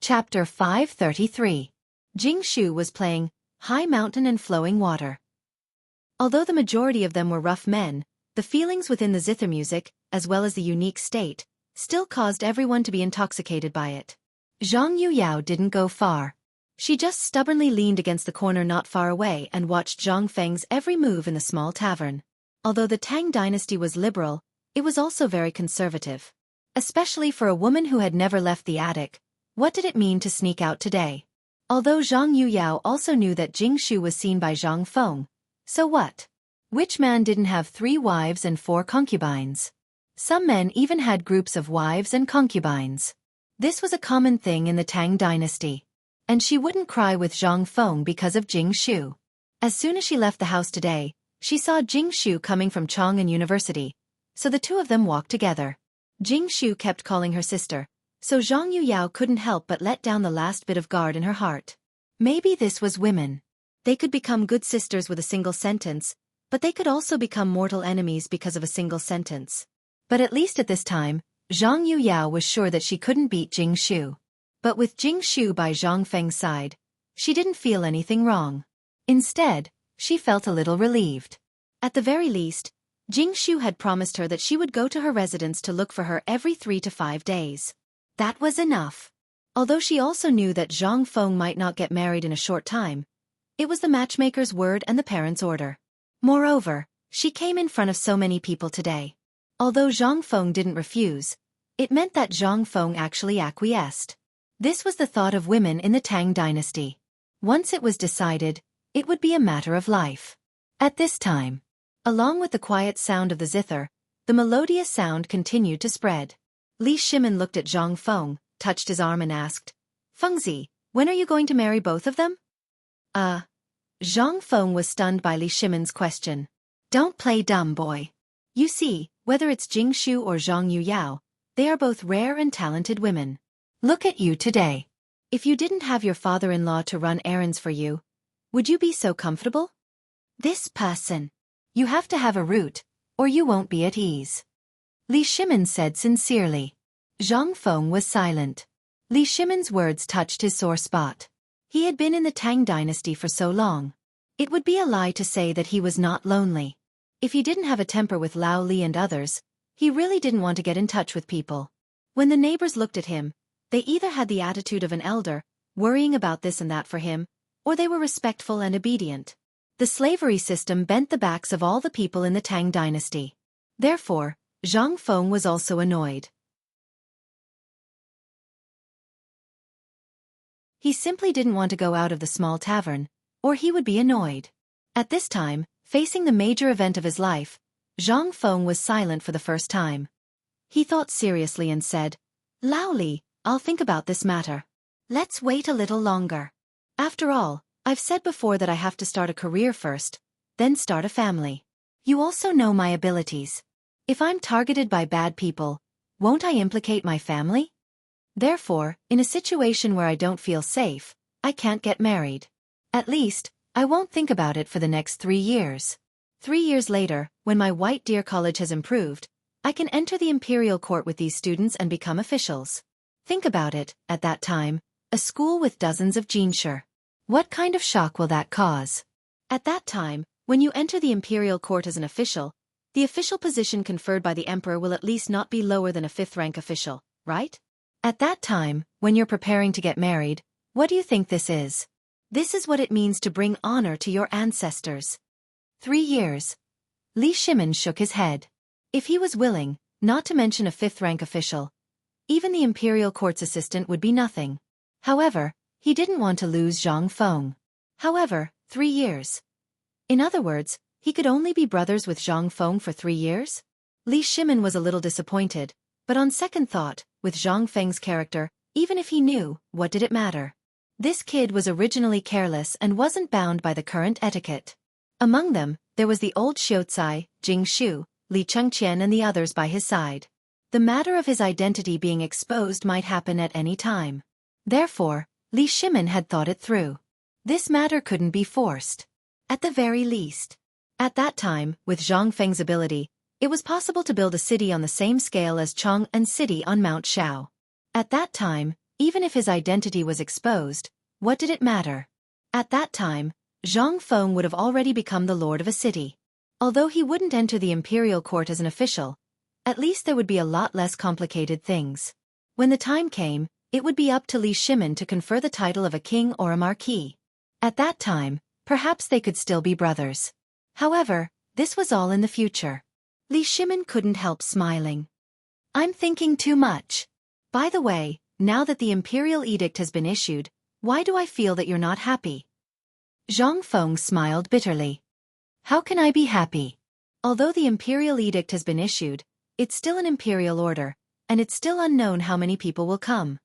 Chapter 533. Jingshu was playing High Mountain and Flowing Water. Although the majority of them were rough men, the feelings within the zither music, as well as the unique state, still caused everyone to be intoxicated by it. Zhang Yuyao didn't go far. She just stubbornly leaned against the corner not far away and watched Zhang Feng's every move in the small tavern. Although the Tang dynasty was liberal, it was also very conservative. Especially for a woman who had never left the attic, what did it mean to sneak out today? Although Zhang Yuyao also knew that Jingshu was seen by Zhang Feng, so what? Which man didn't have 3 wives and 4 concubines? Some men even had groups of wives and concubines. This was a common thing in the Tang dynasty. And she wouldn't cry with Zhang Feng because of Jingshu. As soon as she left the house today, she saw Jingshu coming from Chang'an University, so the two of them walked together. Jingshu kept calling her sister, so Zhang Yuyao couldn't help but let down the last bit of guard in her heart. Maybe this was women. They could become good sisters with a single sentence, but they could also become mortal enemies because of a single sentence. But at least at this time, Zhang Yuyao was sure that she couldn't beat Jingshu. But with Jingshu by Zhang Feng's side, she didn't feel anything wrong. Instead, she felt a little relieved. At the very least, Jingshu had promised her that she would go to her residence to look for her every 3 to 5 days. That was enough. Although she also knew that Zhang Feng might not get married in a short time, it was the matchmaker's word and the parents' order. Moreover, she came in front of so many people today. Although Zhang Feng didn't refuse, it meant that Zhang Feng actually acquiesced. This was the thought of women in the Tang dynasty. Once it was decided, it would be a matter of life. At this time, along with the quiet sound of the zither, the melodious sound continued to spread. Li Shimin looked at Zhang Feng, touched his arm and asked, "Fengzi, when are you going to marry both of them?" Zhang Feng was stunned by Li Shimin's question. "Don't play dumb, boy. You see, whether it's Jing Shu or Zhang Yuyao, they are both rare and talented women. Look at you today. If you didn't have your father-in-law to run errands for you, would you be so comfortable? This person. You have to have a root, or you won't be at ease." Li Shimin said sincerely. Zhang Feng was silent. Li Shimin's words touched his sore spot. He had been in the Tang dynasty for so long. It would be a lie to say that he was not lonely. If he didn't have a temper with Lao Li and others, he really didn't want to get in touch with people. When the neighbors looked at him, they either had the attitude of an elder, worrying about this and that for him, or they were respectful and obedient. The slavery system bent the backs of all the people in the Tang dynasty. Therefore, Zhang Feng was also annoyed. He simply didn't want to go out of the small tavern, or he would be annoyed. At this time, facing the major event of his life, Zhang Feng was silent for the first time. He thought seriously and said, "Lao Li, I'll think about this matter. Let's wait a little longer. After all, I've said before that I have to start a career first, then start a family. You also know my abilities. If I'm targeted by bad people, won't I implicate my family? Therefore, in a situation where I don't feel safe, I can't get married. At least, I won't think about it for the next 3 years. 3 years later, when my White Deer College has improved, I can enter the imperial court with these students and become officials. Think about it, at that time, a school with dozens of Jinsher. What kind of shock will that cause? At that time, when you enter the imperial court as an official, the official position conferred by the emperor will at least not be lower than a 5th-rank official, right? At that time, when you're preparing to get married, what do you think this is? This is what it means to bring honor to your ancestors. 3 years. Li Shimin shook his head. If he was willing, not to mention a 5th-rank official, even the imperial court's assistant would be nothing. However, he didn't want to lose Zhang Feng. However, 3 years. In other words, he could only be brothers with Zhang Feng for 3 years? Li Shimin was a little disappointed, but on second thought, with Zhang Feng's character, even if he knew, what did it matter? This kid was originally careless and wasn't bound by the current etiquette. Among them, there was the old Xiaocai, Jing Shu, Li Chengqian and the others by his side. The matter of his identity being exposed might happen at any time. Therefore, Li Shimin had thought it through. This matter couldn't be forced. At the very least. At that time, with Zhang Feng's ability, it was possible to build a city on the same scale as Chang'an City on Mount Shao. At that time, even if his identity was exposed, what did it matter? At that time, Zhang Feng would have already become the lord of a city. Although he wouldn't enter the imperial court as an official, at least there would be a lot less complicated things. When the time came, it would be up to Li Shimin to confer the title of a king or a marquis. At that time, perhaps they could still be brothers. However, this was all in the future. Li Shimin couldn't help smiling. "I'm thinking too much. By the way, now that the imperial edict has been issued, why do I feel that you're not happy?" Zhang Feng smiled bitterly. "How can I be happy? Although the imperial edict has been issued, it's still an imperial order, and it's still unknown how many people will come.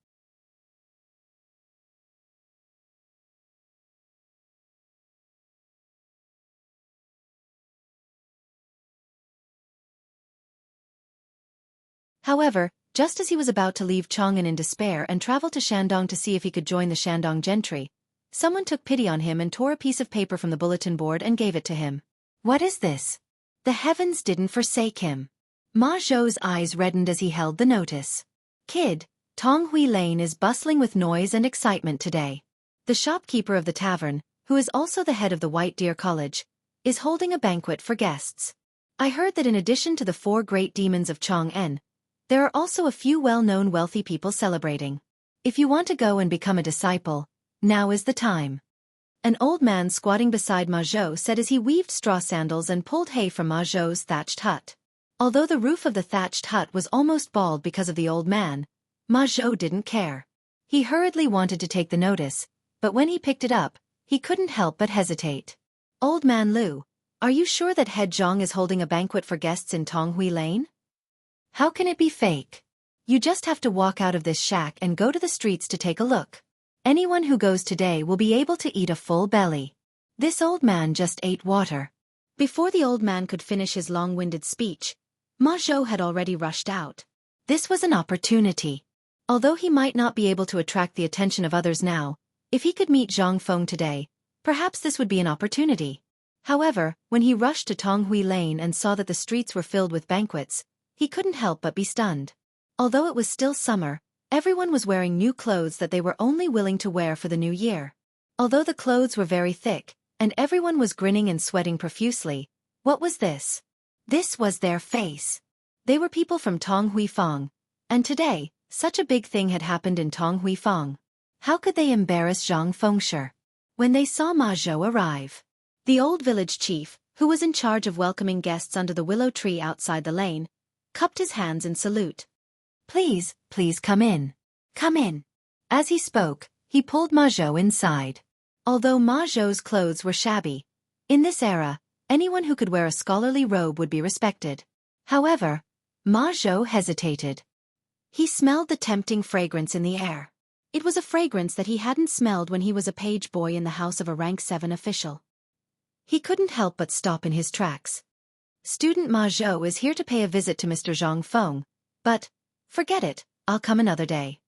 However, just as he was about to leave Chang'an in despair and travel to Shandong to see if he could join the Shandong gentry, someone took pity on him and tore a piece of paper from the bulletin board and gave it to him. What is this? The heavens didn't forsake him. Ma Zhou's eyes reddened as he held the notice. Kid, Tonghui Lane is bustling with noise and excitement today. The shopkeeper of the tavern, who is also the head of the White Deer College, is holding a banquet for guests. I heard that in addition to the 4 great demons of Chang'an, there are also a few well-known wealthy people celebrating. If you want to go and become a disciple, now is the time. An old man squatting beside Ma Zhou said as he weaved straw sandals and pulled hay from Ma Zhou's thatched hut. Although the roof of the thatched hut was almost bald because of the old man, Ma Zhou didn't care. He hurriedly wanted to take the notice, but when he picked it up, he couldn't help but hesitate. Old Man Lu, are you sure that Head Zhang is holding a banquet for guests in Tonghui Lane? How can it be fake? You just have to walk out of this shack and go to the streets to take a look. Anyone who goes today will be able to eat a full belly. This old man just ate water. Before the old man could finish his long-winded speech, Ma Zhou had already rushed out. This was an opportunity. Although he might not be able to attract the attention of others now, if he could meet Zhang Feng today, perhaps this would be an opportunity. However, when he rushed to Tonghui Lane and saw that the streets were filled with banquets, he couldn't help but be stunned. Although it was still summer, everyone was wearing new clothes that they were only willing to wear for the new year. Although the clothes were very thick, and everyone was grinning and sweating profusely, what was this? This was their face. They were people from Tonghui Fang, and today, such a big thing had happened in Tonghui Fang. How could they embarrass Zhang Fengshi? When they saw Ma Zhou arrive, the old village chief, who was in charge of welcoming guests under the willow tree outside the lane, cupped his hands in salute. Please, please come in. Come in. As he spoke, he pulled Ma Zhou inside. Although Ma Zhou's clothes were shabby, in this era, anyone who could wear a scholarly robe would be respected. However, Ma Zhou hesitated. He smelled the tempting fragrance in the air. It was a fragrance that he hadn't smelled when he was a page boy in the house of a rank 7 official. He couldn't help but stop in his tracks. Student Ma Zhou is here to pay a visit to Mr. Zhang Feng, but, forget it, I'll come another day.